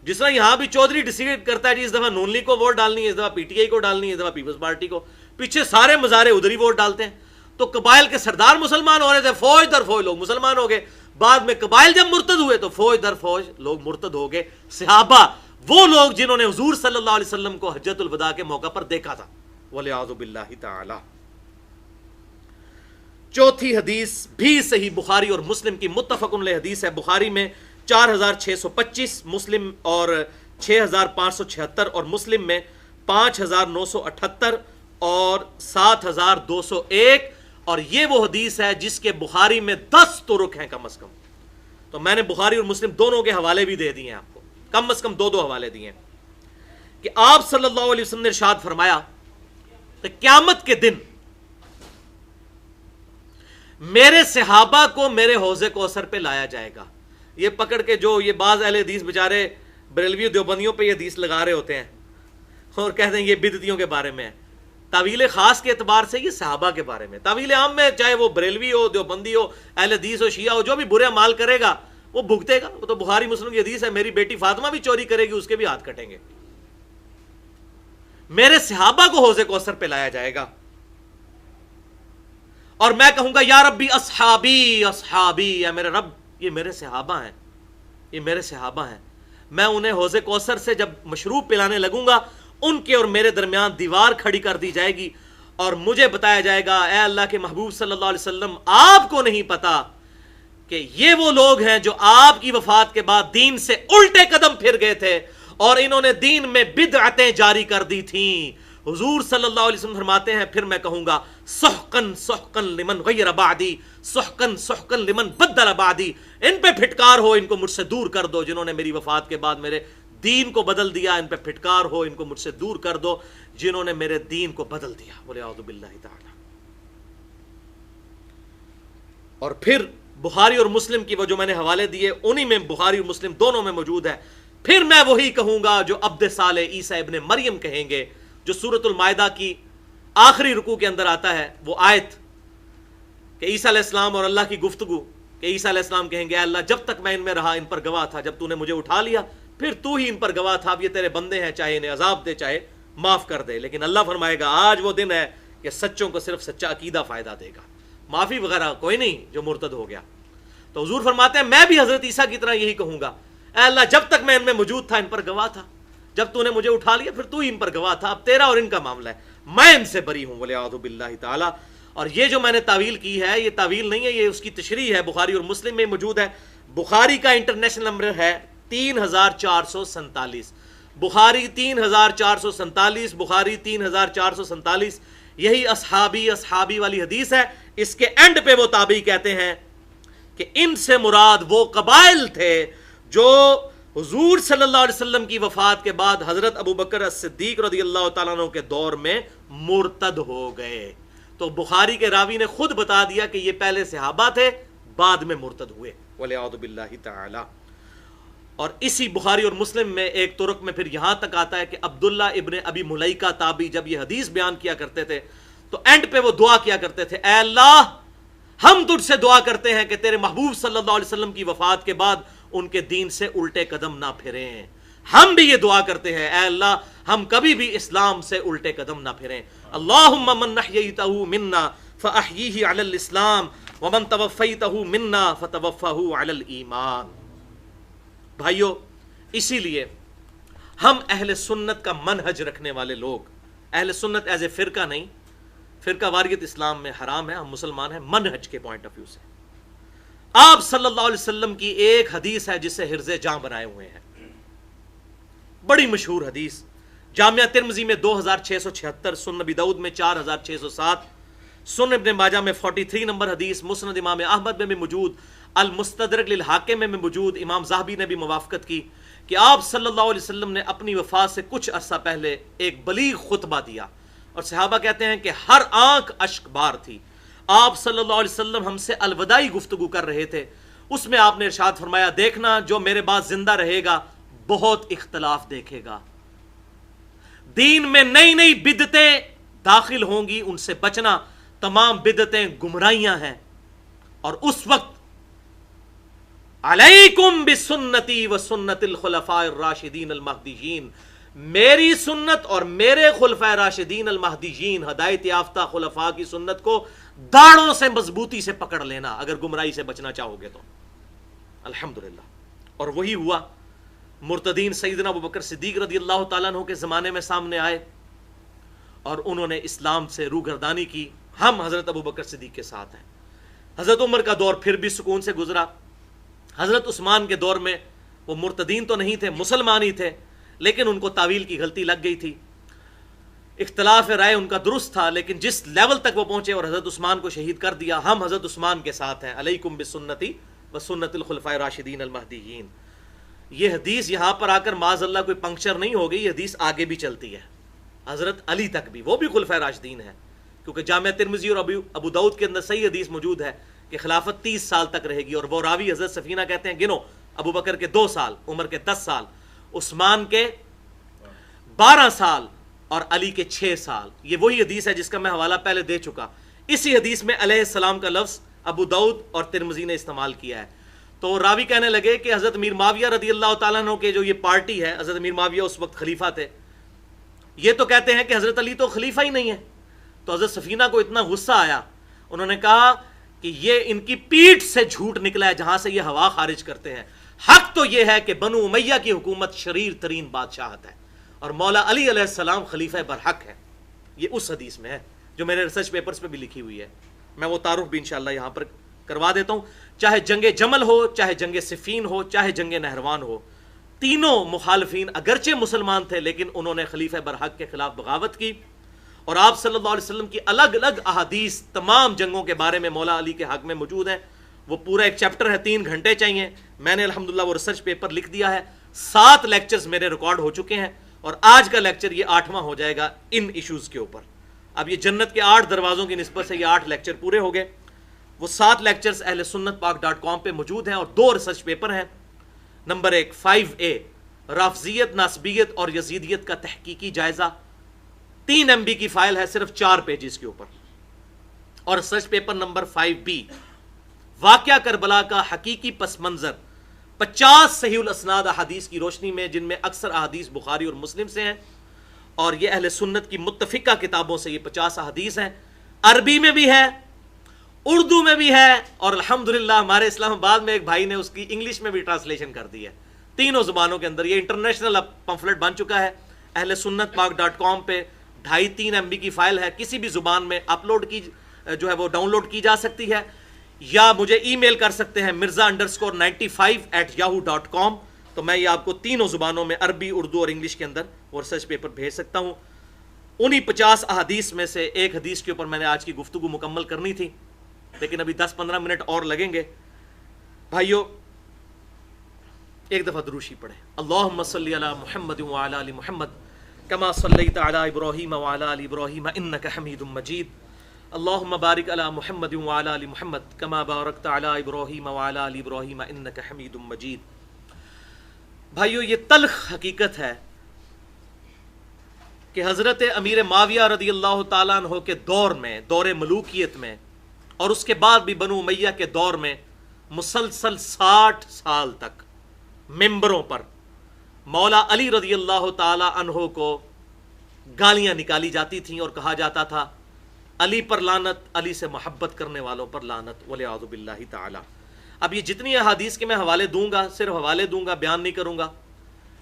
جس طرح یہاں بھی چودھری ڈیسیڈ کرتا ہے جی اس دفعہ نون لیگ کو ووٹ ڈالنی ہے، اس دفعہ پی ٹی آئی کو ڈالنی ہے، اس دفعہ پیپلز پارٹی کو، پیچھے سارے مزارے ادھر ہی ووٹ ڈالتے ہیں۔ تو قبائل کے سردار مسلمان ہو رہے تھے، فوج در فوج لوگ مسلمان ہو گئے، بعد میں قبائل جب مرتد ہوئے تو فوج در فوج لوگ مرتد ہو گئے۔ صحابہ وہ لوگ جنہوں نے حضور صلی اللہ علیہ وسلم کو حجۃ الوداع کے موقع پر دیکھا تھا، وَلِعَاذُ بِاللَّهِ تعالی۔ چوتھی حدیث بھی صحیح بخاری اور مسلم کی متفق علیہ حدیث ہے، بخاری میں 4625، مسلم اور 6576 اور مسلم میں 5978 اور 7201، اور یہ وہ حدیث ہے جس کے بخاری میں 10 طرق ہیں کم از کم۔ تو میں نے بخاری اور مسلم دونوں کے حوالے بھی دے دیے ہیں آپ کو، کم از کم 2 حوالے دیے ہیں کہ آپ صلی اللہ علیہ وسلم نے ارشاد فرمایا کہ قیامت کے دن میرے صحابہ کو میرے حوض کوثر پہ لایا جائے گا۔ یہ پکڑ کے جو یہ بعض اہل حدیث بیچارے بریلوی دیوبندیوں پہ یہ حدیث لگا رہے ہوتے ہیں اور کہتے ہیں یہ بدعتیوں کے بارے میں ہے، تعویل خاص کے اعتبار سے یہ صحابہ کے بارے میں، تعویل عام میں چاہے وہ بریلوی ہو، دیوبندی ہو، اہل حدیث ہو، شیعہ ہو، جو بھی برے اعمال کرے گا وہ بھگتے گا۔ وہ تو بخاری مسلم کی حدیث ہے، میری بیٹی فاطمہ بھی چوری کرے گی اس کے بھی ہاتھ کٹیں گے۔ میرے صحابہ کو حوض کوثر پہ لایا جائے گا، اور میں کہوں گا یا ربی اصحابی اصحابی، یا میرے رب یہ میرے صحابہ ہیں، یہ میرے صحابہ ہیں، میں انہیں حوض کوثر سے جب مشروب پلانے لگوں گا ان کے اور میرے درمیان دیوار کھڑی کر دی جائے گی اور مجھے بتایا جائے گا اے اللہ کے محبوب صلی اللہ علیہ وسلم آپ کو نہیں پتا کہ یہ وہ لوگ ہیں جو آپ کی وفات کے بعد دین سے الٹے قدم پھر گئے تھے اور انہوں نے دین میں بدعتیں جاری کر دی تھیں۔ حضور صلی اللہ علیہ وسلم فرماتے ہیں پھر میں کہوں گا سحقن سحقن لمن غیر بعدی، سحقن سحقن لمن بدل بعدی، ان پہ پھٹکار ہو، ان کو مجھ سے دور کر دو جنہوں نے میری وفات کے بعد میرے دین کو بدل دیا، ان پہ پھٹکار ہو، ان کو مجھ سے دور کر دو جنہوں نے میرے دین کو بدل دیا۔ بولے اعوذ باللہ تعالی۔ اور پھر بخاری اور مسلم کی وہ جو میں نے حوالے دیے انہی میں بخاری اور مسلم دونوں میں موجود ہے، پھر میں وہی کہوں گا جو عبد صالح عیسیٰ ابن مریم کہیں گے، جو سورۃ المائدہ کی آخری رکوع کے اندر آتا ہے، وہ آیت کہ عیسیٰ علیہ السلام اور اللہ کی گفتگو کہ عیسیٰ علیہ السلام کہیں گے اے اللہ جب تک میں ان میں رہا ان پر گواہ تھا، جب تو نے مجھے اٹھا لیا پھر تو ہی ان پر گواہ تھا، اب یہ تیرے بندے ہیں، چاہے انہیں عذاب دے چاہے معاف کر دے، لیکن اللہ فرمائے گا آج وہ دن ہے کہ سچوں کو صرف سچا عقیدہ فائدہ دے گا، معافی وغیرہ کوئی نہیں جو مرتد ہو گیا۔ تو حضور فرماتے ہیں میں بھی حضرت عیسیٰ کی طرح یہی کہوں گا اے اللہ جب تک میں ان میں موجود تھا ان پر گواہ تھا، جب تو نے مجھے اٹھا لیا پھر تو ہی ان پر گواہ تھا، اب تیرا اور ان کا معاملہ ہے، میں ان سے بری ہوں۔ بولے اعوذ باللہ تعالی۔ اور یہ جو میں نے تعویل کی ہے یہ تعویل نہیں ہے، یہ اس کی تشریح ہے، بخاری اور مسلم میں موجود ہے۔ بخاری کا انٹرنیشنل نمبر ہے 3447، بخاری 3447، بخاری 3447، یہی اصحابی اصحابی والی حدیث ہے۔ اس کے اینڈ پہ وہ تابعی کہتے ہیں کہ ان سے مراد وہ قبائل تھے جو حضور صلی اللہ علیہ وسلم کی وفات کے بعد حضرت ابو بکر الصدیق رضی اللہ تعالیٰ عنہ کے دور میں مرتد ہو گئے۔ تو بخاری کے راوی نے خود بتا دیا کہ یہ پہلے صحابہ تھے بعد میں مرتد ہوئے، وَلِعَوْذُ بِاللَّهِ تَعَالَى۔ اور اسی بخاری اور مسلم میں ایک طرق میں پھر یہاں تک آتا ہے کہ عبداللہ ابن ابی ملیکہ تابعی جب یہ حدیث بیان کیا کرتے تھے تو اینڈ پہ وہ دعا کیا کرتے تھے اے اللہ ہم تجھ سے دعا کرتے ہیں کہ تیرے محبوب صلی اللہ علیہ وسلم کی وفات کے بعد ان کے دین سے الٹے قدم نہ پھریں۔ ہم بھی یہ دعا کرتے ہیں اے اللہ ہم کبھی بھی اسلام سے الٹے قدم نہ پھریں۔ اللہم من احییتہ منا فاحییہ علی الاسلام ومن توفیتہ منا فتوفہ علی الایمان۔ بھائیو اسی لیے ہم اہل سنت کا منہج رکھنے والے لوگ، اہل سنت ایز اے فرقہ نہیں، فرقہ واریت اسلام میں حرام ہے، ہم مسلمان ہیں منہج کے پوائنٹ آف ویو سے۔ آپ صلی اللہ علیہ وسلم کی ایک حدیث ہے جسے حرز جاں بنائے ہوئے ہیں، بڑی مشہور حدیث، جامعہ ترمذی میں 2676، سنن نبی داؤد میں 4607، سنن ابن ماجہ میں 43 نمبر حدیث، مسند امام احمد میں بھی موجود، المستدرک للحاکم میں موجود، امام ذہبی نے بھی موافقت کی کہ آپ صلی اللہ علیہ وسلم نے اپنی وفات سے کچھ عرصہ پہلے ایک بلیغ خطبہ دیا اور صحابہ کہتے ہیں کہ ہر آنکھ اشک بار تھی۔ آپ صلی اللہ علیہ وسلم ہم سے الوداعی گفتگو کر رہے تھے، اس میں آپ نے ارشاد فرمایا دیکھنا جو میرے بعد زندہ رہے گا بہت اختلاف دیکھے گا، دین میں نئی نئی بدعتیں داخل ہوں گی، ان سے بچنا، تمام بدعتیں گمراہیاں ہیں، اور اس وقت علیکم بسنتی و سنت الخلفاء الراشدین المہدیین، میری سنت اور میرے خلفاء راشدین المہدیین ہدایت یافتہ خلفاء کی سنت کو داڑھوں سے مضبوطی سے پکڑ لینا اگر گمراہی سے بچنا چاہو گے تو۔ الحمدللہ۔ اور وہی ہوا، مرتدین سیدنا ابو بکر صدیق رضی اللہ تعالیٰ عنہ کے زمانے میں سامنے آئے اور انہوں نے اسلام سے روگردانی کی، ہم حضرت ابو بکر صدیق کے ساتھ ہیں۔ حضرت عمر کا دور پھر بھی سکون سے گزرا، حضرت عثمان کے دور میں وہ مرتدین تو نہیں تھے، مسلمان ہی تھے، لیکن ان کو تعویل کی غلطی لگ گئی تھی، اختلاف رائے ان کا درست تھا، لیکن جس لیول تک وہ پہنچے اور حضرت عثمان کو شہید کر دیا، ہم حضرت عثمان کے ساتھ ہیں، علیکم بسنتی و سنت الخلفاء راشدین المہدیین۔ یہ حدیث یہاں پر آ کر معاذ اللہ کوئی پنکچر نہیں ہو گئی، یہ حدیث آگے بھی چلتی ہے، حضرت علی تک بھی، وہ بھی خلفاء راشدین ہیں، کیونکہ جامعہ ترمذی اور ابو داؤد کے اندر صحیح حدیث موجود ہے کہ خلافت 30 سال تک رہے گی، اور وہ راوی حضرت سفینہ کہتے ہیں گنو، ابو بکر کے 2 سال، عمر کے 10 سال، عثمان کے 12 سال اور علی کے 6 سال۔ یہ وہی حدیث ہے جس کا میں حوالہ پہلے دے چکا۔ اسی حدیث میں علیہ السلام کا لفظ ابو داؤد اور ترمذی نے استعمال کیا ہے۔ تو راوی کہنے لگے کہ حضرت امیر معاویہ رضی اللہ تعالیٰ عنہ کے جو یہ پارٹی ہے، حضرت امیر معاویہ اس وقت خلیفہ تھے، یہ تو کہتے ہیں کہ حضرت علی تو خلیفہ ہی نہیں ہے۔ تو حضرت سفینہ کو اتنا غصہ آیا، انہوں نے کہا کہ یہ ان کی پیٹھ سے جھوٹ نکلا ہے جہاں سے یہ ہوا خارج کرتے ہیں. حق تو یہ ہے کہ بنو امیہ کی حکومت شریر ترین بادشاہت ہے اور مولا علی علیہ السلام خلیفہ برحق ہے. یہ اس حدیث میں ہے جو میرے ریسرچ پیپرز پہ بھی لکھی ہوئی ہے. میں وہ تعارف بھی انشاءاللہ یہاں پر کروا دیتا ہوں. چاہے جنگ جمل ہو, چاہے جنگ صفین ہو, چاہے جنگ نہروان ہو, تینوں مخالفین اگرچہ مسلمان تھے لیکن انہوں نے خلیفہ برحق کے خلاف بغاوت کی. اور آپ صلی اللہ علیہ وسلم کی الگ الگ احادیث تمام جنگوں کے بارے میں مولا علی کے حق میں موجود ہیں. وہ پورا ایک چیپٹر ہے, 3 گھنٹے چاہیے. میں نے الحمدللہ وہ ریسرچ پیپر لکھ دیا ہے. 7 لیکچرز میرے ریکارڈ ہو چکے ہیں اور آج کا لیکچر یہ 8واں ہو جائے گا ان ایشوز کے اوپر. اب یہ جنت کے 8 دروازوں کی نسبت سے یہ 8 لیکچر پورے ہو گئے. وہ 7 لیکچرز اہل سنت پاک .com پہ موجود ہیں اور 2 ریسرچ پیپر ہیں. نمبر 1 5A رافضیت, ناسبیت اور یزیدیت کا تحقیقی جائزہ, 3 MB کی فائل ہے صرف 4 پیجز کے اوپر. اور ریسرچ پیپر نمبر 5B واقعہ کربلا کا حقیقی پس منظر, 50 صحیح الاسناد احادیث کی روشنی میں جن میں اکثر احادیث بخاری اور مسلم سے ہیں اور یہ اہل سنت کی متفقہ کتابوں سے یہ 50 احادیث ہیں. عربی میں بھی ہے, اردو میں بھی ہے اور الحمدللہ ہمارے اسلام آباد میں ایک بھائی نے اس کی انگلش میں بھی ٹرانسلیشن کر دی ہے. تینوں زبانوں کے اندر یہ انٹرنیشنل پمفلٹ بن چکا ہے. اہل سنت پاک .com پہ 2.5-3 MB کی فائل ہے, کسی بھی زبان میں اپلوڈ کی جو ہے وہ ڈاؤن لوڈ کی جا سکتی ہے, یا مجھے ای میل کر سکتے ہیں mirza_95@yahoo.com. تو میں یہ آپ کو تینوں زبانوں میں عربی, اردو اور انگلش کے اندر وہ ریسرچ پیپر بھیج سکتا ہوں. انہی 50 احادیث میں سے ایک حدیث کے اوپر میں نے آج کی گفتگو مکمل کرنی تھی لیکن ابھی 10-15 منٹ اور لگیں گے. بھائیو ایک دفعہ دروشی پڑھیں. اللہم صلی علی محمد وعلی آل محمد کما صلیت علی ابراہیم وعلی آل ابراہیم انک حمید مجید. اللہم بارک علی محمد وعلی آل محمد کما بارکت علی ابراہیم وعلی آل ابراہیم انک حمید مجید. بھائیو یہ تلخ حقیقت ہے کہ حضرت امیر معاویہ رضی اللہ تعالیٰ عنہ کے دور میں, دور ملوکیت میں, اور اس کے بعد بھی بنو امیہ کے دور میں مسلسل 60 سال تک ممبروں پر مولا علی رضی اللہ تعالی عنہ کو گالیاں نکالی جاتی تھیں اور کہا جاتا تھا علی پر لعنت, علی سے محبت کرنے والوں پر لعنت والعیاذ باللہ تعالی. اب یہ جتنی احادیث کے میں حوالے دوں گا, صرف حوالے دوں گا, بیان نہیں کروں گا,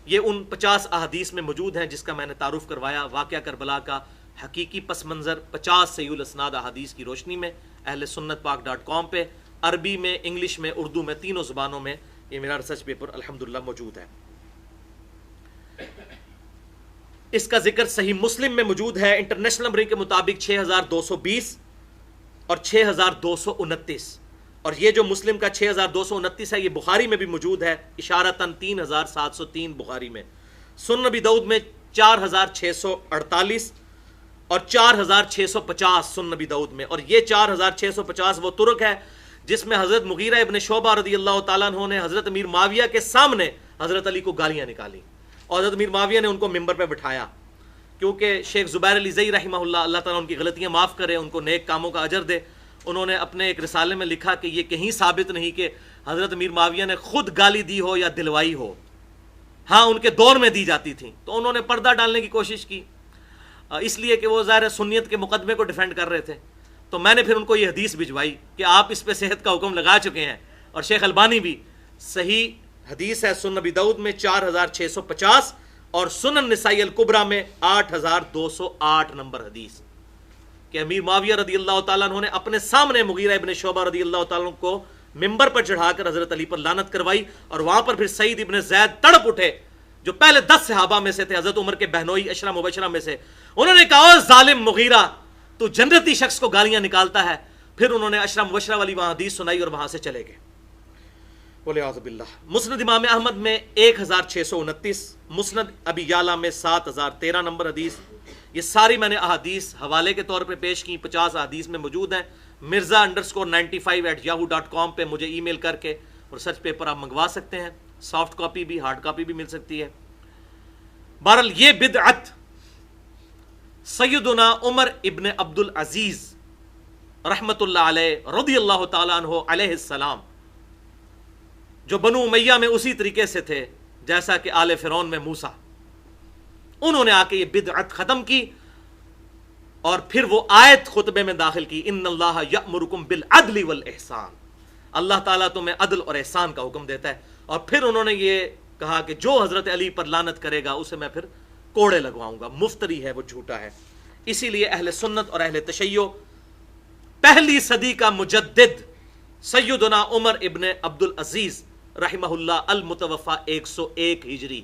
یہ ان 50 احادیث میں موجود ہیں جس کا میں نے تعارف کروایا. واقعہ کربلا کا حقیقی پس منظر 50 صحیح الاسناد احادیث کی روشنی میں اہل سنت پاک .com پہ عربی میں, انگلش میں, اردو میں, تینوں زبانوں میں یہ میرا ریسرچ پیپر الحمدللہ موجود ہے. اس کا ذکر صحیح مسلم میں موجود ہے انٹرنیشنل نمبرنگ کے مطابق 6220 اور 6229, اور یہ جو مسلم کا 6229 ہے یہ بخاری میں بھی موجود ہے اشارتاً 3703 بخاری میں, سنن نبی داؤد میں 4648 اور 4650 سنن نبی داؤد میں. اور یہ 4650 وہ ترک ہے جس میں حضرت مغیرہ ابن شعبہ رضی اللہ تعالیٰ عنہ نے حضرت امیر معاویہ کے سامنے حضرت علی کو گالیاں نکالی اور حضرت امیر معاویہ نے ان کو ممبر پہ بٹھایا, کیونکہ شیخ زبیر علی زئی رحمہ اللہ, اللہ تعالیٰ ان کی غلطیاں معاف کرے, ان کو نیک کاموں کا اجر دے, انہوں نے اپنے ایک رسالے میں لکھا کہ یہ کہیں ثابت نہیں کہ حضرت امیر معاویہ نے خود گالی دی ہو یا دلوائی ہو, ہاں ان کے دور میں دی جاتی تھیں. تو انہوں نے پردہ ڈالنے کی کوشش کی اس لیے کہ وہ ظاہر سنیت کے مقدمے کو ڈیفینڈ کر رہے تھے. تو میں نے پھر ان کو یہ حدیث بھجوائی کہ آپ اس پہ صحت کا حکم لگا چکے ہیں, اور شیخ البانی بھی صحیح حدیث ہے سنن نبی داؤد میں 4650 اور سنن نسائی الکبریٰ میں 8208 نمبر حدیث کہ امیر معاویہ رضی اللہ تعالیٰ عنہ نے اپنے سامنے مغیرہ ابن شعبہ رضی اللہ تعالیٰ عنہ کو ممبر پر چڑھا کر حضرت علی پر لعنت کروائی. اور وہاں پر پھر سعید ابن زید تڑپ اٹھے جو پہلے 10 صحابہ میں سے تھے, حضرت عمر کے بہنوئی عشرہ مبشرہ میں سے. انہوں نے کہا ظالم مغیرہ تو جنتی شخص کو گالیاں نکالتا ہے. پھر انہوں نے عشرہ مبشرہ والی وہاں حدیث سنائی اور وہاں سے چلے گئے. والعیاذ باللہ. مسند امام احمد میں 1629, مسند ابی یعلا میں 7013 نمبر حدیث. یہ ساری میں نے احادیث حوالے کے طور پہ پیش کی, 50 احادیث میں موجود ہیں. mirza_95@yahoo.com پہ مجھے ای میل کر کے اور ریسرچ پیپر آپ منگوا سکتے ہیں, سافٹ کاپی بھی, ہارڈ کاپی بھی مل سکتی ہے. بہرحال یہ بدعت سیدنا عمر ابن عبد العزیز رحمت اللہ علیہ رضی اللہ تعالیٰ عنہ علیہ السلام, جو بنو امیہ میں اسی طریقے سے تھے جیسا کہ آل فرعون میں موسیٰ, انہوں نے آ کے یہ بدعت ختم کی اور پھر وہ آیت خطبے میں داخل کی، ان اللہ یأمرکم بالعدل والاحسان، اللہ تعالیٰ تمہیں عدل اور احسان کا حکم دیتا ہے. اور پھر انہوں نے یہ کہا کہ جو حضرت علی پر لعنت کرے گا اسے میں پھر کوڑے لگواؤں گا. مفتری ہے، وہ جھوٹا ہے. اسی لیے اہل سنت اور اہل تشیع پہلی صدی کا مجدد سیدنا عمر ابن عبد العزیز رحمہ اللہ المتوفی 101 ہجری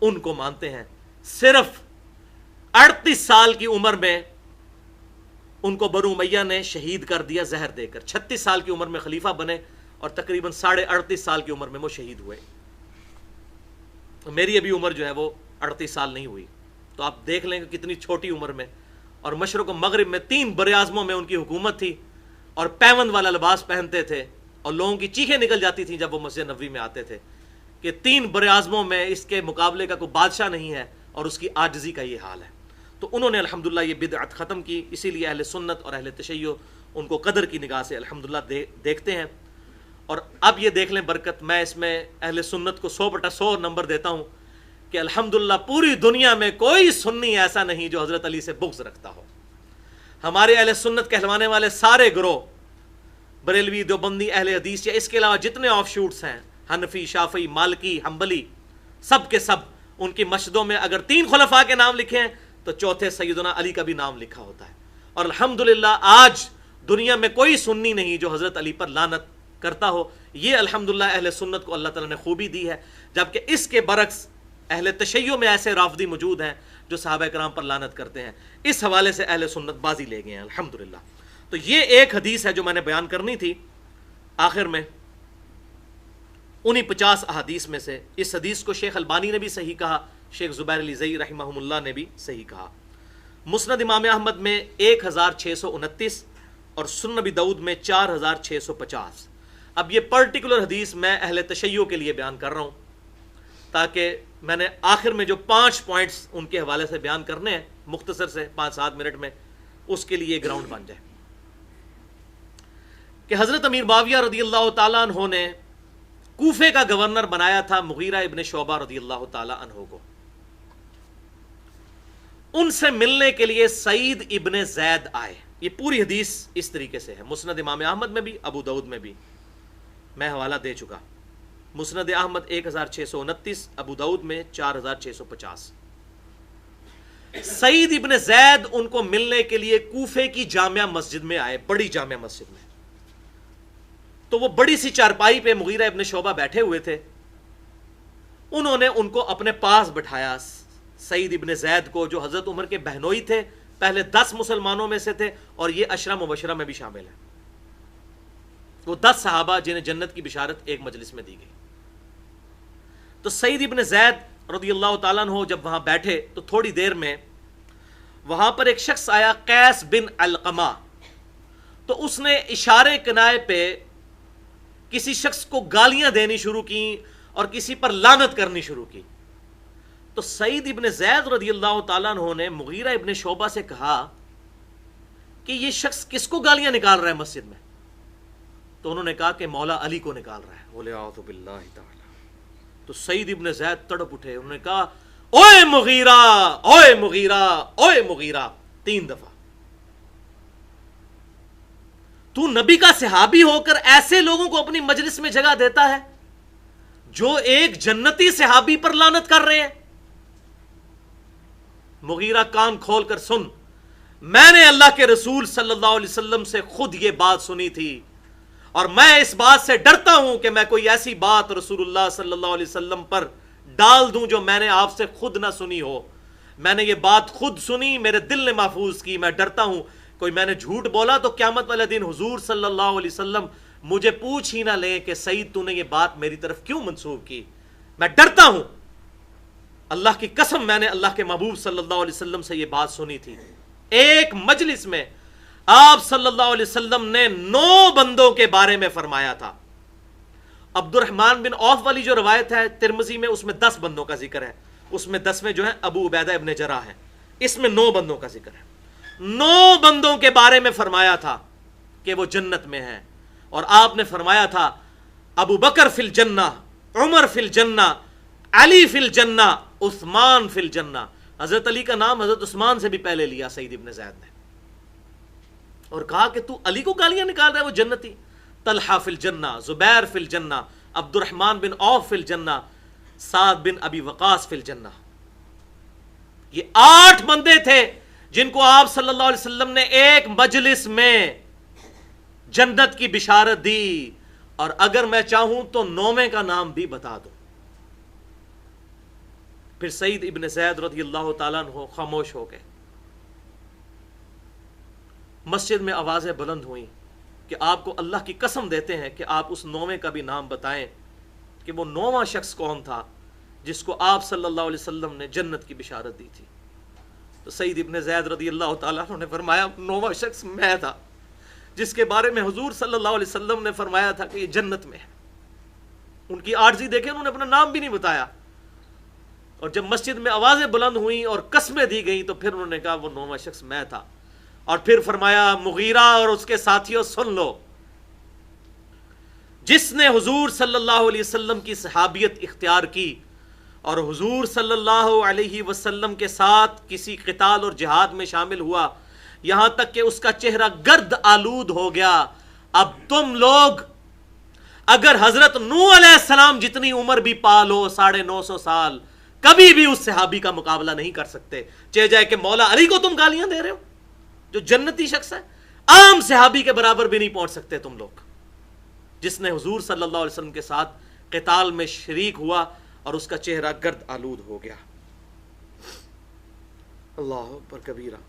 ان کو مانتے ہیں. صرف 38 سال کی عمر میں ان کو بنو امیہ نے شہید کر دیا زہر دے کر. 36 سال کی عمر میں خلیفہ بنے اور تقریباً 38.5 سال کی عمر میں وہ شہید ہوئے. میری ابھی عمر جو ہے وہ 38 سال نہیں ہوئی، تو آپ دیکھ لیں کہ کتنی چھوٹی عمر میں. اور مشرق و مغرب میں 3 براعظموں میں ان کی حکومت تھی، اور پیوند والا لباس پہنتے تھے، اور لوگوں کی چیخیں نکل جاتی تھیں جب وہ مسجد نبوی میں آتے تھے کہ 3 براعظموں میں اس کے مقابلے کا کوئی بادشاہ نہیں ہے، اور اس کی عاجزی کا یہ حال ہے. تو انہوں نے الحمدللہ یہ بدعت ختم کی. اسی لیے اہل سنت اور اہل تشیع ان کو قدر کی نگاہ سے الحمدللہ دیکھتے ہیں. اور اب یہ دیکھ لیں برکت، میں اس میں اہل سنت کو 100/100 نمبر دیتا ہوں کہ الحمدللہ پوری دنیا میں کوئی سنی ایسا نہیں جو حضرت علی سے بغض رکھتا ہو. ہمارے اہل سنت کہلوانے والے سارے گروہ، بریلوی، دیوبندی، اہل حدیث، یا اس کے علاوہ جتنے آف شوٹس ہیں، حنفی، شافعی، مالکی، حنبلی، سب کے سب ان کی مسجدوں میں اگر 3 خلفاء کے نام لکھے ہیں تو چوتھے سیدنا علی کا بھی نام لکھا ہوتا ہے. اور الحمدللہ آج دنیا میں کوئی سنی نہیں جو حضرت علی پر لعنت کرتا ہو. یہ الحمدللہ اہل سنت کو اللہ تعالیٰ نے خوبی دی ہے. جبکہ اس کے برعکس اہل تشیع میں ایسے رافضی موجود ہیں جو صحابہ کرام پر لعنت کرتے ہیں. اس حوالے سے اہل سنت بازی لے گئے ہیں الحمدللہ. تو یہ ایک حدیث ہے جو میں نے بیان کرنی تھی آخر میں. انہی 50 احادیث میں سے اس حدیث کو شیخ البانی نے بھی صحیح کہا، شیخ زبیر علی زئی رحمہم اللہ نے بھی صحیح کہا. مسند امام احمد میں 1629 اور سنن نبی داؤد میں 4650. اب یہ پرٹیکولر حدیث میں اہل تشیع کے لیے بیان کر رہا ہوں تاکہ میں نے آخر میں جو 5 پوائنٹس ان کے حوالے سے بیان کرنے ہیں مختصر سے 5-7 منٹ میں، اس کے لیے گراؤنڈ بن جائے. کہ حضرت امیر معاویہ رضی اللہ تعالیٰ عنہ نے کوفے کا گورنر بنایا تھا مغیرہ ابن شعبہ رضی اللہ تعالیٰ عنہ کو. ان سے ملنے کے لیے سعید ابن زید آئے. یہ پوری حدیث اس طریقے سے ہے، مسند امام احمد میں بھی، ابو داؤد میں بھی میں حوالہ دے چکا. مسند احمد 1629، ابو داؤد میں 4650. سعید ابن زید ان کو ملنے کے لیے کوفے کی جامع مسجد میں آئے، بڑی جامع مسجد میں. تو وہ بڑی سی چارپائی پہ مغیرہ ابن شعبہ بیٹھے ہوئے تھے. انہوں نے ان کو اپنے پاس بٹھایا، سعید ابن زید کو، جو حضرت عمر کے بہنوئی تھے، پہلے 10 مسلمانوں میں سے تھے، اور یہ 10 مبشرہ میں بھی شامل ہیں. وہ 10 صحابہ جنہیں جنت کی بشارت ایک مجلس میں دی گئی. تو سعید ابن زید رضی اللہ تعالیٰ عنہ جب وہاں بیٹھے تو تھوڑی دیر میں وہاں پر ایک شخص آیا، قیس بن علقمہ. تو اس نے اشارے کنائے پہ کسی شخص کو گالیاں دینی شروع کی اور کسی پر لعنت کرنی شروع کی. تو سعید ابن زید رضی اللہ تعالیٰ عنہ نے مغیرہ ابن شعبہ سے کہا کہ یہ شخص کس کو گالیاں نکال رہا ہے مسجد میں؟ تو انہوں نے کہا کہ مولا علی کو نکال رہا ہے. بولے اعوذ باللہ تعالی. تو سعید ابن زید تڑپ اٹھے. انہوں نے کہا اوئے مغیرہ، اوئے مغیرہ، اوئے مغیرہ، 3 دفعہ. تو نبی کا صحابی ہو کر ایسے لوگوں کو اپنی مجلس میں جگہ دیتا ہے جو ایک جنتی صحابی پر لعنت کر رہے ہیں. مغیرہ کان کھول کر سن، میں نے اللہ کے رسول صلی اللہ علیہ وسلم سے خود یہ بات سنی تھی، اور میں اس بات سے ڈرتا ہوں کہ میں کوئی ایسی بات رسول اللہ صلی اللہ علیہ وسلم پر ڈال دوں جو میں نے آپ سے خود نہ سنی ہو. میں نے یہ بات خود سنی، میرے دل نے محفوظ کی. میں ڈرتا ہوں کوئی میں نے جھوٹ بولا تو قیامت والے دن حضور صلی اللہ علیہ وسلم مجھے پوچھ ہی نہ لیں کہ سعید تو نے یہ بات میری طرف کیوں منسوب کی. میں ڈرتا ہوں. اللہ کی قسم میں نے اللہ کے محبوب صلی اللہ علیہ وسلم سے یہ بات سنی تھی. ایک مجلس میں آپ صلی اللہ علیہ وسلم نے 9 بندوں کے بارے میں فرمایا تھا. عبد الرحمن بن عوف والی جو روایت ہے ترمذی میں، اس میں 10 بندوں کا ذکر ہے. اس میں 10ویں جو ہے ابو عبیدہ ابن جراح ہے. اس میں 9 بندوں کا ذکر ہے. 9 بندوں کے بارے میں فرمایا تھا کہ وہ جنت میں ہیں. اور آپ نے فرمایا تھا ابو بکر فی الجنہ، عمر فی الجنہ، علی فی الجنہ، عثمان فی الجنہ. حضرت علی کا نام حضرت عثمان سے بھی پہلے لیا سعید ابن زید نے، اور کہا کہ تو علی کو گالیاں نکال رہا ہے، وہ جنتی، طلحہ فی الجنہ، زبیر فی الجنہ، عبد الرحمن بن عوف فی الجنہ، سعد بن ابی وقاص فی الجنہ۔ یہ 8 بندے تھے جن کو آپ صلی اللہ علیہ وسلم نے ایک مجلس میں جنت کی بشارت دی، اور اگر میں چاہوں تو 9ویں کا نام بھی بتا دوں۔ پھر سعید ابن زید رضی اللہ تعالیٰ عنہ خاموش ہو گئے۔ مسجد میں آوازیں بلند ہوئیں کہ آپ کو اللہ کی قسم دیتے ہیں کہ آپ اس 9ویں کا بھی نام بتائیں کہ وہ 9واں شخص کون تھا جس کو آپ صلی اللہ علیہ وسلم نے جنت کی بشارت دی تھی۔ تو سعید ابن زید رضی اللہ تعالیٰ عنہ نے فرمایا 9واں شخص میں تھا جس کے بارے میں حضور صلی اللہ علیہ وسلم نے فرمایا تھا کہ یہ جنت میں ہے۔ ان کی عاجزی دیکھیں، انہوں نے اپنا نام بھی نہیں بتایا، اور جب مسجد میں آوازیں بلند ہوئیں اور قسمیں دی گئیں تو پھر انہوں نے کہا وہ 9واں شخص میں تھا، اور پھر فرمایا مغیرہ اور اس کے ساتھیوں سن لو، جس نے حضور صلی اللہ علیہ وسلم کی صحابیت اختیار کی اور حضور صلی اللہ علیہ وسلم کے ساتھ کسی قتال اور جہاد میں شامل ہوا یہاں تک کہ اس کا چہرہ گرد آلود ہو گیا، اب تم لوگ اگر حضرت نوح علیہ السلام جتنی عمر بھی پالو 950 سال، کبھی بھی اس صحابی کا مقابلہ نہیں کر سکتے، چاہے جائے کہ مولا علی کو تم گالیاں دے رہے ہو جو جنتی شخص ہے، عام صحابی کے برابر بھی نہیں پہنچ سکتے تم لوگ، جس نے حضور صلی اللہ علیہ وسلم کے ساتھ قتال میں شریک ہوا اور اس کا چہرہ گرد آلود ہو گیا۔ اللہ اکبر کبیرہ۔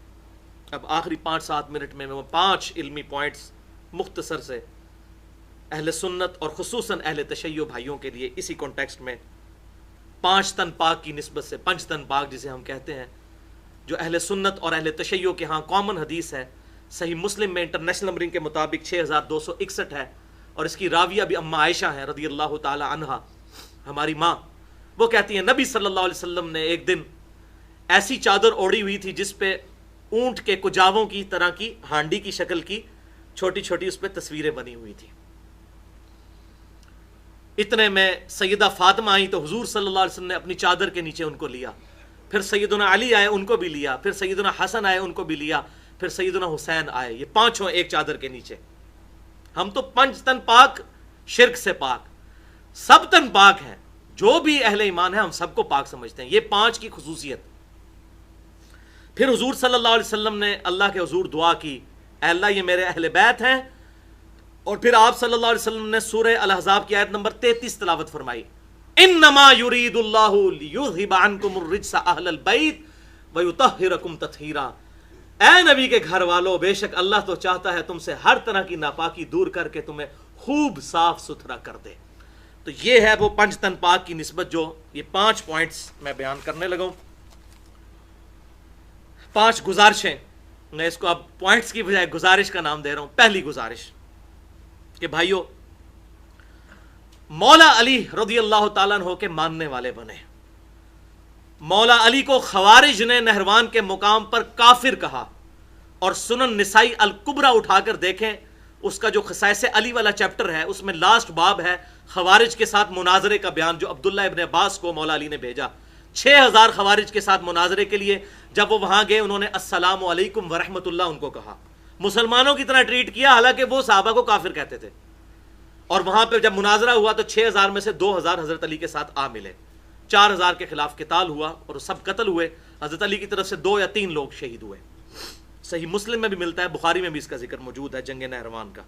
اب آخری 5-7 منٹ میں 5 علمی پوائنٹس مختصر سے اہل سنت اور خصوصاً اہل تشیع بھائیوں کے لیے اسی کانٹیکسٹ میں 5 تن پاک کی نسبت سے، 5 تن پاک جسے ہم کہتے ہیں، جو اہل سنت اور اہل تشیع کے ہاں کامن حدیث ہے، صحیح مسلم میں انٹرنیشنل نمبرنگ کے مطابق 6261 ہے، اور اس کی راویہ بھی اما عائشہ ہیں رضی اللہ تعالی عنہا، ہماری ماں۔ وہ کہتی ہیں نبی صلی اللہ علیہ وسلم نے ایک دن ایسی چادر اوڑی ہوئی تھی جس پہ اونٹ کے کجاووں کی طرح کی ہانڈی کی شکل کی چھوٹی چھوٹی اس پہ تصویریں بنی ہوئی تھی۔ اتنے میں سیدہ فاطمہ آئی تو حضور صلی اللہ علیہ وسلم نے اپنی چادر کے نیچے ان کو لیا، پھر سیدنا علی آئے ان کو بھی لیا، پھر سیدنا حسن آئے ان کو بھی لیا، پھر سیدنا حسین آئے، یہ 5 ایک چادر کے نیچے۔ ہم تو 5 تن پاک، شرک سے پاک، سب تن پاک ہیں، جو بھی اہل ایمان ہے ہم سب کو پاک سمجھتے ہیں، یہ 5 کی خصوصیت۔ پھر حضور صلی اللہ علیہ وسلم نے اللہ کے حضور دعا کی، اے اللہ یہ میرے اہل بیت ہیں، اور پھر آپ صلی اللہ علیہ وسلم نے سورہ الاحزاب کی آیت نمبر 33 تلاوت فرمائی، انما یرید اللہ لیذھب عنکم الرجس اہل البیت ویطہرکم تطہیرا۔ اے نبی کے گھر والو، بے شک اللہ تو چاہتا ہے تم سے ہر طرح کی ناپاکی دور کر کے تمہیں خوب صاف ستھرا کر دے۔ تو یہ ہے وہ 5 تن پاک کی نسبت، جو یہ 5 پوائنٹس میں بیان کرنے لگا ہوں۔ 5 گزارشیں، میں اس کو اب پوائنٹس کی بجائے گزارش کا نام دے رہا ہوں۔ پہلی گزارش کہ بھائیو، مولا علی رضی اللہ تعالیٰ عنہ کے ماننے والے بنے۔ مولا علی کو خوارج نے نہروان کے مقام پر کافر کہا، اور سنن نسائی الکبریٰ اٹھا کر دیکھیں، اس کا جو خصائص علی والا چیپٹر ہے اس میں لاسٹ باب ہے خوارج کے ساتھ مناظرے کا بیان، جو عبداللہ ابن عباس کو مولا علی نے بھیجا 6000 خوارج کے ساتھ مناظرے کے لیے۔ جب وہ وہاں گئے انہوں نے السلام علیکم ورحمۃ اللہ ان کو کہا، مسلمانوں کی طرح ٹریٹ کیا، حالانکہ وہ صحابہ کو کافر کہتے تھے۔ اور وہاں پہ جب مناظرہ ہوا تو 6000 میں سے 2000 حضرت علی کے ساتھ آ ملے، 4000 کے خلاف قتال ہوا اور سب قتل ہوئے، حضرت علی کی طرف سے 2 یا 3 لوگ شہید ہوئے۔ صحیح مسلم میں بھی ملتا ہے، بخاری میں بھی اس کا ذکر موجود ہے، جنگ نہروان کا۔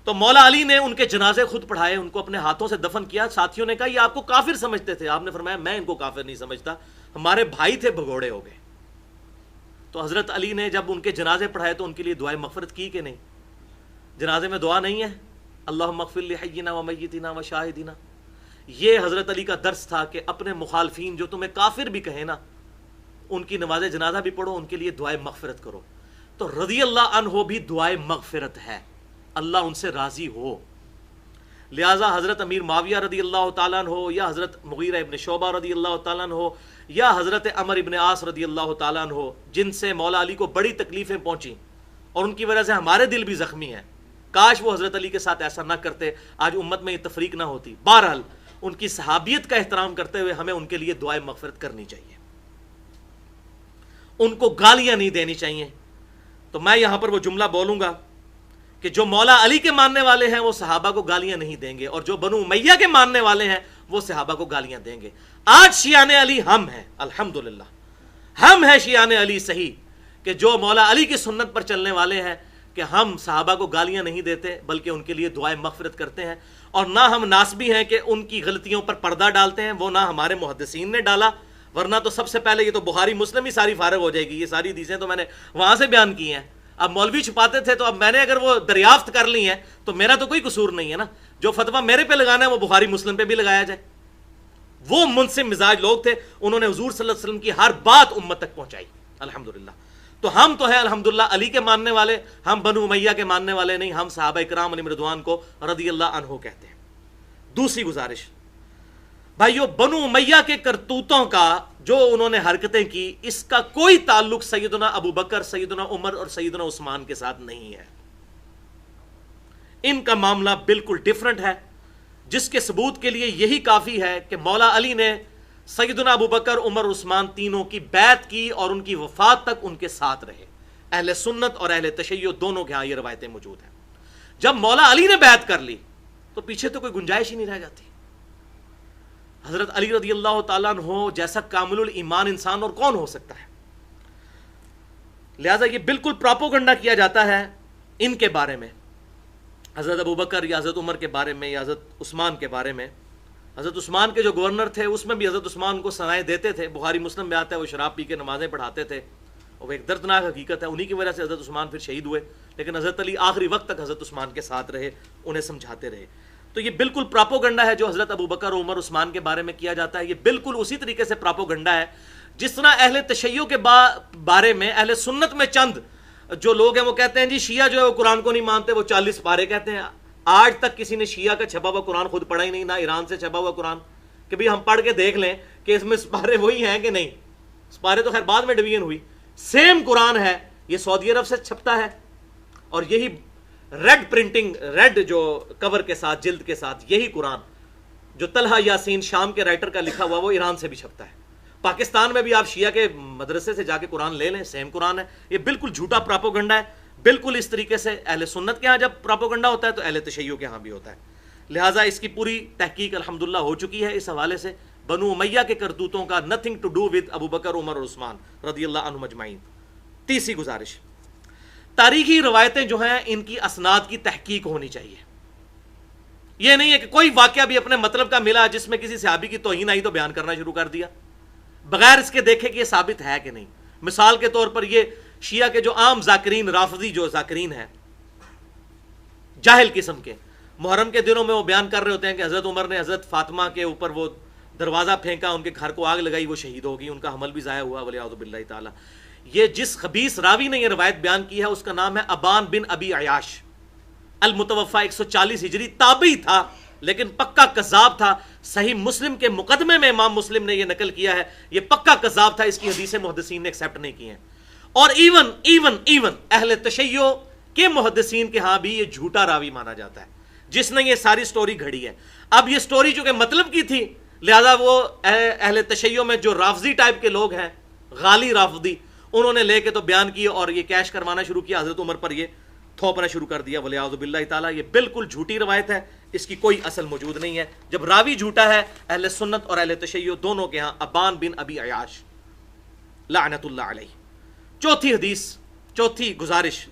تو مولا علی نے ان کے جنازے خود پڑھائے، ان کو اپنے ہاتھوں سے دفن کیا۔ ساتھیوں نے کہا یہ آپ کو کافر سمجھتے تھے، آپ نے فرمایا میں ان کو کافر نہیں سمجھتا، ہمارے بھائی تھے، بھگوڑے ہو گئے۔ تو حضرت علی نے جب ان کے جنازے پڑھائے تو ان کے لیے دعائے مغفرت کی کہ نہیں؟ جنازے میں دعا نہیں ہے اللہم اغفر لحینا و میتنا و شاہدنا؟ یہ حضرت علی کا درس تھا کہ اپنے مخالفین جو تمہیں کافر بھی کہیں نا، ان کی نماز جنازہ بھی پڑھو، ان کے لیے دعائے مغفرت کرو۔ تو رضی اللہ عنہ بھی دعائے مغفرت ہے، اللہ ان سے راضی ہو۔ لہٰذا حضرت امیر معاویہ رضی اللہ تعالیٰ عنہ، یا حضرت مغیرہ ابن شعبہ رضی اللہ تعالیٰ عنہ، یا حضرت عمر ابن عاص رضی اللہ تعالیٰ عنہ، جن سے مولا علی کو بڑی تکلیفیں پہنچیں اور ان کی وجہ سے ہمارے دل بھی زخمی ہیں، کاش وہ حضرت علی کے ساتھ ایسا نہ کرتے، آج امت میں یہ تفریق نہ ہوتی۔ بہرحال ان کی صحابیت کا احترام کرتے ہوئے ہمیں ان کے لیے دعائے مغفرت کرنی چاہیے۔ ان کو گالیاں نہیں دینی چاہیے. تو میں یہاں پر وہ جملہ بولوں گا کہ جو مولا علی کے ماننے والے ہیں وہ صحابہ کو گالیاں نہیں دیں گے، اور جو بنو امیہ کے ماننے والے ہیں وہ صحابہ کو گالیاں دیں گے. آج شیعان علی ہم ہیں، الحمدللہ ہم ہیں شیعان علی صحیح، کہ جو مولا علی کی سنت پر چلنے والے ہیں، کہ ہم صحابہ کو گالیاں نہیں دیتے بلکہ ان کے لیے دعائیں مغفرت کرتے ہیں، اور نہ ہم ناسبی ہیں کہ ان کی غلطیوں پر پردہ ڈالتے ہیں. وہ نہ ہمارے محدثین نے ڈالا، ورنہ تو سب سے پہلے یہ تو بخاری مسلم ہی ساری فارغ ہو جائے گی. یہ ساری حدیثیں تو میں نے وہاں سے بیان کی ہیں. اب مولوی چھپاتے تھے تو اب میں نے اگر وہ دریافت کر لی ہیں تو میرا تو کوئی قصور نہیں ہے نا. جو فتویٰ میرے پہ لگانا ہے وہ بخاری مسلم پہ بھی لگایا جائے. وہ منصف مزاج لوگ تھے، انہوں نے حضور صلی اللہ علیہ وسلم کی ہر بات امت تک پہنچائی الحمدللہ. تو ہم تو ہیں الحمدللہ علی کے ماننے والے، ہم بنو امیہ کے ماننے والے نہیں. ہم صحابہ کرام علیہم رضوان کو رضی اللہ عنہ کہتے ہیں. دوسری گزارش بھائیو، بنو امیہ کے کرتوتوں کا جو انہوں نے حرکتیں کی، اس کا کوئی تعلق سیدنا ابو بکر، سیدنا عمر اور سیدنا عثمان کے ساتھ نہیں ہے. ان کا معاملہ بالکل ڈیفرنٹ ہے، جس کے ثبوت کے لیے یہی کافی ہے کہ مولا علی نے سیدنا ابو بکر، عمر، عثمان تینوں کی بیعت کی اور ان کی وفات تک ان کے ساتھ رہے. اہل سنت اور اہل تشیع دونوں کے ہاں یہ روایتیں موجود ہیں. جب مولا علی نے بیعت کر لی تو پیچھے تو کوئی گنجائش ہی نہیں رہ جاتی. حضرت علی رضی اللہ تعالیٰ عنہ جیسا کامل الایمان انسان اور کون ہو سکتا ہے؟ لہذا یہ بالکل پراپوگنڈا کیا جاتا ہے ان کے بارے میں، حضرت ابو بکر یا حضرت عمر کے بارے میں یا حضرت عثمان کے بارے میں. حضرت عثمان کے جو گورنر تھے اس میں بھی حضرت عثمان کو ثنائیں دیتے تھے. بخاری مسلم میں آتا ہے وہ شراب پی کے نمازیں پڑھاتے تھے، اور وہ ایک دردناک حقیقت ہے. انہی کی وجہ سے حضرت عثمان پھر شہید ہوئے، لیکن حضرت علی آخری وقت تک حضرت عثمان کے ساتھ رہے، انہیں سمجھاتے رہے. تو یہ بالکل پراپوگنڈا ہے جو حضرت ابو بکر، عمر، عثمان کے بارے میں کیا جاتا ہے. یہ بالکل اسی طریقے سے پراپوگنڈا ہے جس طرح اہل تشیع کے بارے میں اہل سنت میں چند جو لوگ ہیں وہ کہتے ہیں جی شیعہ جو ہے وہ قرآن کو نہیں مانتے، وہ 40 پارے کہتے ہیں. آج تک کسی نے شیعہ کا چھپا ہوا قرآن خود پڑھا ہی نہیں، نہ ایران سے چھپا ہوا قرآن کہ بھی ہم پڑھ کے دیکھ لیں کہ اس میں سپارے وہی ہیں کہ نہیں. سپارے تو خیر بعد میں ڈویژن ہوئی. سیم قرآن ہے، یہ سعودی عرب سے چھپتا ہے، اور یہی ریڈ پرنٹنگ، ریڈ جو کور کے ساتھ، جلد کے ساتھ، یہی قرآن جو طلحہ یاسین شام کے رائٹر کا لکھا ہوا وہ ایران سے بھی چھپتا ہے. پاکستان میں بھی آپ شیعہ کے مدرسے سے جا کے قرآن لے لیں، سیم قرآن ہے. یہ بالکل جھوٹا پراپوگنڈا ہے. بالکل اس طریقے سے اہل سنت کے ہاں جب پراپوگنڈا ہوتا ہے تو اہل تشیع کے ہاں بھی ہوتا ہے. لہٰذا اس کی پوری تحقیق الحمدللہ ہو چکی ہے. اس حوالے سے بنو امیہ کے کرتوتوں کا نتھنگ ٹو ڈو ود ابو بکر، عمر اور عثمان رضی اللہ عنہم اجمعین. تیسری گزارش، تاریخی روایتیں جو ہیں ان کی اسناد کی تحقیق ہونی چاہیے. یہ نہیں ہے کہ کوئی واقعہ بھی اپنے مطلب کا ملا جس میں کسی صحابی کی توہین آئی تو بیان کرنا شروع کر دیا بغیر اس کے دیکھے کہ یہ ثابت ہے کہ نہیں. مثال کے طور پر یہ شیعہ کے جو عام ذاکرین، رافضی جو ذاکرین ہیں جاہل قسم کے، محرم کے دنوں میں وہ بیان کر رہے ہوتے ہیں کہ حضرت عمر نے حضرت فاطمہ کے اوپر وہ دروازہ پھینکا، ان کے گھر کو آگ لگائی، وہ شہید ہو گئی، ان کا حمل بھی ضائع ہوا ولیعوذ باللہ تعالی. یہ جس خبیث راوی نے یہ روایت بیان کی ہے اس کا نام ہے ابان بن ابی عیاش، المتوفا 140 ہجری، تابعی تھا لیکن پکا کذاب تھا. صحیح مسلم کے مقدمے میں امام مسلم نے یہ نقل کیا ہے، یہ پکا کذاب تھا. اس کی حدیثیں محدثین نے ایکسیپٹ نہیں کی ہیں، اور ایون اہل تشیع کے محدثین کے ہاں بھی یہ جھوٹا راوی مانا جاتا ہے جس نے یہ ساری سٹوری گھڑی ہے. اب یہ سٹوری چونکہ مطلب کی تھی لہذا وہ اہل تشیع میں جو رافضی ٹائپ کے لوگ ہیں، غالی رافضی، انہوں نے لے کے تو بیان کی اور یہ کیش کروانا شروع کیا، حضرت عمر پر یہ تھوپنا شروع کر دیا ولیعوذ باللہ تعالی. یہ بالکل جھوٹی روایت ہے، اس کی کوئی اصل موجود نہیں ہے. جب راوی جھوٹا ہے اہل سنت اور اہل تشیع دونوں کے ہاں ابان بن ابی عیاش لعنت اللہ علیہ. چوتھی حدیث، چوتھی گزارش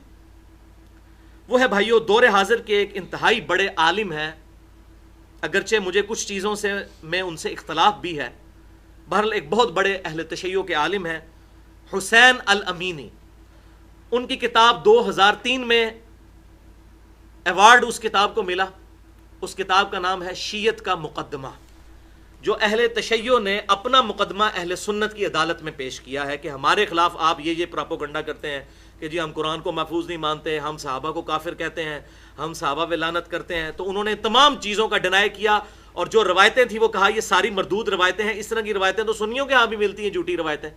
وہ ہے بھائیو، دور حاضر کے ایک انتہائی بڑے عالم ہیں، اگرچہ مجھے کچھ چیزوں سے میں ان سے اختلاف بھی ہے، بہرحال ایک بہت بڑے اہل تشیع کے عالم ہیں، حسین الامینی. ان کی کتاب 2003 میں ایوارڈ اس کتاب کو ملا. اس کتاب کا نام ہے شیعت کا مقدمہ، جو اہل تشیع نے اپنا مقدمہ اہل سنت کی عدالت میں پیش کیا ہے کہ ہمارے خلاف آپ یہ پراپوگنڈا کرتے ہیں کہ جی ہم قرآن کو محفوظ نہیں مانتے، ہم صحابہ کو کافر کہتے ہیں، ہم صحابہ پہ لعنت کرتے ہیں. تو انہوں نے تمام چیزوں کا ڈینائی کیا، اور جو روایتیں تھیں وہ کہا یہ ساری مردود روایتیں ہیں. اس طرح کی روایتیں تو سنیوں کے ہاں بھی ملتی ہیں، جھوٹی روایتیں.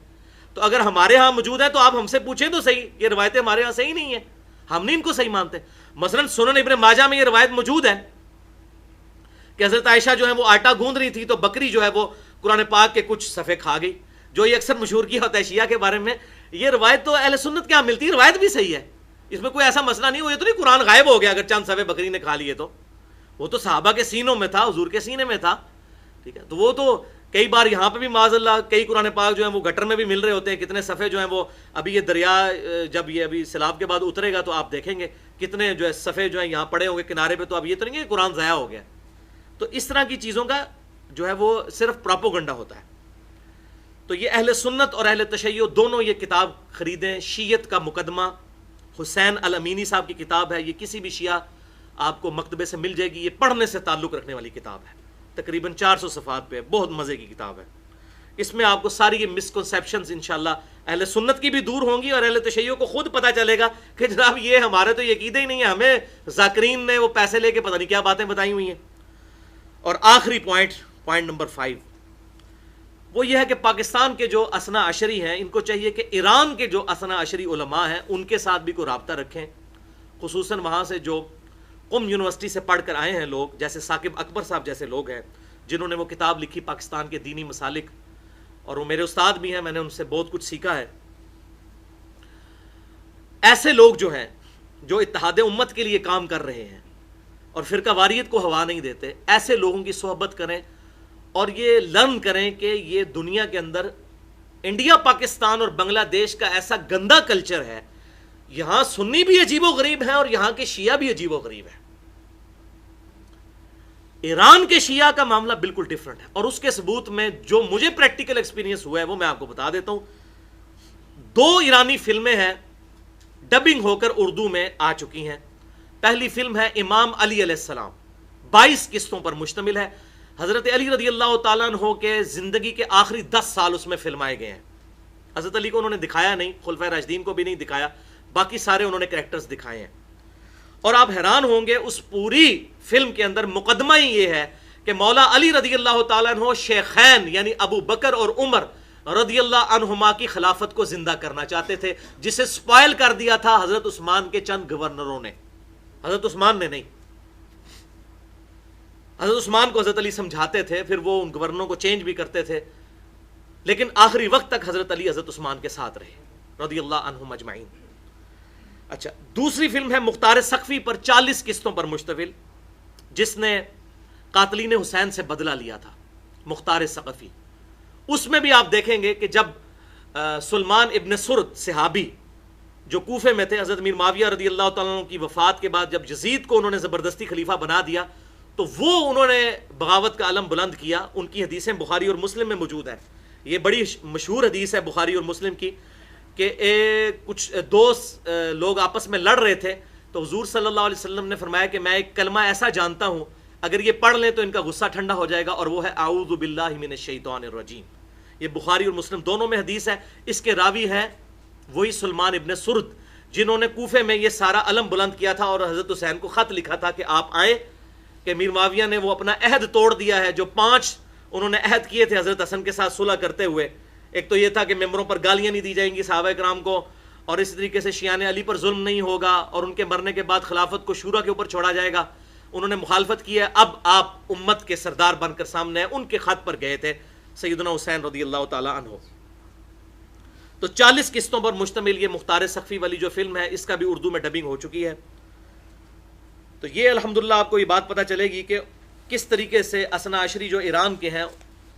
تو اگر ہمارے ہاں موجود ہیں تو آپ ہم سے پوچھیں تو صحیح، یہ روایتیں ہمارے ہاں صحیح نہیں ہیں، ہم نہیں ان کو صحیح مانتے. مثلا سنن ابن ماجہ میں یہ روایت موجود ہے کہ حضرت عائشہ جو ہے وہ آٹا گوندھ رہی تھی تو بکری جو ہے وہ قرآن پاک کے کچھ صفحے کھا گئی. جو یہ اکثر مشہور کیا ہوتا ہے شیعہ کے بارے میں، یہ روایت تو اہل سنت کیا ملتی ہے، روایت بھی صحیح ہے، اس میں کوئی ایسا مسئلہ نہیں ہوا، یہ تو نہیں قرآن غائب ہو گیا اگر چند صفحے بکری نے کھا لیے تو، وہ تو صحابہ کے سینوں میں تھا، حضور کے سینے میں تھا، ٹھیک ہے، تو وہ تو کئی بار یہاں پہ بھی معاذ اللہ کئی قرآن پاک جو ہیں وہ گٹر میں بھی مل رہے ہوتے ہیں، کتنے صفحے جو ہیں وہ ابھی یہ دریا جب یہ ابھی سیلاب کے بعد اترے گا تو آپ دیکھیں گے کتنے جو ہے صفحے جو ہیں یہاں پڑے ہوں گے کنارے پہ، تو اب یہ تو نہیں ہے کہ قرآن ضائع ہو گیا. تو اس طرح کی چیزوں کا جو ہے وہ صرف پراپوگنڈا ہوتا ہے. تو یہ اہل سنت اور اہل تشیع دونوں یہ کتاب خریدیں. شیعت کا مقدمہ حسین الامینی صاحب کی کتاب ہے، یہ کسی بھی شیعہ آپ کو مکتبے سے مل جائے گی، یہ پڑھنے سے تعلق رکھنے والی کتاب ہے، تقریباً 400 صفحات پہ، بہت مزے کی کتاب ہے. اس میں آپ کو ساری یہ مسکنسیپشنز انشاءاللہ اہل سنت کی بھی دور ہوں گی اور اہل تشیع کو خود پتہ چلے گا کہ جناب یہ ہمارے تو یہ عقیدہ ہی نہیں ہے، ہمیں ذاکرین نے وہ پیسے لے کے پتہ نہیں کیا باتیں بتائی ہوئی ہیں. اور آخری پوائنٹ نمبر 5 وہ یہ ہے کہ پاکستان کے جو اثنا عشری ہیں ان کو چاہیے کہ ایران کے جو اثنا عشری علماء ہیں ان کے ساتھ بھی کوئی رابطہ رکھیں، خصوصاً وہاں سے جو قم یونیورسٹی سے پڑھ کر آئے ہیں لوگ، جیسے ثاقب اکبر صاحب جیسے لوگ ہیں جنہوں نے وہ کتاب لکھی پاکستان کے دینی مسالک، اور وہ میرے استاد بھی ہیں، میں نے ان سے بہت کچھ سیکھا ہے. ایسے لوگ جو ہیں جو اتحاد امت کے لیے کام کر رہے ہیں اور فرقہ واریت کو ہوا نہیں دیتے، ایسے لوگوں کی صحبت کریں اور یہ لرن کریں کہ یہ دنیا کے اندر انڈیا، پاکستان اور بنگلہ دیش کا ایسا گندا کلچر ہے، یہاں سنی بھی عجیب و غریب ہیں اور یہاں کے شیعہ بھی عجیب و غریب ہیں. ایران کے شیعہ کا معاملہ بالکل ڈیفرنٹ ہے، اور اس کے ثبوت میں جو مجھے پریکٹیکل ایکسپیرینس ہوا ہے وہ میں آپ کو بتا دیتا ہوں. 2 ایرانی فلمیں ہیں ڈبنگ ہو کر اردو میں آ چکی ہیں. پہلی فلم ہے امام علی علیہ السلام، 22 قسطوں پر مشتمل ہے. حضرت علی رضی اللہ تعالیٰ عنہ کے زندگی کے آخری 10 سال اس میں فلمائے گئے ہیں. حضرت علی کو انہوں نے دکھایا نہیں، خلفائے راشدین کو بھی نہیں دکھایا، باقی سارے انہوں نے کریکٹرز دکھائے ہیں. اور آپ حیران ہوں گے اس پوری فلم کے اندر مقدمہ ہی یہ ہے کہ مولا علی رضی اللہ تعالیٰ عنہ شیخین یعنی ابو بکر اور عمر رضی اللہ عنہما کی خلافت کو زندہ کرنا چاہتے تھے، جسے سپائل کر دیا تھا حضرت عثمان کے چند گورنروں نے. حضرت عثمان نے نہیں، حضرت عثمان کو حضرت علی سمجھاتے تھے، پھر وہ ان گورنروں کو چینج بھی کرتے تھے، لیکن آخری وقت تک حضرت علی حضرت عثمان کے ساتھ رہے رضی اللہ عنہم اجمعین. اچھا، دوسری فلم ہے مختار ثقفی پر 40 قسطوں پر مشتمل، جس نے قاتلین حسین سے بدلہ لیا تھا، مختار ثقفی. اس میں بھی آپ دیکھیں گے کہ جب سلمان ابن سرد صحابی جو کوفے میں تھے، حضرت امیر معاویہ رضی اللہ تعالیٰ عنہ کی وفات کے بعد جب یزید کو انہوں نے زبردستی خلیفہ بنا دیا تو وہ انہوں نے بغاوت کا علم بلند کیا. ان کی حدیثیں بخاری اور مسلم میں موجود ہیں. یہ بڑی مشہور حدیث ہے بخاری اور مسلم کی کہ کچھ دوست لوگ آپس میں لڑ رہے تھے تو حضور صلی اللہ علیہ وسلم نے فرمایا کہ میں ایک کلمہ ایسا جانتا ہوں اگر یہ پڑھ لیں تو ان کا غصہ ٹھنڈا ہو جائے گا، اور وہ ہے اعوذ باللہ من الشیطان الرجیم. یہ بخاری اور مسلم دونوں میں حدیث ہے. اس کے راوی ہیں وہی سلمان ابن سرد جنہوں نے کوفے میں یہ سارا علم بلند کیا تھا اور حضرت حسین کو خط لکھا تھا کہ آپ آئیں، کہ امیر معاویہ نے وہ اپنا عہد توڑ دیا ہے جو 5 انہوں نے عہد کیے تھے حضرت حسن کے ساتھ صلح کرتے ہوئے. ایک تو یہ تھا کہ ممبروں پر گالیاں نہیں دی جائیں گی صحابہ کرام کو، اور اسی طریقے سے شیعان علی پر ظلم نہیں ہوگا، اور ان کے مرنے کے بعد خلافت کو شورا کے اوپر چھوڑا جائے گا. انہوں نے مخالفت کی ہے. اب آپ امت کے سردار بن کر سامنے ہیں. ان کے خط پر گئے تھے سیدنا حسین رضی اللہ تعالیٰ عنہ. تو 40 قسطوں پر مشتمل یہ مختار ثقفی والی جو فلم ہے اس کا بھی اردو میں ڈبنگ ہو چکی ہے. تو یہ الحمدللہ آپ کو یہ بات پتہ چلے گی کہ کس طریقے سے اثنا عشری جو ایران کے ہیں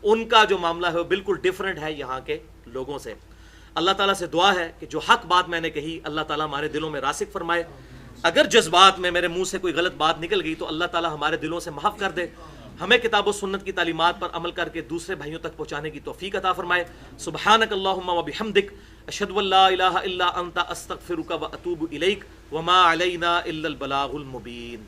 ان کا جو معاملہ ہے وہ بالکل ڈیفرنٹ ہے یہاں کے لوگوں سے. اللہ تعالیٰ سے دعا ہے کہ جو حق بات میں نے کہی اللہ تعالیٰ ہمارے دلوں میں راسخ فرمائے. اگر جذبات میں میرے منہ سے کوئی غلط بات نکل گئی تو اللہ تعالیٰ ہمارے دلوں سے محف کر دے. ہمیں کتاب و سنت کی تعلیمات پر عمل کر کے دوسرے بھائیوں تک پہنچانے کی توفیق عطا فرمائے. سبحانک اللہم و بحمدک، اشہد ان لا الہ الا انت، استغفرک و اتوب الیک، وما علینا الا البلاغ المبین.